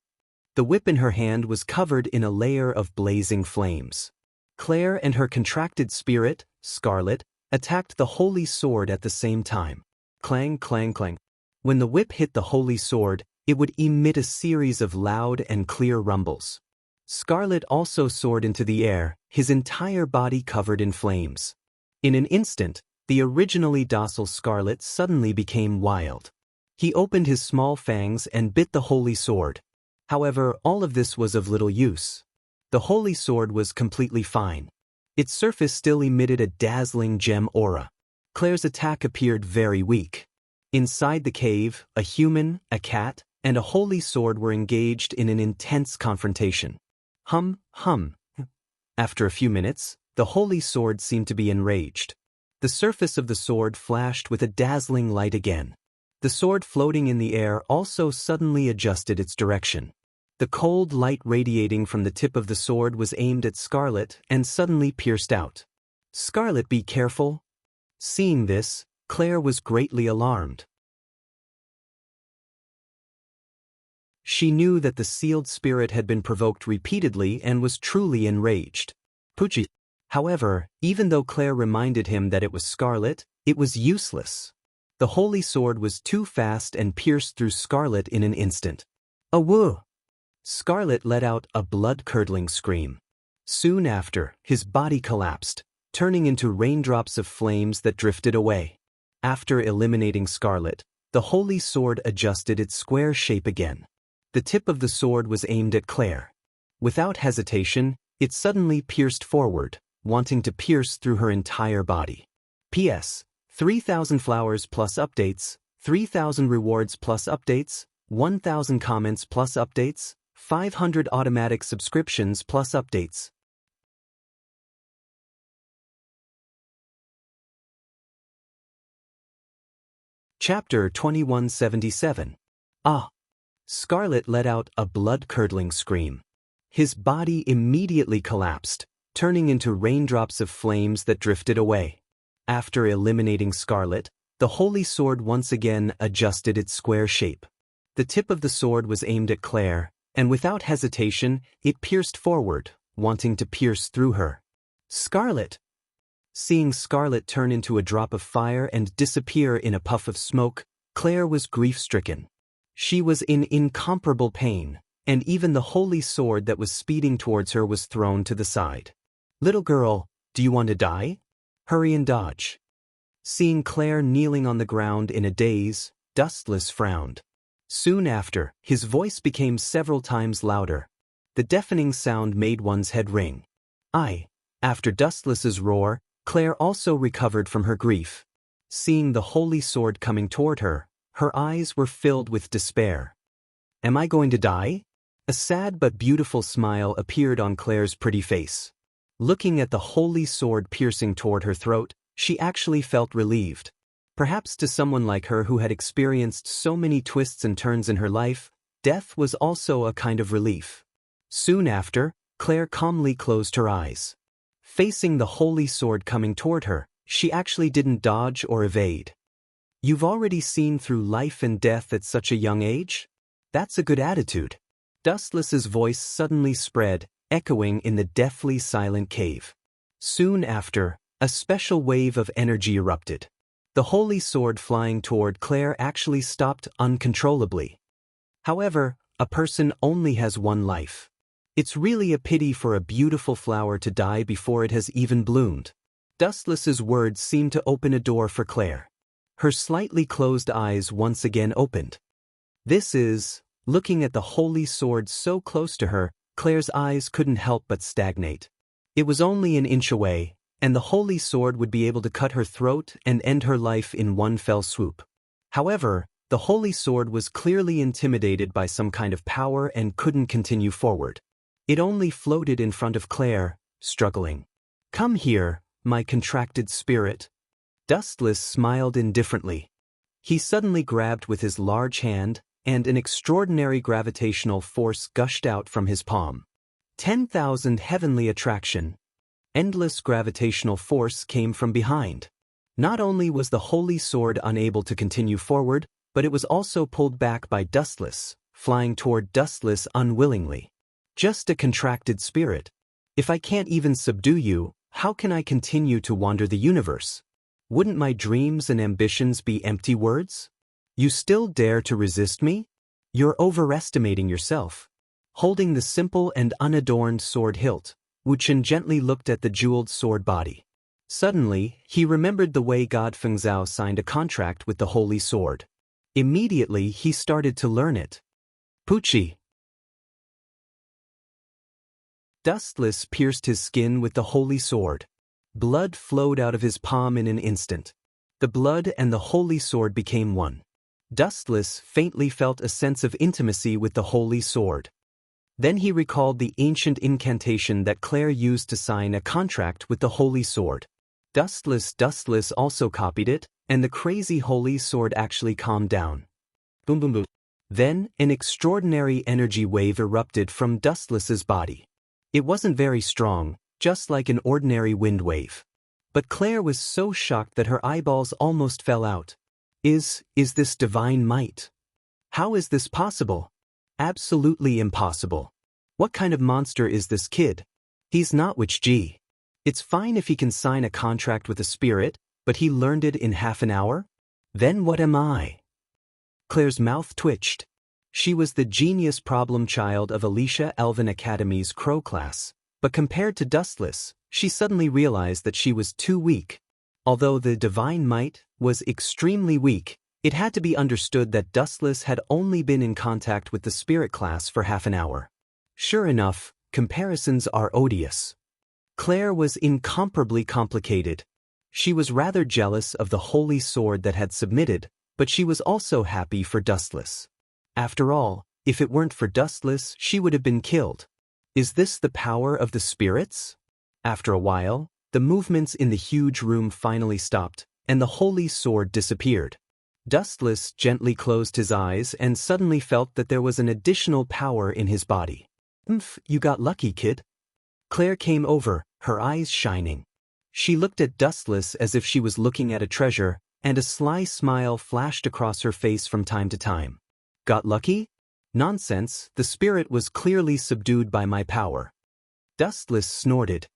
The whip in her hand was covered in a layer of blazing flames. Claire and her contracted spirit, Scarlet, attacked the holy sword at the same time. Clang, clang, clang. When the whip hit the holy sword, it would emit a series of loud and clear rumbles. Scarlet also soared into the air, his entire body covered in flames. In an instant, the originally docile Scarlet suddenly became wild. He opened his small fangs and bit the holy sword. However, all of this was of little use. The holy sword was completely fine. Its surface still emitted a dazzling gem aura. Claire's attack appeared very weak. Inside the cave, a human, a cat, and a holy sword were engaged in an intense confrontation. Hum, hum. After a few minutes, the holy sword seemed to be enraged. The surface of the sword flashed with a dazzling light again. The sword floating in the air also suddenly adjusted its direction. The cold light radiating from the tip of the sword was aimed at Scarlet and suddenly pierced out. "Scarlet, be careful." Seeing this, Claire was greatly alarmed. She knew that the sealed spirit had been provoked repeatedly and was truly enraged. Poochie. However, even though Claire reminded him that it was Scarlet, it was useless. The holy sword was too fast and pierced through Scarlet in an instant. "Awoo!" Scarlet let out a blood-curdling scream. Soon after, his body collapsed, turning into raindrops of flames that drifted away. After eliminating Scarlet, the holy sword adjusted its square shape again. The tip of the sword was aimed at Claire. Without hesitation, it suddenly pierced forward, wanting to pierce through her entire body. P.S. 3,000 flowers plus updates, 3,000 rewards plus updates, 1,000 comments plus updates, 500 automatic subscriptions plus updates. Chapter 2177. Ah! Scarlet let out a blood-curdling scream. His body immediately collapsed, turning into raindrops of flames that drifted away. After eliminating Scarlet, the holy sword once again adjusted its square shape. The tip of the sword was aimed at Claire, and without hesitation, it pierced forward, wanting to pierce through her. "Scarlet!" Seeing Scarlet turn into a drop of fire and disappear in a puff of smoke, Claire was grief-stricken. She was in incomparable pain, and even the holy sword that was speeding towards her was thrown to the side. "Little girl, do you want to die? Hurry and dodge." Seeing Claire kneeling on the ground in a daze, Dustless frowned. Soon after, his voice became several times louder. The deafening sound made one's head ring. After Dustless's roar, Claire also recovered from her grief. Seeing the holy sword coming toward her, her eyes were filled with despair. Am I going to die? A sad but beautiful smile appeared on Claire's pretty face. Looking at the holy sword piercing toward her throat, she actually felt relieved. Perhaps to someone like her who had experienced so many twists and turns in her life, death was also a kind of relief. Soon after, Claire calmly closed her eyes. Facing the holy sword coming toward her, she actually didn't dodge or evade. You've already seen through life and death at such a young age? That's a good attitude. Dustless's voice suddenly spread, echoing in the deathly silent cave. Soon after, a special wave of energy erupted. The holy sword flying toward Claire actually stopped uncontrollably. However, a person only has one life. It's really a pity for a beautiful flower to die before it has even bloomed. Dustless's words seemed to open a door for Claire. Her slightly closed eyes once again opened. Looking at the holy sword so close to her, Claire's eyes couldn't help but stagnate. It was only an inch away, and the holy sword would be able to cut her throat and end her life in one fell swoop. However, the holy sword was clearly intimidated by some kind of power and couldn't continue forward. It only floated in front of Claire, struggling. Come here, my contracted spirit. Dustless smiled indifferently. He suddenly grabbed with his large hand, and an extraordinary gravitational force gushed out from his palm. 10,000 heavenly attraction. Endless gravitational force came from behind. Not only was the holy sword unable to continue forward, but it was also pulled back by Dustless, flying toward Dustless unwillingly. Just a contracted spirit. If I can't even subdue you, how can I continue to wander the universe? Wouldn't my dreams and ambitions be empty words? You still dare to resist me? You're overestimating yourself. Holding the simple and unadorned sword hilt, Wu Chen gently looked at the jeweled sword body. Suddenly, he remembered the way God Fengzhou signed a contract with the holy sword. Immediately, he started to learn it. Puchi. Dustless pierced his skin with the holy sword. Blood flowed out of his palm in an instant. The blood and the holy sword became one. Dustless faintly felt a sense of intimacy with the holy sword. Then he recalled the ancient incantation that Claire used to sign a contract with the holy sword. Dustless also copied it, and the crazy holy sword actually calmed down. Boom boom boom. Then, an extraordinary energy wave erupted from Dustless's body. It wasn't very strong, just like an ordinary wind wave. But Claire was so shocked that her eyeballs almost fell out. Is this divine might? How is this possible? Absolutely impossible. What kind of monster is this kid? He's not Witch Ji. It's fine if he can sign a contract with a spirit, but he learned it in half an hour? Then what am I? Claire's mouth twitched. She was the genius problem child of Alicia Elvin Academy's Crow class, but compared to Dustless, she suddenly realized that she was too weak. Although the divine might was extremely weak, it had to be understood that Dustless had only been in contact with the spirit class for half an hour. Sure enough, comparisons are odious. Claire was incomparably complicated. She was rather jealous of the holy sword that had submitted, but she was also happy for Dustless. After all, if it weren't for Dustless, she would have been killed. Is this the power of the spirits? After a while, the movements in the huge room finally stopped, and the holy sword disappeared. Dustless gently closed his eyes and suddenly felt that there was an additional power in his body. You got lucky, kid. Claire came over, her eyes shining. She looked at Dustless as if she was looking at a treasure, and a sly smile flashed across her face from time to time. Got lucky? Nonsense, the spirit was clearly subdued by my power. Dustless snorted.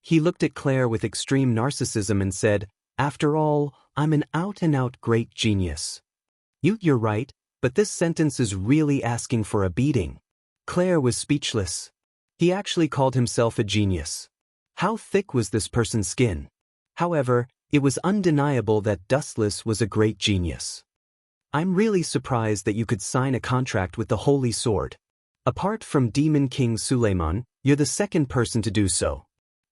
He looked at Claire with extreme narcissism and said, After all, I'm an out-and-out great genius. You're right, but this sentence is really asking for a beating. Claire was speechless. He actually called himself a genius. How thick was this person's skin? However, it was undeniable that Dustless was a great genius. I'm really surprised that you could sign a contract with the Holy Sword. Apart from Demon King Suleiman, you're the second person to do so.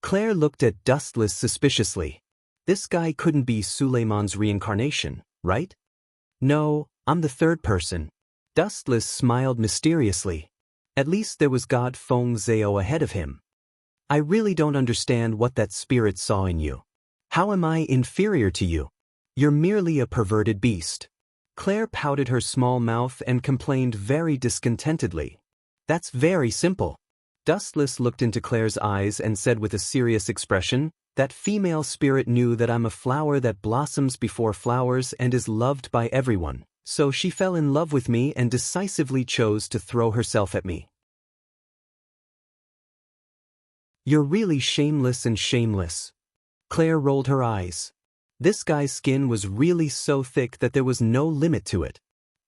Claire looked at Dustless suspiciously. This guy couldn't be Suleiman's reincarnation, right? No, I'm the third person. Dustless smiled mysteriously. At least there was God Feng Zhao ahead of him. I really don't understand what that spirit saw in you. How am I inferior to you? You're merely a perverted beast. Claire pouted her small mouth and complained very discontentedly. That's very simple. Dustless looked into Claire's eyes and said with a serious expression, that female spirit knew that I'm a flower that blossoms before flowers and is loved by everyone, so she fell in love with me and decisively chose to throw herself at me. You're really shameless and shameless. Claire rolled her eyes. This guy's skin was really so thick that there was no limit to it.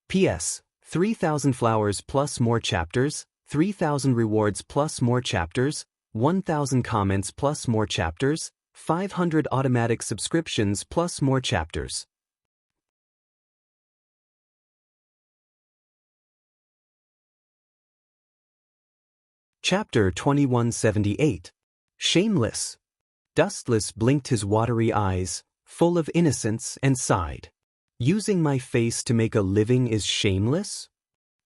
P.S. 3,000 flowers plus more chapters, 3,000 rewards plus more chapters, 1,000 comments plus more chapters, 500 automatic subscriptions plus more chapters. Chapter 2178. Shameless. Dustless blinked his watery eyes, full of innocence, and sighed. Using my face to make a living is shameless?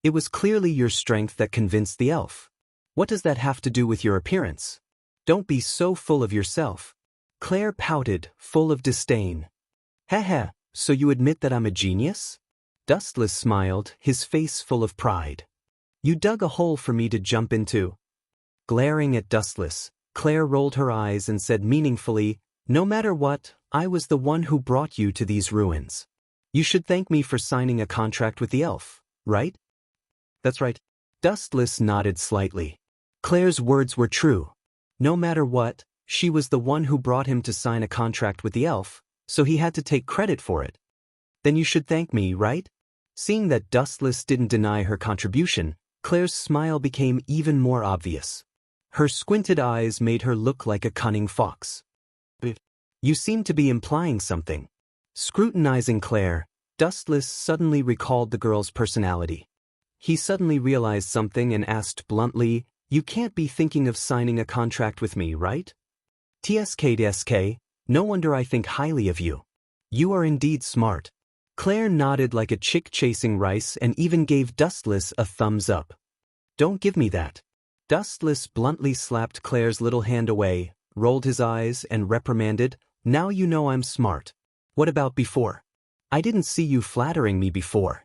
It was clearly your strength that convinced the elf. What does that have to do with your appearance? Don't be so full of yourself. Claire pouted, full of disdain. Heh, so you admit that I'm a genius? Dustless smiled, his face full of pride. You dug a hole for me to jump into. Glaring at Dustless, Claire rolled her eyes and said meaningfully, no matter what, I was the one who brought you to these ruins. You should thank me for signing a contract with the elf, right? That's right. Dustless nodded slightly. Claire's words were true. No matter what, she was the one who brought him to sign a contract with the elf, so he had to take credit for it. Then you should thank me, right? Seeing that Dustless didn't deny her contribution, Claire's smile became even more obvious. Her squinted eyes made her look like a cunning fox. You seem to be implying something. Scrutinizing Claire, Dustless suddenly recalled the girl's personality. He suddenly realized something and asked bluntly, you can't be thinking of signing a contract with me, right? TSK, no wonder I think highly of you. You are indeed smart. Claire nodded like a chick chasing rice and even gave Dustless a thumbs up. Don't give me that. Dustless bluntly slapped Claire's little hand away, rolled his eyes, and reprimanded, now you know I'm smart. What about before? I didn't see you flattering me before.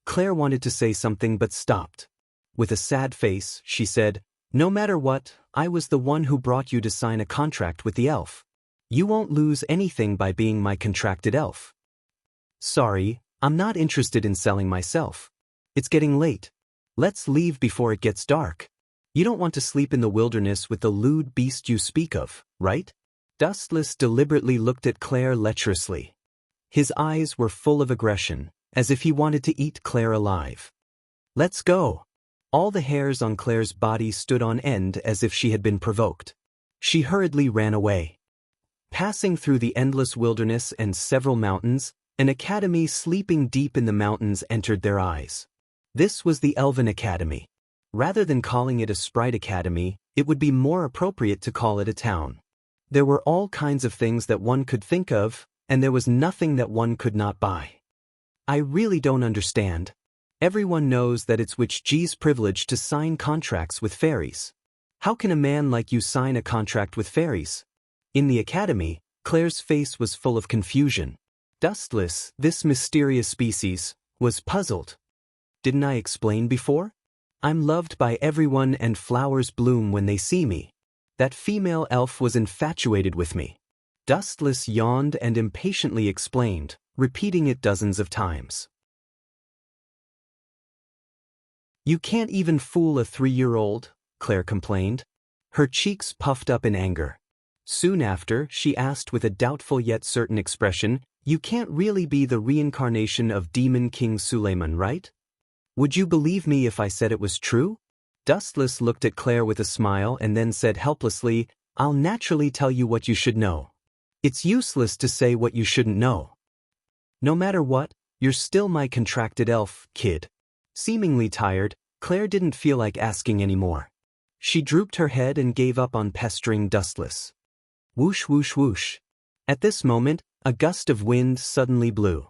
Claire wanted to say something but stopped. With a sad face, she said, no matter what, I was the one who brought you to sign a contract with the elf. You won't lose anything by being my contracted elf. Sorry, I'm not interested in selling myself. It's getting late. Let's leave before it gets dark. You don't want to sleep in the wilderness with the lewd beast you speak of, right? Dustless deliberately looked at Claire lecherously. His eyes were full of aggression, as if he wanted to eat Claire alive. Let's go. All the hairs on Claire's body stood on end as if she had been provoked. She hurriedly ran away. Passing through the endless wilderness and several mountains, an academy sleeping deep in the mountains entered their eyes. This was the Elven Academy. Rather than calling it a sprite academy, it would be more appropriate to call it a town. There were all kinds of things that one could think of, and there was nothing that one could not buy. I really don't understand. Everyone knows that it's Witch G's privilege to sign contracts with fairies. How can a man like you sign a contract with fairies? In the academy, Claire's face was full of confusion. Dustless, this mysterious species, was puzzled. Didn't I explain before? I'm loved by everyone and flowers bloom when they see me. That female elf was infatuated with me. Dustless yawned and impatiently explained, repeating it dozens of times. You can't even fool a 3-year-old, Claire complained. Her cheeks puffed up in anger. Soon after, she asked with a doubtful yet certain expression, you can't really be the reincarnation of Demon King Suleiman, right? Would you believe me if I said it was true? Dustless looked at Claire with a smile and then said helplessly, I'll naturally tell you what you should know. It's useless to say what you shouldn't know. No matter what, You're still my contracted elf, kid. Seemingly tired, Claire didn't feel like asking anymore. She drooped her head and gave up on pestering Dustless. Whoosh whoosh whoosh. At this moment, a gust of wind suddenly blew.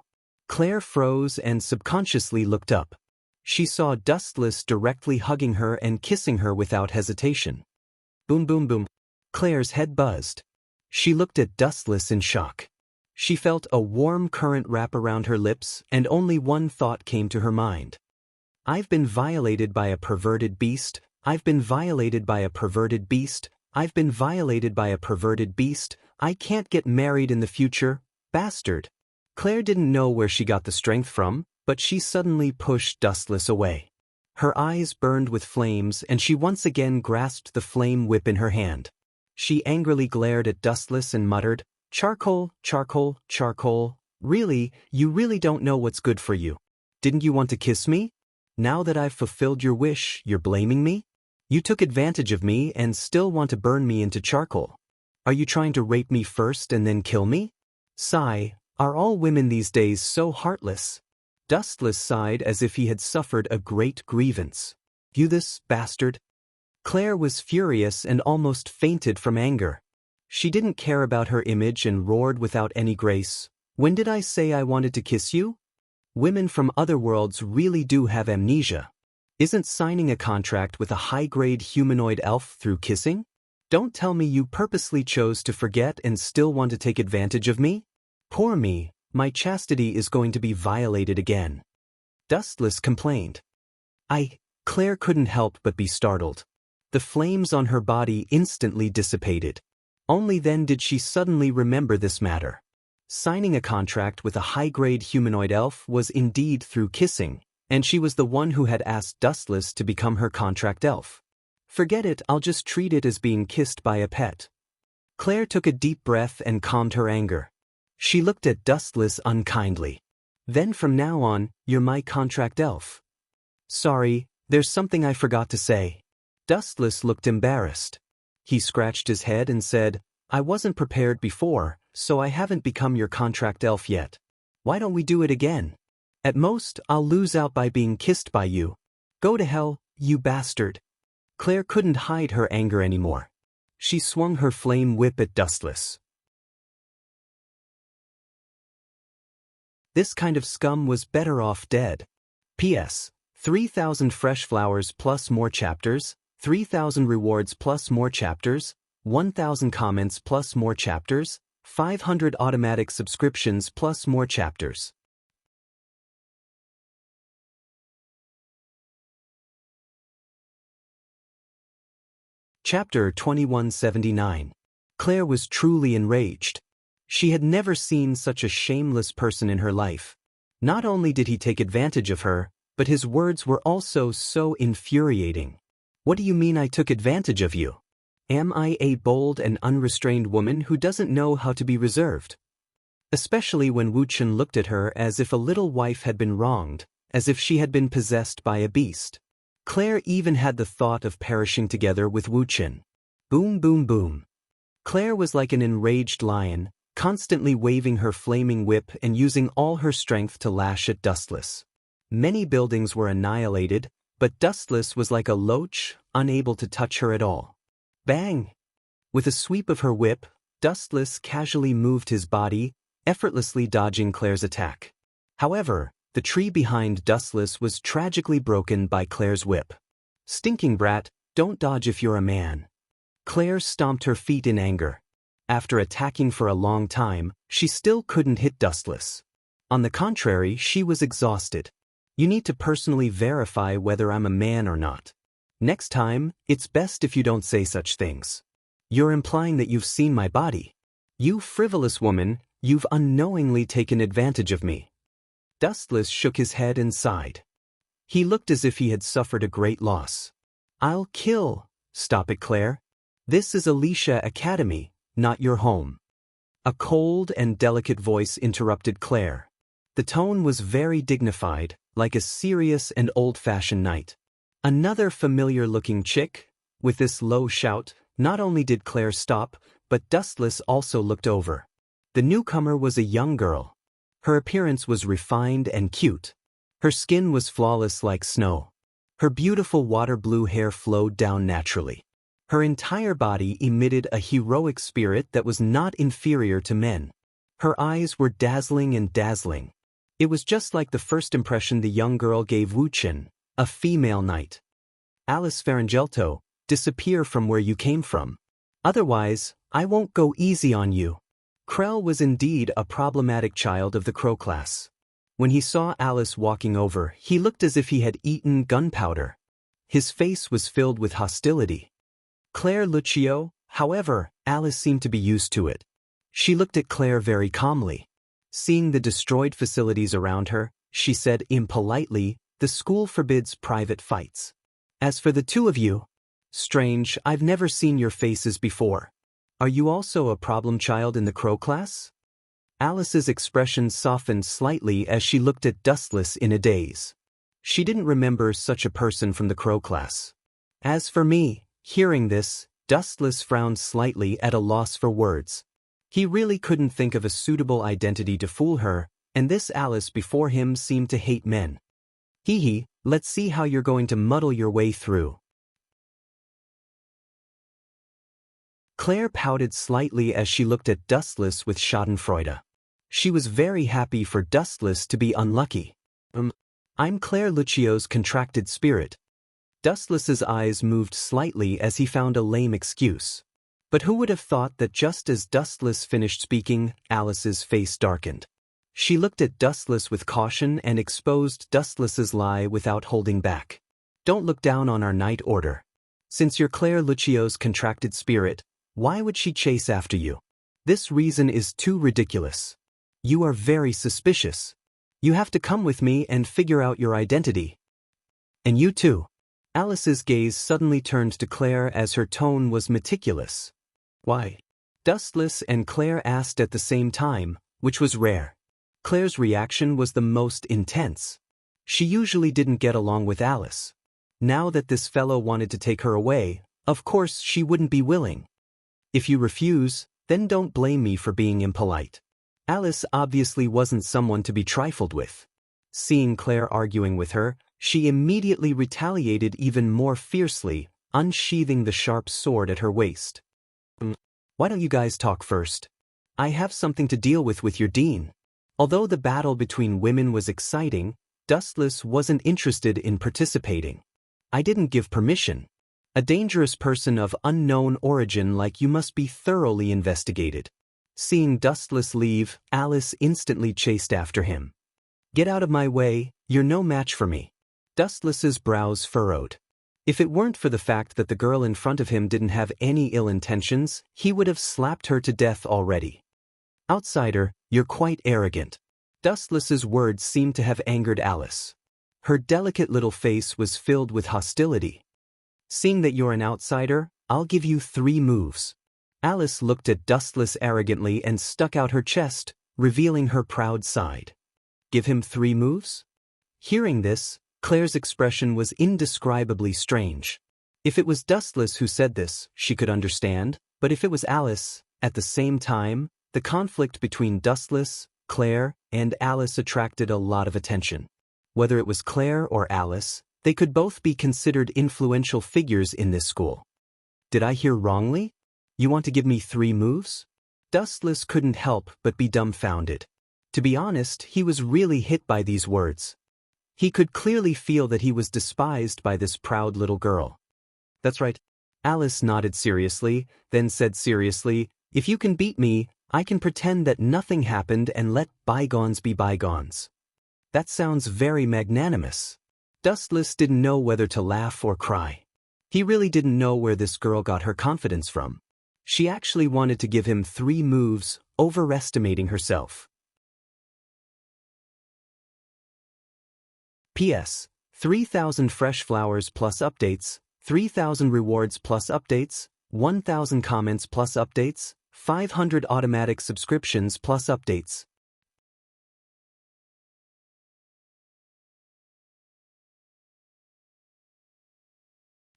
Claire froze and subconsciously looked up. She saw Dustless directly hugging her and kissing her without hesitation. Boom boom boom. Claire's head buzzed. She looked at Dustless in shock. She felt a warm current wrap around her lips, and only one thought came to her mind. I've been violated by a perverted beast. I've been violated by a perverted beast. I've been violated by a perverted beast. I can't get married in the future, bastard. Claire didn't know where she got the strength from, but she suddenly pushed Dustless away. Her eyes burned with flames, and she once again grasped the flame whip in her hand. She angrily glared at Dustless and muttered, "Charcoal, charcoal, charcoal. Really, you really don't know what's good for you. Didn't you want to kiss me? Now that I've fulfilled your wish, you're blaming me? You took advantage of me and still want to burn me into charcoal. Are you trying to rape me first and then kill me? Sigh, are all women these days so heartless?" Dustless sighed as if he had suffered a great grievance. "You this bastard?" Claire was furious and almost fainted from anger. She didn't care about her image and roared without any grace, "When did I say I wanted to kiss you? Women from other worlds really do have amnesia. Isn't signing a contract with a high-grade humanoid elf through kissing? Don't tell me you purposely chose to forget and still want to take advantage of me? Poor me, my chastity is going to be violated again." Dustless complained. Claire couldn't help but be startled. The flames on her body instantly dissipated. Only then did she suddenly remember this matter. Signing a contract with a high-grade humanoid elf was indeed through kissing, and she was the one who had asked Dustless to become her contract elf. Forget it, I'll just treat it as being kissed by a pet. Claire took a deep breath and calmed her anger. She looked at Dustless unkindly. "Then from now on, you're my contract elf." "Sorry, there's something I forgot to say." Dustless looked embarrassed. He scratched his head and said, "I wasn't prepared before, so I haven't become your contract elf yet. Why don't we do it again? At most, I'll lose out by being kissed by you. Go to hell, you bastard." Claire couldn't hide her anger anymore. She swung her flame whip at Dustless. This kind of scum was better off dead. P.S. 3,000 fresh flowers plus more chapters, 3,000 rewards plus more chapters, 1,000 comments plus more chapters, 500 automatic subscriptions plus more chapters. Chapter 2179. Claire was truly enraged. She had never seen such a shameless person in her life. Not only did he take advantage of her, but his words were also so infuriating. "What do you mean I took advantage of you? Am I a bold and unrestrained woman who doesn't know how to be reserved?" Especially when Wuchen looked at her as if a little wife had been wronged, as if she had been possessed by a beast. Claire even had the thought of perishing together with Wuchen. Boom boom boom. Claire was like an enraged lion, constantly waving her flaming whip and using all her strength to lash at Dustless. Many buildings were annihilated, but Dustless was like a loach, unable to touch her at all. Bang! With a sweep of her whip, Dustless casually moved his body, effortlessly dodging Claire's attack. However, the tree behind Dustless was tragically broken by Claire's whip. "Stinking brat, don't dodge if you're a man." Claire stomped her feet in anger. After attacking for a long time, she still couldn't hit Dustless. On the contrary, she was exhausted. "You need to personally verify whether I'm a man or not. Next time, it's best if you don't say such things. You're implying that you've seen my body. You frivolous woman, you've unknowingly taken advantage of me." Dustless shook his head and sighed. He looked as if he had suffered a great loss. "I'll kill." "Stop it, Claire. This is Alicia Academy, not your home." A cold and delicate voice interrupted Claire. The tone was very dignified, like a serious and old-fashioned knight. "Another familiar-looking chick?" With this low shout, not only did Claire stop, but Dustless also looked over. The newcomer was a young girl. Her appearance was refined and cute. Her skin was flawless like snow. Her beautiful water blue hair flowed down naturally. Her entire body emitted a heroic spirit that was not inferior to men. Her eyes were dazzling and dazzling. It was just like the first impression the young girl gave Wu Chen, a female knight. Alice Faringelto, disappear from where you came from. Otherwise, I won't go easy on you. Krell was indeed a problematic child of the Crow class. When he saw Alice walking over, he looked as if he had eaten gunpowder. His face was filled with hostility. Claire Lucio, however, Alice seemed to be used to it. She looked at Claire very calmly. Seeing the destroyed facilities around her, she said impolitely, "The school forbids private fights. As for the two of you, strange, I've never seen your faces before. Are you also a problem child in the Crow class?" Alice's expression softened slightly as she looked at Dustless in a daze. She didn't remember such a person from the Crow class. As for me, hearing this, Dustless frowned slightly at a loss for words. He really couldn't think of a suitable identity to fool her, and this Alice before him seemed to hate men. Hee, let's see how you're going to muddle your way through. Claire pouted slightly as she looked at Dustless with schadenfreude. She was very happy for Dustless to be unlucky. I'm Claire Lucio's contracted spirit. Dustless's eyes moved slightly as he found a lame excuse. But who would have thought that just as Dustless finished speaking, Alice's face darkened. She looked at Dustless with caution and exposed Dustless's lie without holding back. Don't look down on our night order. Since you're Claire Lucio's contracted spirit, why would she chase after you? This reason is too ridiculous. You are very suspicious. You have to come with me and figure out your identity. And you too. Alice's gaze suddenly turned to Claire as her tone was meticulous. Why? Dustless and Claire asked at the same time, which was rare. Claire's reaction was the most intense. She usually didn't get along with Alice. Now that this fellow wanted to take her away, of course she wouldn't be willing. If you refuse, then don't blame me for being impolite. Alice obviously wasn't someone to be trifled with. Seeing Claire arguing with her, she immediately retaliated even more fiercely, unsheathing the sharp sword at her waist. Why don't you guys talk first? I have something to deal with your dean. Although the battle between women was exciting, Dustless wasn't interested in participating. I didn't give permission. A dangerous person of unknown origin like you must be thoroughly investigated. Seeing Dustless leave, Alice instantly chased after him. Get out of my way, you're no match for me. Dustless's brows furrowed. If it weren't for the fact that the girl in front of him didn't have any ill intentions, he would have slapped her to death already. Outsider, you're quite arrogant. Dustless's words seemed to have angered Alice. Her delicate little face was filled with hostility. Seeing that you're an outsider, I'll give you 3 moves. Alice looked at Dustless arrogantly and stuck out her chest, revealing her proud side. Give him 3 moves? Hearing this, Claire's expression was indescribably strange. If it was Dustless who said this, she could understand, but if it was Alice, at the same time, the conflict between Dustless, Claire, and Alice attracted a lot of attention. Whether it was Claire or Alice, they could both be considered influential figures in this school. Did I hear wrongly? You want to give me 3 moves? Dustless couldn't help but be dumbfounded. To be honest, he was really hit by these words. He could clearly feel that he was despised by this proud little girl. That's right. Alice nodded seriously, then said seriously, if you can beat me, I can pretend that nothing happened and let bygones be bygones. That sounds very magnanimous. Dustless didn't know whether to laugh or cry. He really didn't know where this girl got her confidence from. She actually wanted to give him 3 moves, overestimating herself. P.S. 3,000 fresh flowers plus updates, 3,000 rewards plus updates, 1,000 comments plus updates, 500 automatic subscriptions plus updates.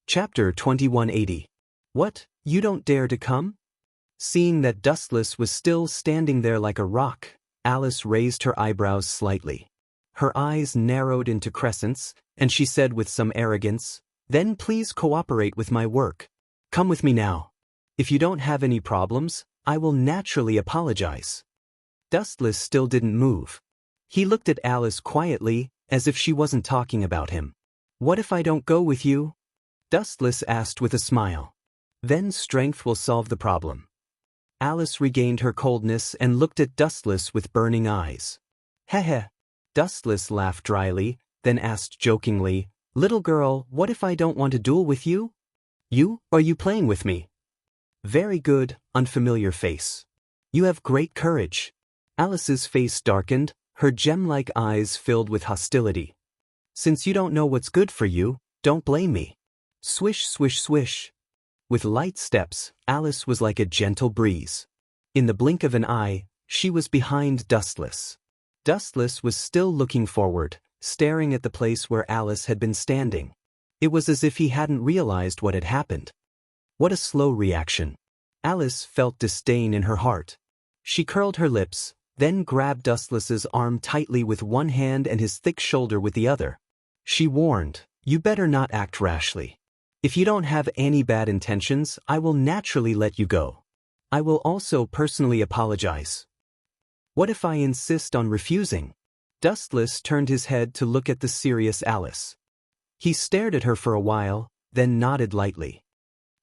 Chapter 2180. What, you don't dare to come? Seeing that Dustless was still standing there like a rock, Alice raised her eyebrows slightly. Her eyes narrowed into crescents, and she said with some arrogance, "Then please cooperate with my work. Come with me now. If you don't have any problems, I will naturally apologize." Dustless still didn't move. He looked at Alice quietly, as if she wasn't talking about him. "What if I don't go with you?" Dustless asked with a smile. "Then strength will solve the problem." Alice regained her coldness and looked at Dustless with burning eyes. "Heh." Dustless laughed dryly, then asked jokingly, "Little girl, what if I don't want to duel with you? You, or you playing with me?" "Very good, unfamiliar face. You have great courage." Alice's face darkened, her gem-like eyes filled with hostility. "Since you don't know what's good for you, don't blame me." Swish, swish, swish. With light steps, Alice was like a gentle breeze. In the blink of an eye, she was behind Dustless. Dustless was still looking forward, staring at the place where Alice had been standing. It was as if he hadn't realized what had happened. What a slow reaction. Alice felt disdain in her heart. She curled her lips, then grabbed Dustless's arm tightly with one hand and his thick shoulder with the other. She warned, "You better not act rashly. If you don't have any bad intentions, I will naturally let you go. I will also personally apologize." "What if I insist on refusing?" Dustless turned his head to look at the serious Alice. He stared at her for a while, then nodded lightly.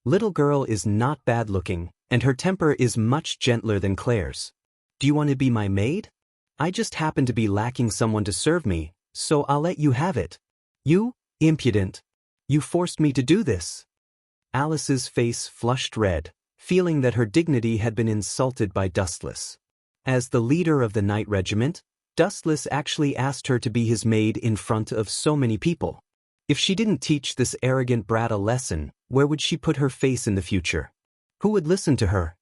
"Little girl is not bad-looking, and her temper is much gentler than Claire's. Do you want to be my maid? I just happen to be lacking someone to serve me, so I'll let you have it." "You, impudent. You forced me to do this." Alice's face flushed red, feeling that her dignity had been insulted by Dustless. As the leader of the night regiment, Dustless actually asked her to be his maid in front of so many people. If she didn't teach this arrogant brat a lesson, where would she put her face in the future? Who would listen to her?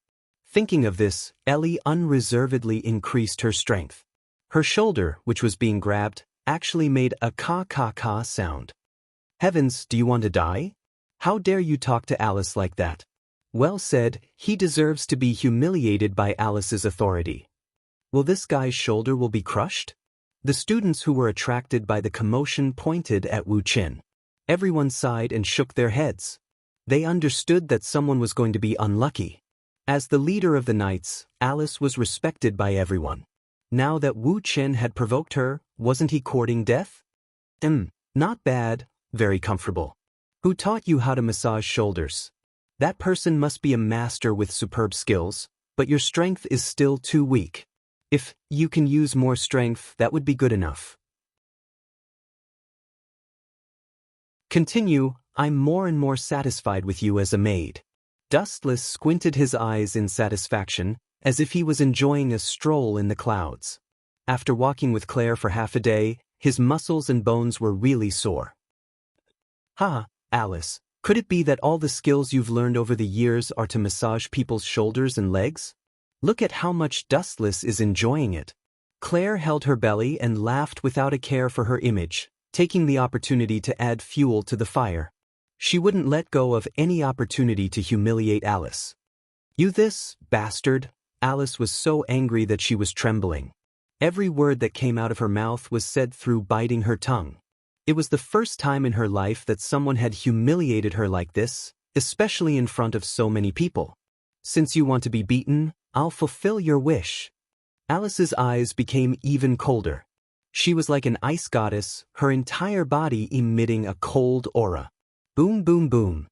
Thinking of this, Ellie unreservedly increased her strength. Her shoulder, which was being grabbed, actually made a caw-caw-caw sound. "Heavens, do you want to die? How dare you talk to Alice like that?" Well said, he deserves to be humiliated by Alice's authority. Will this guy's shoulder will be crushed? The students who were attracted by the commotion pointed at Wu Qin. Everyone sighed and shook their heads. They understood that someone was going to be unlucky. As the leader of the knights, Alice was respected by everyone. Now that Wu Qin had provoked her, wasn't he courting death? Not bad, very comfortable. Who taught you how to massage shoulders? That person must be a master with superb skills, but your strength is still too weak. If you can use more strength, that would be good enough. Continue, I'm more and more satisfied with you as a maid. Dustless squinted his eyes in satisfaction, as if he was enjoying a stroll in the clouds. After walking with Claire for half a day, his muscles and bones were really sore. "Ha, Alice, could it be that all the skills you've learned over the years are to massage people's shoulders and legs? Look at how much Dustless is enjoying it." Claire held her belly and laughed without a care for her image, taking the opportunity to add fuel to the fire. She wouldn't let go of any opportunity to humiliate Alice. "You this, bastard!" Alice was so angry that she was trembling. Every word that came out of her mouth was said through biting her tongue. It was the first time in her life that someone had humiliated her like this, especially in front of so many people. "Since you want to be beaten, I'll fulfill your wish." Alice's eyes became even colder. She was like an ice goddess, her entire body emitting a cold aura. Boom, boom, boom.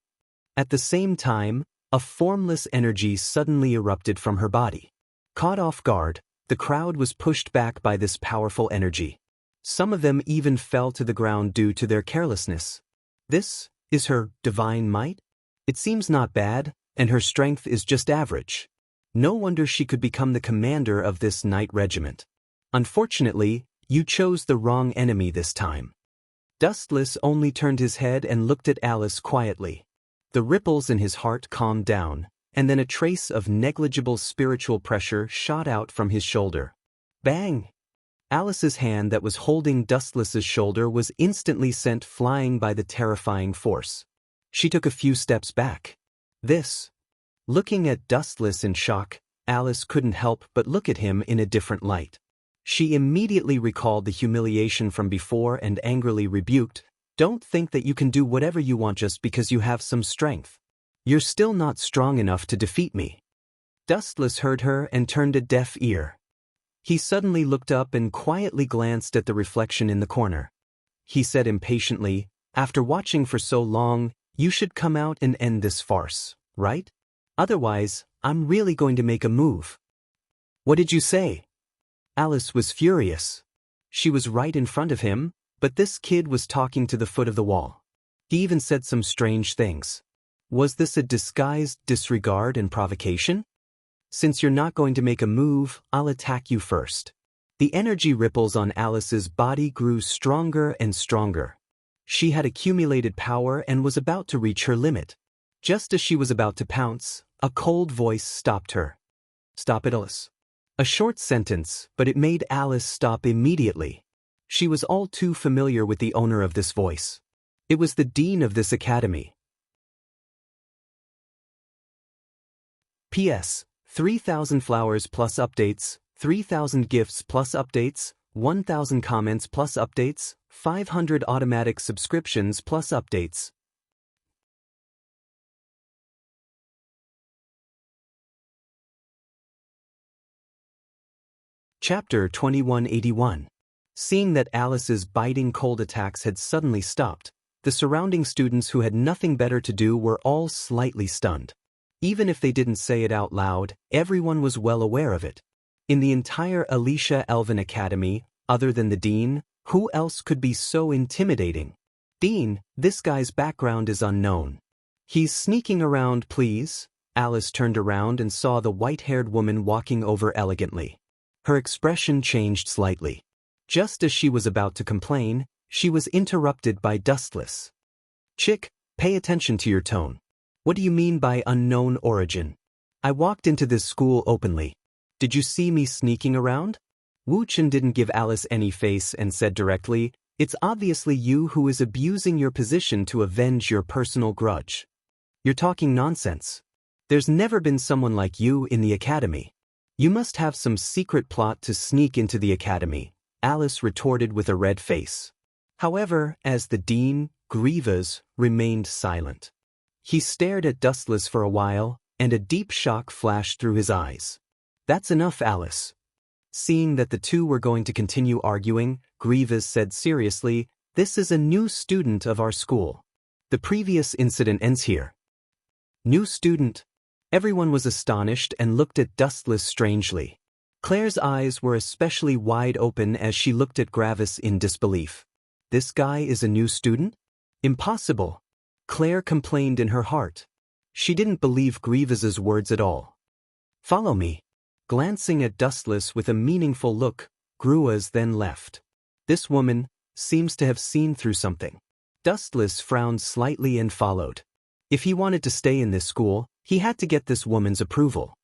At the same time, a formless energy suddenly erupted from her body. Caught off guard, the crowd was pushed back by this powerful energy. Some of them even fell to the ground due to their carelessness. This is her divine might? It seems not bad, and her strength is just average. No wonder she could become the commander of this knight regiment. Unfortunately, you chose the wrong enemy this time. Dustless only turned his head and looked at Alice quietly. The ripples in his heart calmed down, and then a trace of negligible spiritual pressure shot out from his shoulder. Bang! Alice's hand that was holding Dustless's shoulder was instantly sent flying by the terrifying force. She took a few steps back. Looking at Dustless in shock, Alice couldn't help but look at him in a different light. She immediately recalled the humiliation from before and angrily rebuked, "Don't think that you can do whatever you want just because you have some strength. You're still not strong enough to defeat me." Dustless heard her and turned a deaf ear. He suddenly looked up and quietly glanced at the reflection in the corner. He said impatiently, "After watching for so long, you should come out and end this farce, right? Otherwise, I'm really going to make a move." "What did you say?" Alice was furious. She was right in front of him, but this kid was talking to the foot of the wall. He even said some strange things. Was this a disguised disregard and provocation? "Since you're not going to make a move, I'll attack you first." The energy ripples on Alice's body grew stronger and stronger. She had accumulated power and was about to reach her limit. Just as she was about to pounce, a cold voice stopped her. "Stop it, Alice." A short sentence, but it made Alice stop immediately. She was all too familiar with the owner of this voice. It was the dean of this academy. P.S. 3,000 flowers plus updates, 3,000 gifts plus updates, 1,000 comments plus updates, 500 automatic subscriptions plus updates. Chapter 2181. Seeing that Alice's biting cold attacks had suddenly stopped, the surrounding students who had nothing better to do were all slightly stunned. Even if they didn't say it out loud, everyone was well aware of it. In the entire Alicia Elven Academy, other than the dean, who else could be so intimidating? "Dean, this guy's background is unknown. He's sneaking around, please." Alice turned around and saw the white-haired woman walking over elegantly. Her expression changed slightly. Just as she was about to complain, she was interrupted by Dustless. "Chick, pay attention to your tone. What do you mean by unknown origin? I walked into this school openly. Did you see me sneaking around?" Wu Chen didn't give Alice any face and said directly, "It's obviously you who is abusing your position to avenge your personal grudge. You're talking nonsense. There's never been someone like you in the academy. You must have some secret plot to sneak into the academy," Alice retorted with a red face. However, as the dean, Grievous, remained silent. He stared at Dustless for a while, and a deep shock flashed through his eyes. "That's enough, Alice." Seeing that the two were going to continue arguing, Grievous said seriously, "This is a new student of our school. The previous incident ends here." "New student?" Everyone was astonished and looked at Dustless strangely. Claire's eyes were especially wide open as she looked at Gravis in disbelief. "This guy is a new student? Impossible." Claire complained in her heart. She didn't believe Grievous's words at all. "Follow me." Glancing at Dustless with a meaningful look, Gruas then left. This woman seems to have seen through something. Dustless frowned slightly and followed. If he wanted to stay in this school, he had to get this woman's approval.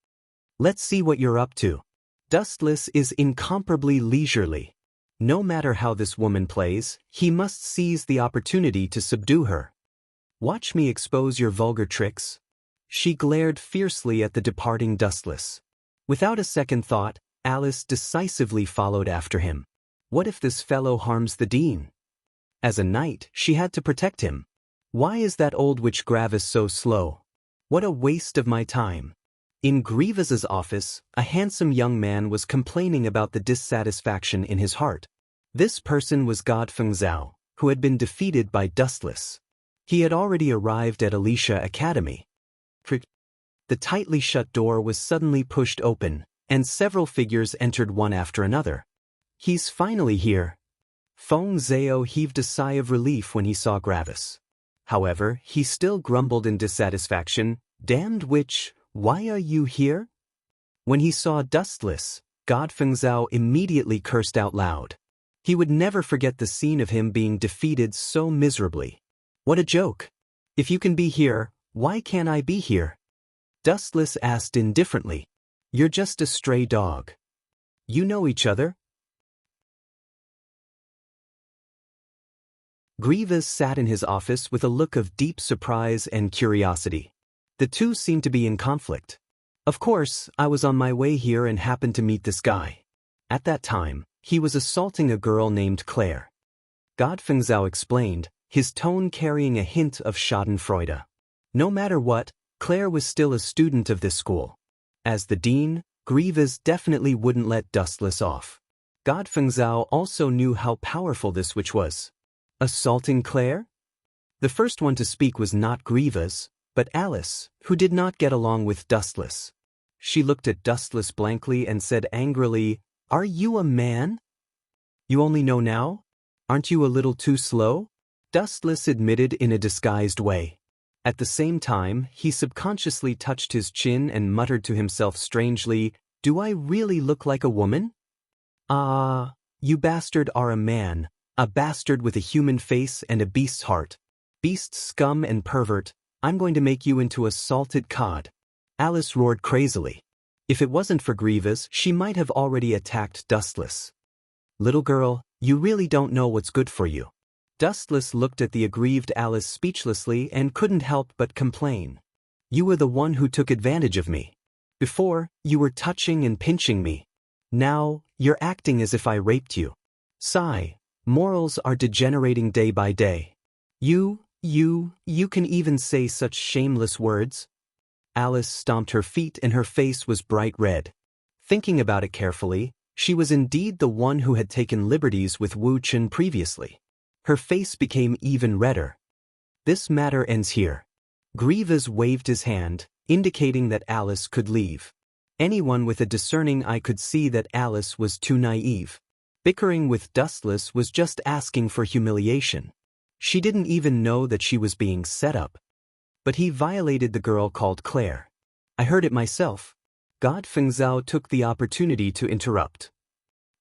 "Let's see what you're up to." Dustless is incomparably leisurely. No matter how this woman plays, he must seize the opportunity to subdue her. "Watch me expose your vulgar tricks." She glared fiercely at the departing Dustless. Without a second thought, Alice decisively followed after him. What if this fellow harms the dean? As a knight, she had to protect him. Why is that old witch Gravis so slow? What a waste of my time. In Grievous's office, a handsome young man was complaining about the dissatisfaction in his heart. This person was Godfeng Zhao, who had been defeated by Dustless. He had already arrived at Alicia Academy. The tightly shut door was suddenly pushed open, and several figures entered one after another. "He's finally here." Feng Zhao heaved a sigh of relief when he saw Gravis. However, he still grumbled in dissatisfaction, "Damned witch, why are you here?" When he saw Dustless, Godfeng Zhao immediately cursed out loud. He would never forget the scene of him being defeated so miserably. What a joke. "If you can be here, why can't I be here?" Dustless asked indifferently. "You're just a stray dog. You know each other?" Grievous sat in his office with a look of deep surprise and curiosity. The two seemed to be in conflict. "Of course, I was on my way here and happened to meet this guy." At that time, he was assaulting a girl named Claire. Godfengzhao explained, his tone carrying a hint of schadenfreude. No matter what, Claire was still a student of this school. As the dean, Grievous definitely wouldn't let Dustless off. Godfengzhao also knew how powerful this witch was. Assaulting Claire? The first one to speak was not Grievous, but Alice, who did not get along with Dustless. She looked at Dustless blankly and said angrily, "Are you a man? You only know now? Aren't you a little too slow?" Dustless admitted in a disguised way. At the same time, he subconsciously touched his chin and muttered to himself strangely, "Do I really look like a woman?" "Ah, you bastard are a man, a bastard with a human face and a beast's heart. Beast scum and pervert, I'm going to make you into a salted cod." Alice roared crazily. If it wasn't for Grievous, she might have already attacked Dustless. "Little girl, you really don't know what's good for you." Dustless looked at the aggrieved Alice speechlessly and couldn't help but complain. "You were the one who took advantage of me. Before, you were touching and pinching me. Now, you're acting as if I raped you. Sigh, morals are degenerating day by day. You can even say such shameless words?" Alice stomped her feet and her face was bright red. Thinking about it carefully, she was indeed the one who had taken liberties with Wu Chen previously. Her face became even redder. "This matter ends here." Grievous waved his hand, indicating that Alice could leave. Anyone with a discerning eye could see that Alice was too naive. Bickering with Dustless was just asking for humiliation. She didn't even know that she was being set up. But he violated the girl called Claire. "I heard it myself." Godfengzhao took the opportunity to interrupt.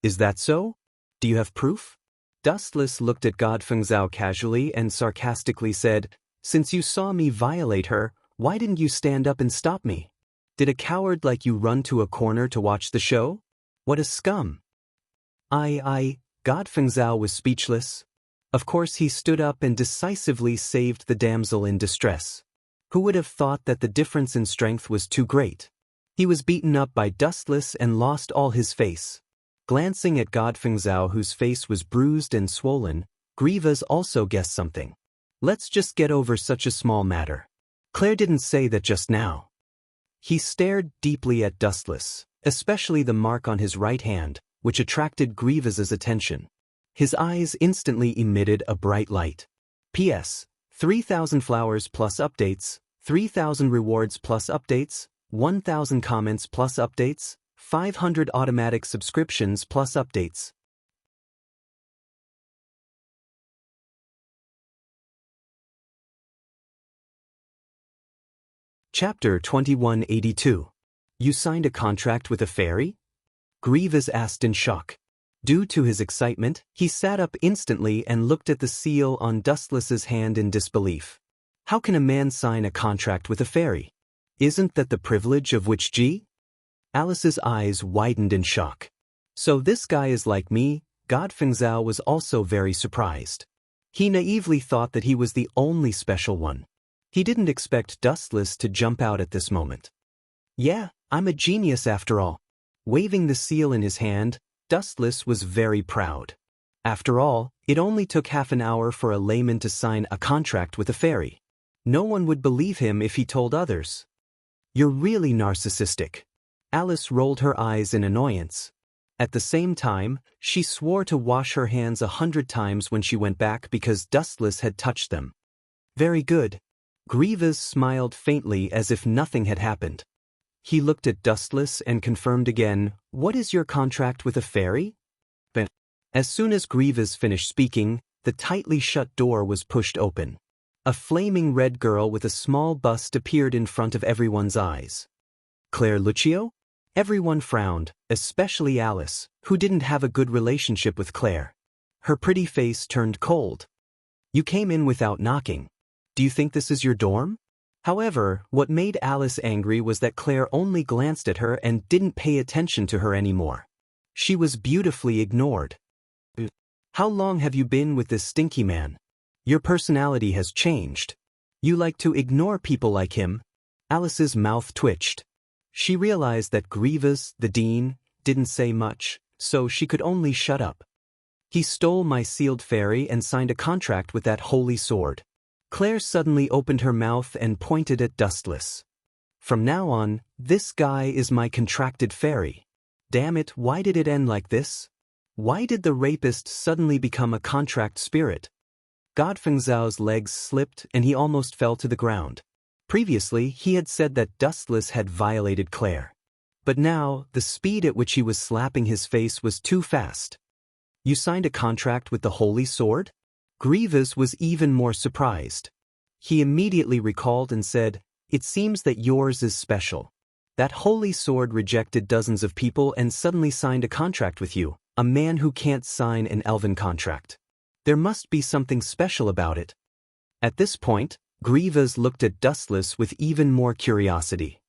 "Is that so? Do you have proof?" Dustless looked at Godfengzhao casually and sarcastically said, "Since you saw me violate her, why didn't you stand up and stop me? Did a coward like you run to a corner to watch the show? What a scum!" Godfengzhao was speechless. Of course he stood up and decisively saved the damsel in distress. Who would have thought that the difference in strength was too great? He was beaten up by Dustless and lost all his face. Glancing at Godfengzhao, whose face was bruised and swollen, Grievous also guessed something. "Let's just get over such a small matter. Claire didn't say that just now." He stared deeply at Dustless, especially the mark on his right hand, which attracted Grievous's attention. His eyes instantly emitted a bright light. "P.S. 3,000 flowers plus updates, 3,000 rewards plus updates, 1,000 comments plus updates, 500 automatic subscriptions plus updates." Chapter 2182. You signed a contract with a fairy? Grievous asked in shock. Due to his excitement, he sat up instantly and looked at the seal on Dustless's hand in disbelief. How can a man sign a contract with a fairy? Isn't that the privilege of Witch Ji? Alice's eyes widened in shock. So this guy is like me? Godfengzhao was also very surprised. He naively thought that he was the only special one. He didn't expect Dustless to jump out at this moment. "Yeah, I'm a genius after all." Waving the seal in his hand, Dustless was very proud. After all, it only took half an hour for a layman to sign a contract with a fairy. No one would believe him if he told others. "You're really narcissistic." Alice rolled her eyes in annoyance. At the same time, she swore to wash her hands 100 times when she went back because Dustless had touched them. "Very good." Grievous smiled faintly as if nothing had happened. He looked at Dustless and confirmed again, "What is your contract with a fairy?" But as soon as Grievous finished speaking, the tightly shut door was pushed open. A flaming red girl with a small bust appeared in front of everyone's eyes. Claire Lucio? Everyone frowned, especially Alice, who didn't have a good relationship with Claire. Her pretty face turned cold. "You came in without knocking. Do you think this is your dorm?" However, what made Alice angry was that Claire only glanced at her and didn't pay attention to her anymore. She was beautifully ignored. "How long have you been with this stinky man? Your personality has changed. You like to ignore people like him." Alice's mouth twitched. She realized that Grievous, the dean, didn't say much, so she could only shut up. He stole my sealed fairy and signed a contract with that holy sword. Claire suddenly opened her mouth and pointed at Dustless. From now on, this guy is my contracted fairy. Damn it, why did it end like this? Why did the rapist suddenly become a contract spirit? Godfeng Zhao's legs slipped and he almost fell to the ground. Previously, he had said that Dustless had violated Claire. But now, the speed at which he was slapping his face was too fast. You signed a contract with the Holy Sword? Grievous was even more surprised. He immediately recalled and said, "It seems that yours is special. That Holy Sword rejected dozens of people and suddenly signed a contract with you, a man who can't sign an elven contract. There must be something special about it." At this point, Grievous looked at Dustless with even more curiosity.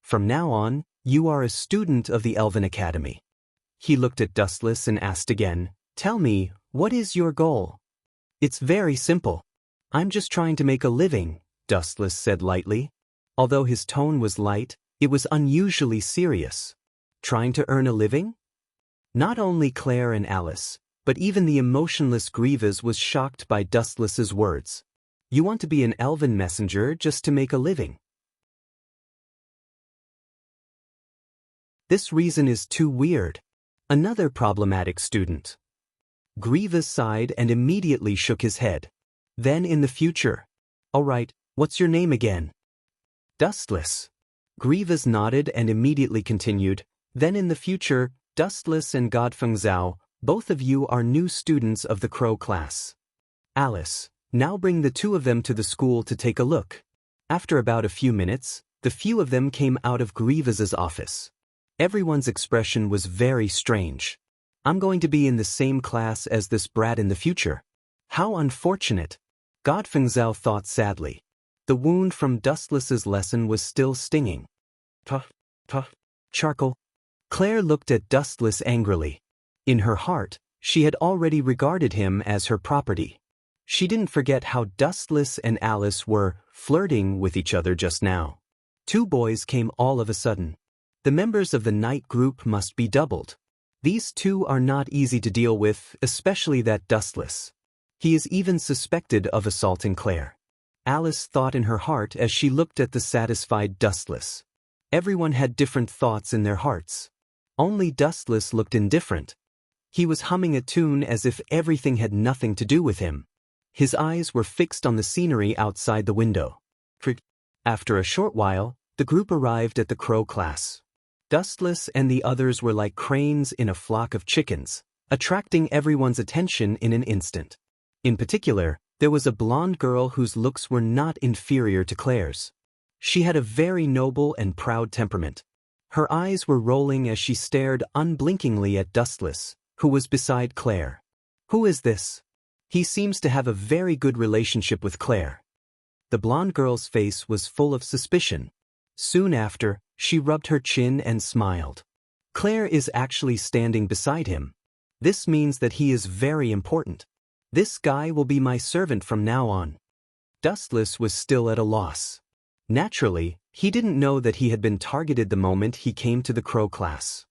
"From now on, you are a student of the Elven Academy." He looked at Dustless and asked again, "Tell me, what is your goal?" "It's very simple. I'm just trying to make a living," Dustless said lightly. Although his tone was light, it was unusually serious. Trying to earn a living? Not only Claire and Alice, but even the emotionless Grievous was shocked by Dustless's words. You want to be an elven messenger just to make a living? This reason is too weird. Another problematic student. Grievous sighed and immediately shook his head. Then in the future. All right, what's your name again? Dustless. Grievous nodded and immediately continued. Then in the future, Dustless and Godfeng Zhao, both of you are new students of the Crow class. Alice, now bring the two of them to the school to take a look. After about a few minutes, the few of them came out of Grievous's office. Everyone's expression was very strange. I'm going to be in the same class as this brat in the future. How unfortunate. Godfeng Zhao thought sadly. The wound from Dustless's lesson was still stinging. Charcoal. Claire looked at Dustless angrily. In her heart, she had already regarded him as her property. She didn't forget how Dustless and Alice were flirting with each other just now. Two boys came all of a sudden. The members of the night group must be doubled. These two are not easy to deal with, especially that Dustless. He is even suspected of assaulting Claire. Alice thought in her heart as she looked at the satisfied Dustless. Everyone had different thoughts in their hearts. Only Dustless looked indifferent. He was humming a tune as if everything had nothing to do with him. His eyes were fixed on the scenery outside the window. After a short while, the group arrived at the Crow class. Dustless and the others were like cranes in a flock of chickens, attracting everyone's attention in an instant. In particular, there was a blonde girl whose looks were not inferior to Claire's. She had a very noble and proud temperament. Her eyes were rolling as she stared unblinkingly at Dustless, who was beside Claire. Who is this? He seems to have a very good relationship with Claire. The blonde girl's face was full of suspicion. Soon after, she rubbed her chin and smiled. Claire is actually standing beside him. This means that he is very important. This guy will be my servant from now on. Dustless was still at a loss. Naturally, he didn't know that he had been targeted the moment he came to the Crow class.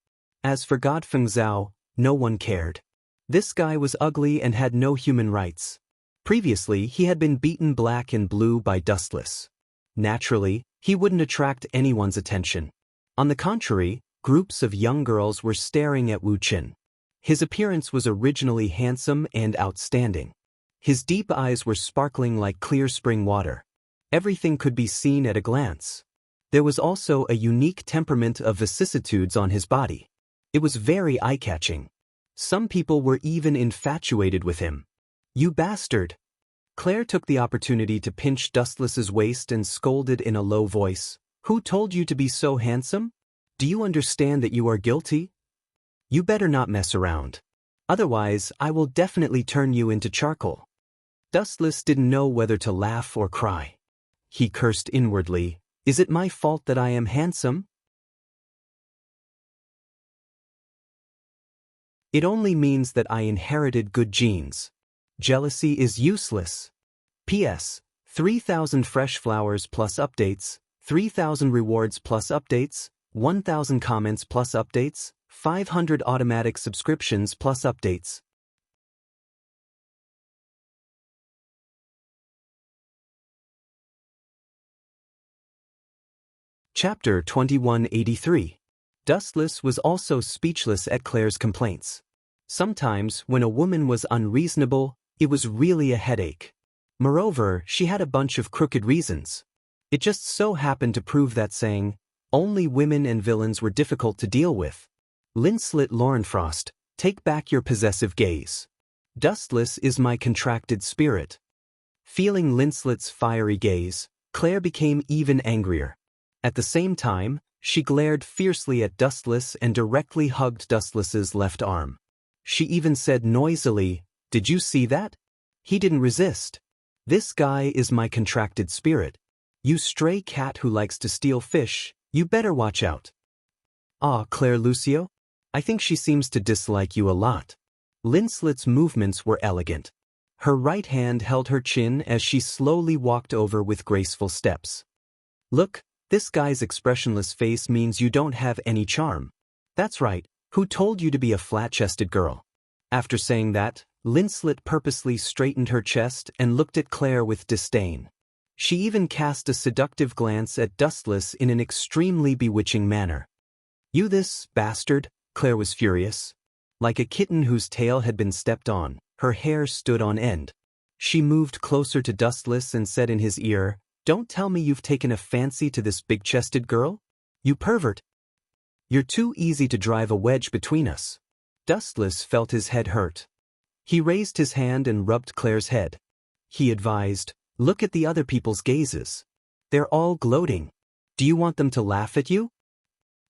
As for Godfeng Zhao, no one cared. This guy was ugly and had no human rights. Previously, he had been beaten black and blue by Dustless. Naturally, he wouldn't attract anyone's attention. On the contrary, groups of young girls were staring at Wu Qin. His appearance was originally handsome and outstanding. His deep eyes were sparkling like clear spring water. Everything could be seen at a glance. There was also a unique temperament of vicissitudes on his body. It was very eye-catching. Some people were even infatuated with him. "You bastard!" Claire took the opportunity to pinch Dustless's waist and scolded in a low voice. "Who told you to be so handsome? Do you understand that you are guilty? You better not mess around. Otherwise, I will definitely turn you into charcoal." Dustless didn't know whether to laugh or cry. He cursed inwardly. Is it my fault that I am handsome? It only means that I inherited good genes. Jealousy is useless. P.S. 3,000 fresh flowers plus updates, 3,000 rewards plus updates, 1,000 comments plus updates, 500 automatic subscriptions plus updates. Chapter 2183. Dustless was also speechless at Claire's complaints. Sometimes, when a woman was unreasonable, it was really a headache. Moreover, she had a bunch of crooked reasons. It just so happened to prove that saying, only women and villains were difficult to deal with. Linslet Laurenfrost, take back your possessive gaze. Dustless is my contracted spirit. Feeling Linslet's fiery gaze, Claire became even angrier. At the same time, she glared fiercely at Dustless and directly hugged Dustless's left arm. She even said noisily, "Did you see that?" He didn't resist. "This guy is my contracted spirit. You stray cat who likes to steal fish, you better watch out." "Ah, Claire Lucio? I think she seems to dislike you a lot." Linslet's movements were elegant. Her right hand held her chin as she slowly walked over with graceful steps. "Look, this guy's expressionless face means you don't have any charm. That's right, who told you to be a flat-chested girl?" After saying that, Linslet purposely straightened her chest and looked at Claire with disdain. She even cast a seductive glance at Dustless in an extremely bewitching manner. "You this bastard?" Claire was furious. Like a kitten whose tail had been stepped on, her hair stood on end. She moved closer to Dustless and said in his ear, "Don't tell me you've taken a fancy to this big-chested girl? You pervert! You're too easy to drive a wedge between us." Dustless felt his head hurt. He raised his hand and rubbed Claire's head. He advised, "Look at the other people's gazes. They're all gloating. Do you want them to laugh at you?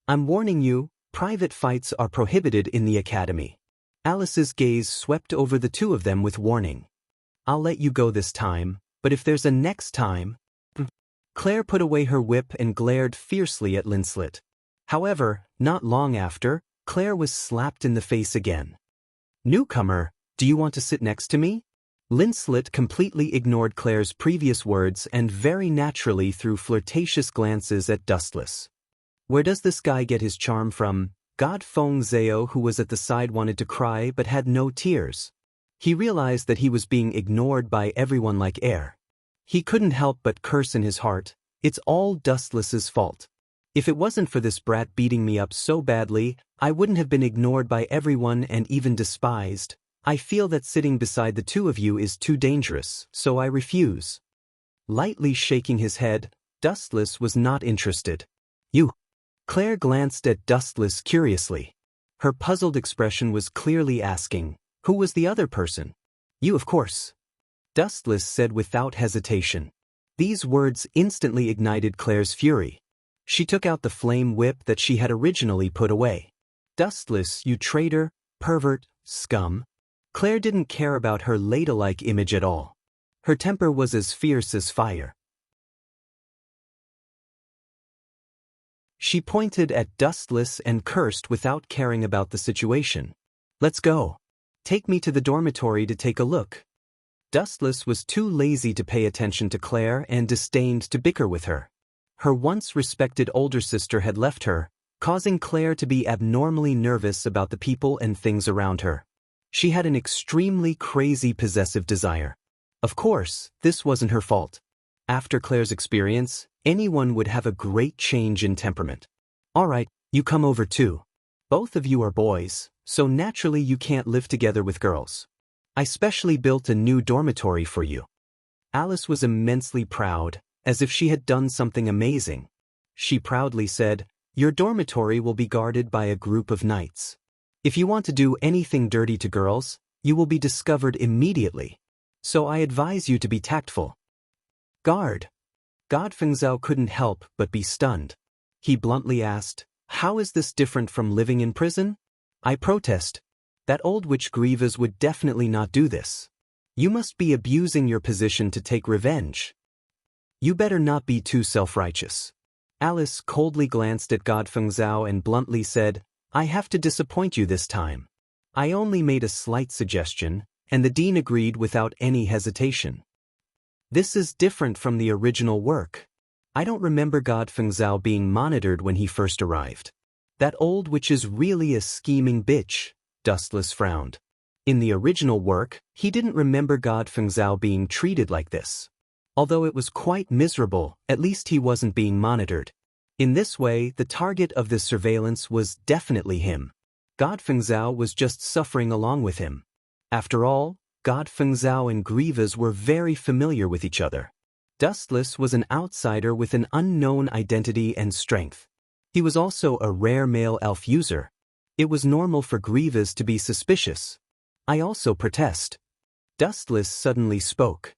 I'm warning you, private fights are prohibited in the academy." Alice's gaze swept over the two of them with warning. "I'll let you go this time, but if there's a next time..." Claire put away her whip and glared fiercely at Linslet. However, not long after, Claire was slapped in the face again. "Newcomer, do you want to sit next to me?" Linslet completely ignored Claire's previous words and very naturally threw flirtatious glances at Dustless. "Where does this guy get his charm from?" God Feng Zhao, who was at the side, wanted to cry but had no tears. He realized that he was being ignored by everyone like air. He couldn't help but curse in his heart. It's all Dustless's fault. If it wasn't for this brat beating me up so badly, I wouldn't have been ignored by everyone and even despised. I feel that sitting beside the two of you is too dangerous, so I refuse." Lightly shaking his head, Dustless was not interested. "You?" Claire glanced at Dustless curiously. Her puzzled expression was clearly asking, who was the other person? "You, of course," Dustless said without hesitation. These words instantly ignited Claire's fury. She took out the flame whip that she had originally put away. "Dustless, you traitor, pervert, scum." Claire didn't care about her ladle-like image at all. Her temper was as fierce as fire. She pointed at Dustless and cursed without caring about the situation. "Let's go. Take me to the dormitory to take a look." Dustless was too lazy to pay attention to Claire and disdained to bicker with her. Her once respected older sister had left her, causing Claire to be abnormally nervous about the people and things around her. She had an extremely crazy possessive desire. Of course, this wasn't her fault. After Claire's experience, anyone would have a great change in temperament. "All right, you come over too. Both of you are boys, so naturally you can't live together with girls. I specially built a new dormitory for you." Alice was immensely proud, as if she had done something amazing. She proudly said, "Your dormitory will be guarded by a group of knights. If you want to do anything dirty to girls, you will be discovered immediately. So I advise you to be tactful." "Guard." God Feng Zhao couldn't help but be stunned. He bluntly asked, "How is this different from living in prison?" "I protest. That old witch Grievous would definitely not do this. You must be abusing your position to take revenge. You better not be too self-righteous." Alice coldly glanced at God Feng Zhao and bluntly said, "I have to disappoint you this time. I only made a slight suggestion, and the dean agreed without any hesitation. This is different from the original work. I don't remember God Feng Zhao being monitored when he first arrived. That old witch is really a scheming bitch, Dustless frowned. In the original work, he didn't remember God Fengzhou being treated like this. Although it was quite miserable, at least he wasn't being monitored. In this way, the target of this surveillance was definitely him. God Fengzhou was just suffering along with him. After all, God Fengzhou and Grievous were very familiar with each other. Dustless was an outsider with an unknown identity and strength. He was also a rare male elf user. It was normal for Grievous to be suspicious. I also protest. Dustless suddenly spoke.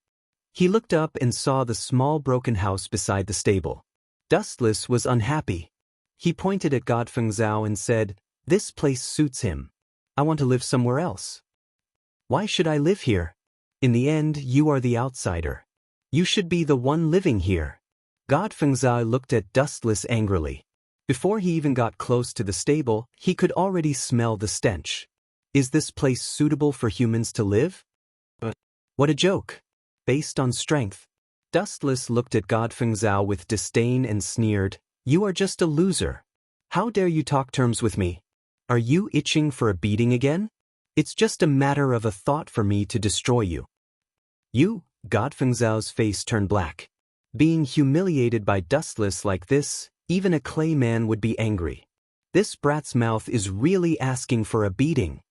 He looked up and saw the small broken house beside the stable. Dustless was unhappy. He pointed at God Fengzhou and said, "This place suits him. I want to live somewhere else." "Why should I live here? In the end, you are the outsider. You should be the one living here." God Fengzhou looked at Dustless angrily. Before he even got close to the stable, he could already smell the stench. Is this place suitable for humans to live? What a joke. Based on strength. Dustless looked at God Fengzhou with disdain and sneered, "You are just a loser. How dare you talk terms with me? Are you itching for a beating again? It's just a matter of a thought for me to destroy you." "You?" God Fengzhou's face turned black. Being humiliated by Dustless like this, even a clay man would be angry. This brat's mouth is really asking for a beating.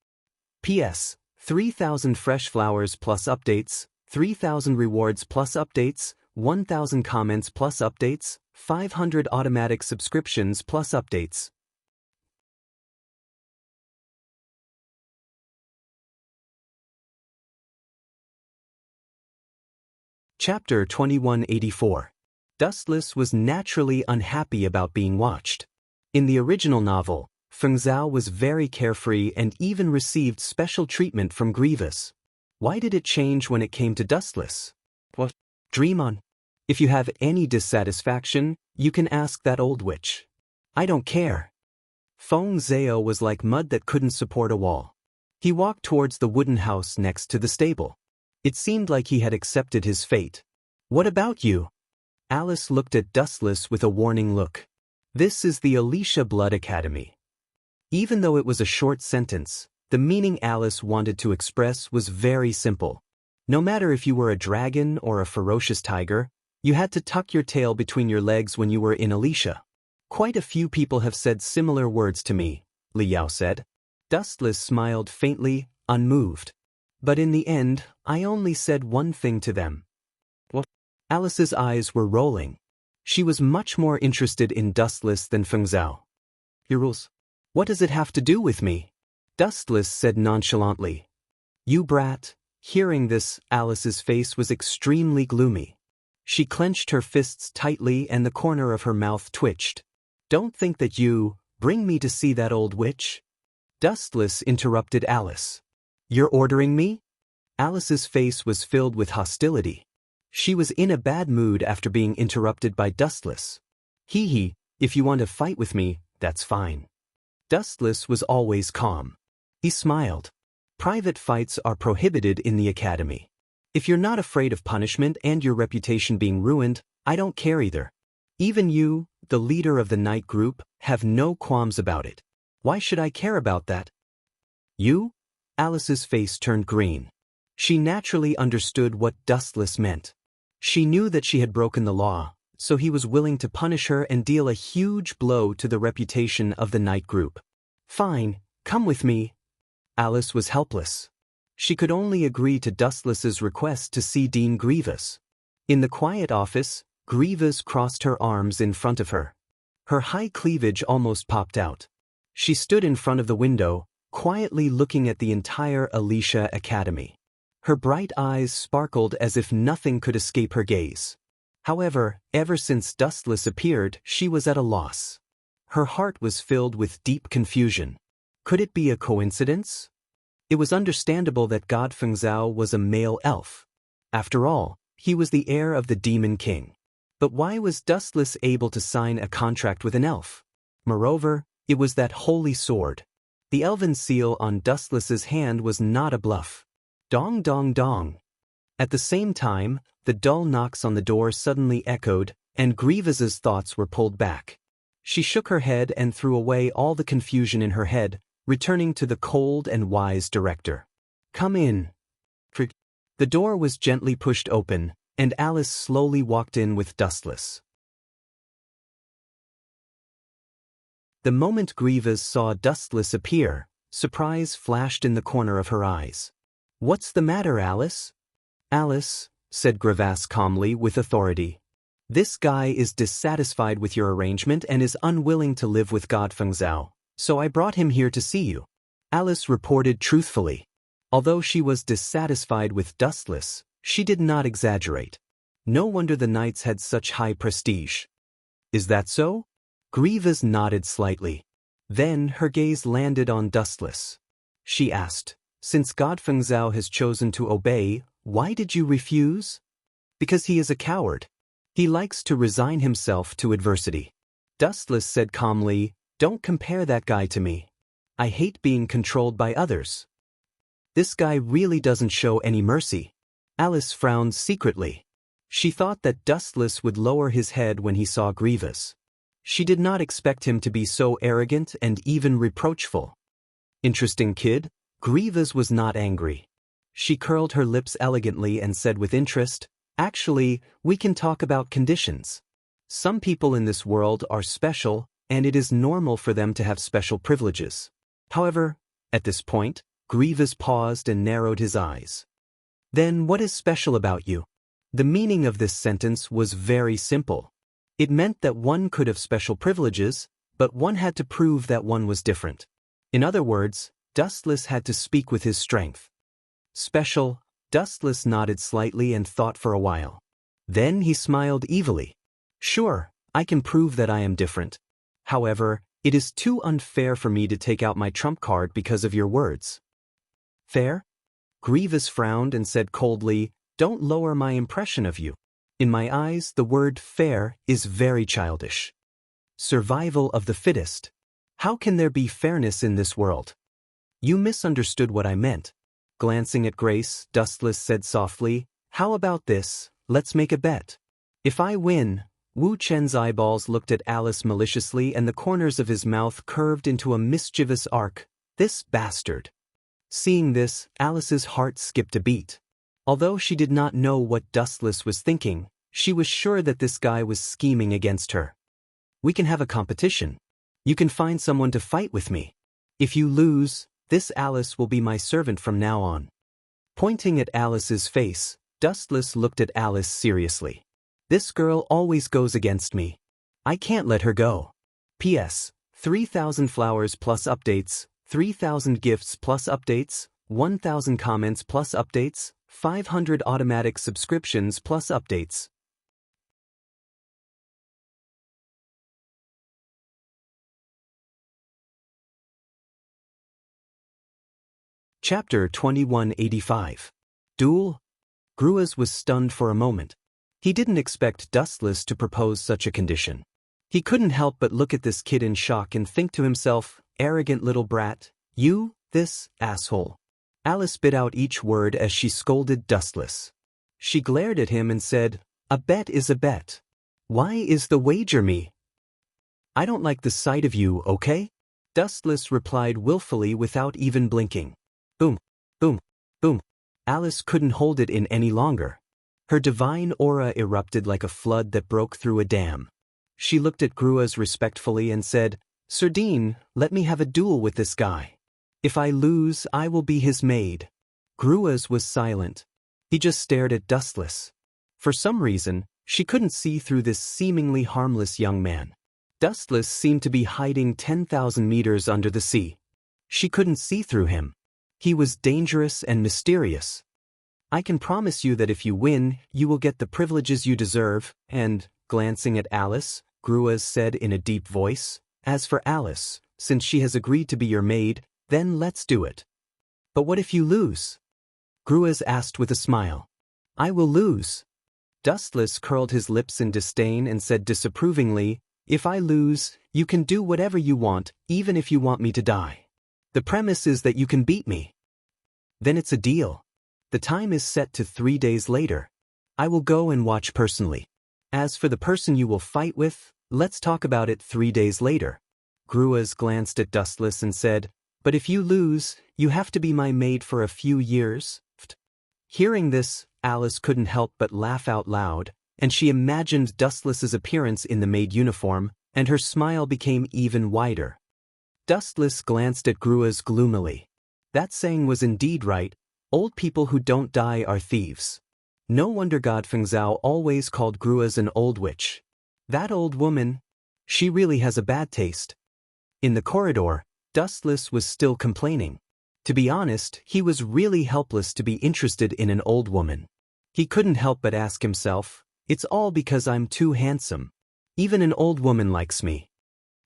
P.S. 3,000 fresh flowers plus updates, 3,000 rewards plus updates, 1,000 comments plus updates, 500 automatic subscriptions plus updates. Chapter 2184. Dustless was naturally unhappy about being watched. In the original novel, Fengzhou was very carefree and even received special treatment from Grievous. Why did it change when it came to Dustless? What? Dream on. If you have any dissatisfaction, you can ask that old witch. I don't care. Feng Zhao was like mud that couldn't support a wall. He walked towards the wooden house next to the stable. It seemed like he had accepted his fate. What about you? Alice looked at Dustless with a warning look. This is the Alicia Blood Academy. Even though it was a short sentence, the meaning Alice wanted to express was very simple. No matter if you were a dragon or a ferocious tiger, you had to tuck your tail between your legs when you were in Alicia. Quite a few people have said similar words to me, Li Yao said. Dustless smiled faintly, unmoved. But in the end, I only said one thing to them. What? Alice's eyes were rolling. She was much more interested in Dustless than Fengzhou. Your rules. What does it have to do with me? Dustless said nonchalantly. You brat. Hearing this, Alice's face was extremely gloomy. She clenched her fists tightly and the corner of her mouth twitched. Don't think that you bring me to see that old witch. Dustless interrupted Alice. You're ordering me? Alice's face was filled with hostility. She was in a bad mood after being interrupted by Dustless. Hee hee, if you want to fight with me, that's fine. Dustless was always calm. He smiled. Private fights are prohibited in the academy. If you're not afraid of punishment and your reputation being ruined, I don't care either. Even you, the leader of the night group, have no qualms about it. Why should I care about that? You? Alice's face turned green. She naturally understood what Dustless meant. She knew that she had broken the law, so he was willing to punish her and deal a huge blow to the reputation of the night group. Fine, come with me. Alice was helpless. She could only agree to Dustless's request to see Dean Grievous. In the quiet office, Grievous crossed her arms in front of her. Her high cleavage almost popped out. She stood in front of the window, quietly looking at the entire Alicia Academy. Her bright eyes sparkled as if nothing could escape her gaze. However, ever since Dustless appeared, she was at a loss. Her heart was filled with deep confusion. Could it be a coincidence? It was understandable that God Fengzhou was a male elf. After all, he was the heir of the Demon King. But why was Dustless able to sign a contract with an elf? Moreover, it was that holy sword. The elven seal on Dustless's hand was not a bluff. Dong dong dong. At the same time, the dull knocks on the door suddenly echoed, and Grievous's thoughts were pulled back. She shook her head and threw away all the confusion in her head, returning to the cold and wise director. "Come in." The door was gently pushed open, and Alice slowly walked in with Dustless. The moment Grievous saw Dustless appear, surprise flashed in the corner of her eyes. "What's the matter, Alice?" "Alice," said Grievous calmly with authority, "this guy is dissatisfied with your arrangement and is unwilling to live with Godfengzhao, so I brought him here to see you." Alice reported truthfully. Although she was dissatisfied with Dustless, she did not exaggerate. No wonder the knights had such high prestige. "Is that so?" Grievous nodded slightly. Then her gaze landed on Dustless. She asked, "Since Godfengzhao has chosen to obey, why did you refuse?" "Because he is a coward. He likes to resign himself to adversity." Dustless said calmly, "Don't compare that guy to me. I hate being controlled by others. This guy really doesn't show any mercy." Alice frowned secretly. She thought that Dustless would lower his head when he saw Grievous. She did not expect him to be so arrogant and even reproachful. "Interesting kid." Grievous was not angry. She curled her lips elegantly and said with interest, "Actually, we can talk about conditions. Some people in this world are special, and it is normal for them to have special privileges. However," at this point, Grievous paused and narrowed his eyes. "Then what is special about you?" The meaning of this sentence was very simple. It meant that one could have special privileges, but one had to prove that one was different. In other words, Dustless had to speak with his strength. "Special?" Dustless nodded slightly and thought for a while. Then he smiled evilly. "Sure, I can prove that I am different. However, it is too unfair for me to take out my trump card because of your words." "Fair?" Grievous frowned and said coldly, "Don't lower my impression of you. In my eyes, the word fair is very childish. Survival of the fittest. How can there be fairness in this world?" "You misunderstood what I meant." Glancing at Grace, Dustless said softly, "How about this, let's make a bet. If I win..." Wu Chen's eyeballs looked at Alice maliciously and the corners of his mouth curved into a mischievous arc. "This bastard." Seeing this, Alice's heart skipped a beat. Although she did not know what Dustless was thinking, she was sure that this guy was scheming against her. "We can have a competition. You can find someone to fight with me. If you lose, this Alice will be my servant from now on." Pointing at Alice's face, Dustless looked at Alice seriously. "This girl always goes against me. I can't let her go. P.S. 3,000 flowers plus updates, 3,000 gifts plus updates, 1,000 comments plus updates, 500 automatic subscriptions plus updates." Chapter 2185. Duel? Gruaz was stunned for a moment. He didn't expect Dustless to propose such a condition. He couldn't help but look at this kid in shock and think to himself, "Arrogant little brat, you, this asshole." Alice bit out each word as she scolded Dustless. She glared at him and said, "A bet is a bet. Why is the wager me? I don't like the sight of you, okay?" Dustless replied willfully without even blinking. Boom, boom, boom. Alice couldn't hold it in any longer. Her divine aura erupted like a flood that broke through a dam. She looked at Gruaz respectfully and said, "Sardine, let me have a duel with this guy. If I lose, I will be his maid." Gruaz was silent. He just stared at Dustless. For some reason, she couldn't see through this seemingly harmless young man. Dustless seemed to be hiding 10,000 meters under the sea. She couldn't see through him. He was dangerous and mysterious. "I can promise you that if you win, you will get the privileges you deserve," and, glancing at Alice, Gruaz said in a deep voice, "As for Alice, since she has agreed to be your maid, then let's do it." "But what if you lose?" Gruaz asked with a smile. "I will lose." Dustless curled his lips in disdain and said disapprovingly, "If I lose, you can do whatever you want, even if you want me to die. The premise is that you can beat me. Then it's a deal. The time is set to 3 days later. I will go and watch personally. As for the person you will fight with, Let's talk about it 3 days later. Gruas glanced at Dustless and said, "But if you lose, you have to be my maid for a few years." Hearing this, Alice couldn't help but laugh out loud, and she imagined Dustless's appearance in the maid uniform, and her smile became even wider. Dustless glanced at Gruas gloomily. That saying was indeed right. Old people who don't die are thieves. No wonder God Fengzhou always called Gruas an old witch. That old woman, she really has a bad taste. In the corridor, Dustless was still complaining. To be honest, he was really helpless to be interested in an old woman. He couldn't help but ask himself, "It's all because I'm too handsome. Even an old woman likes me."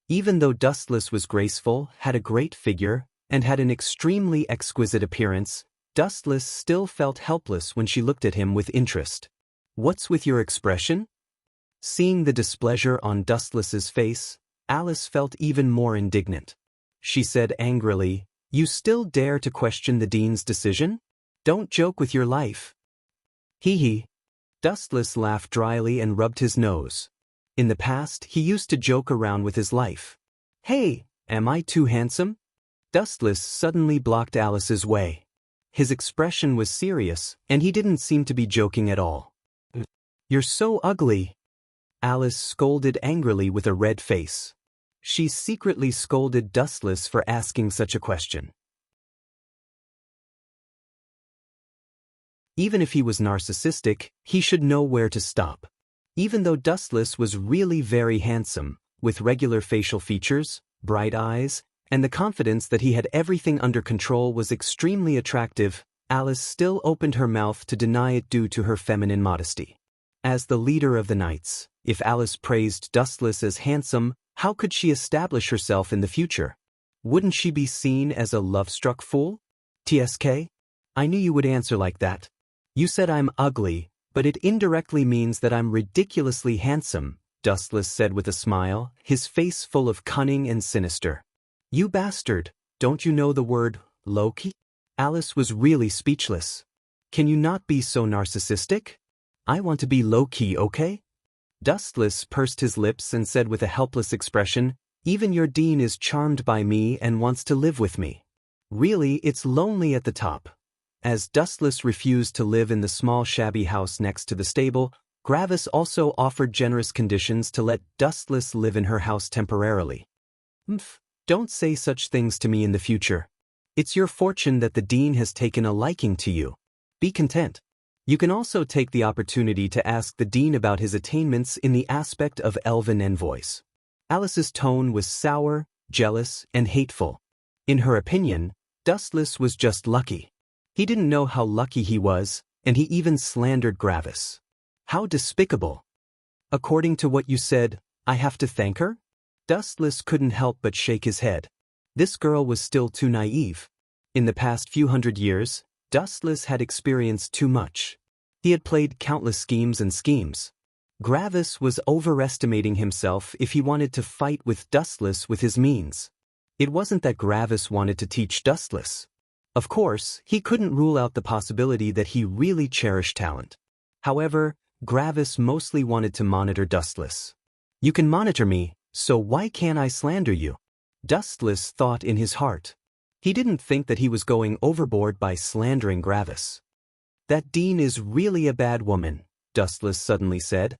Even though Dustless was graceful, had a great figure, and had an extremely exquisite appearance, Dustless still felt helpless when she looked at him with interest. "What's with your expression?" Seeing the displeasure on Dustless's face, Alice felt even more indignant. She said angrily, "You still dare to question the dean's decision? Don't joke with your life." Hee hee. Dustless laughed dryly and rubbed his nose. In the past, he used to joke around with his life. "Hey, am I too handsome?" Dustless suddenly blocked Alice's way. His expression was serious, and he didn't seem to be joking at all. "You're so ugly." Alice scolded angrily with a red face. She secretly scolded Dustless for asking such a question. Even if he was narcissistic, he should know where to stop. Even though Dustless was really very handsome, with regular facial features, bright eyes, and the confidence that he had everything under control was extremely attractive, Alice still opened her mouth to deny it due to her feminine modesty. As the leader of the Knights, if Alice praised Dustless as handsome, how could she establish herself in the future? Wouldn't she be seen as a love-struck fool? "TSK? I knew you would answer like that. You said I'm ugly, but it indirectly means that I'm ridiculously handsome," Dustless said with a smile, his face full of cunning and sinister. "You bastard, don't you know the word low-key?" Alice was really speechless. "Can you not be so narcissistic? I want to be low-key, okay?" Dustless pursed his lips and said with a helpless expression, "Even your dean is charmed by me and wants to live with me. Really, it's lonely at the top." As Dustless refused to live in the small shabby house next to the stable, Gravis also offered generous conditions to let Dustless live in her house temporarily. Don't say such things to me in the future. It's your fortune that the dean has taken a liking to you. Be content. You can also take the opportunity to ask the dean about his attainments in the aspect of elven envoys. Alice's tone was sour, jealous, and hateful. In her opinion, Dustless was just lucky. He didn't know how lucky he was, and he even slandered Gravis. How despicable. "According to what you said, I have to thank her?" Dustless couldn't help but shake his head. This girl was still too naive. In the past few hundred years, Dustless had experienced too much. He had played countless schemes. Gravis was overestimating himself if he wanted to fight with Dustless with his means. It wasn't that Gravis wanted to teach Dustless. Of course, he couldn't rule out the possibility that he really cherished talent. However, Gravis mostly wanted to monitor Dustless. "You can monitor me, so why can't I slander you?" Dustless thought in his heart. He didn't think that he was going overboard by slandering Gravis. "That dean is really a bad woman," Dustless suddenly said.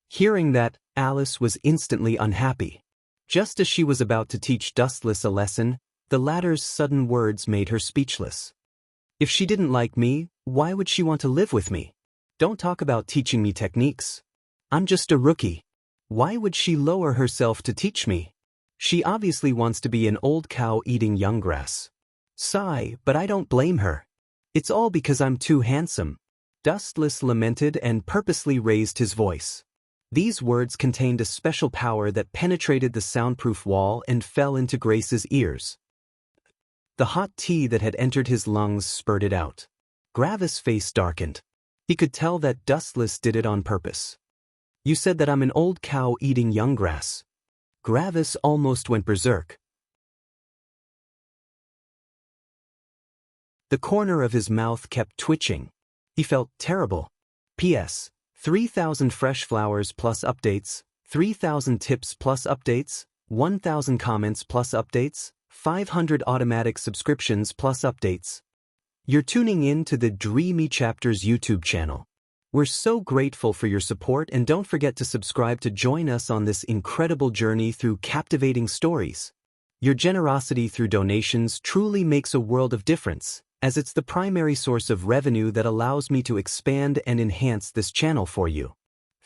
Hearing that, Alice was instantly unhappy. Just as she was about to teach Dustless a lesson, the latter's sudden words made her speechless. "If she didn't like me, why would she want to live with me? Don't talk about teaching me techniques. I'm just a rookie. Why would she lower herself to teach me? She obviously wants to be an old cow eating young grass. Sigh, but I don't blame her. It's all because I'm too handsome." Dustless lamented and purposely raised his voice. These words contained a special power that penetrated the soundproof wall and fell into Grace's ears. The hot tea that had entered his lungs spurted out. Gravis' face darkened. He could tell that Dustless did it on purpose. "You said that I'm an old cow eating young grass." Gravis almost went berserk. The corner of his mouth kept twitching. He felt terrible. P.S. 3,000 fresh flowers plus updates. 3,000 tips plus updates, 1,000 comments plus updates, 500 automatic subscriptions plus updates. You're tuning in to the Dreamy Chapters YouTube channel. We're so grateful for your support, and don't forget to subscribe to join us on this incredible journey through captivating stories. Your generosity through donations truly makes a world of difference, as it's the primary source of revenue that allows me to expand and enhance this channel for you.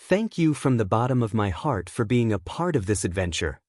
Thank you from the bottom of my heart for being a part of this adventure.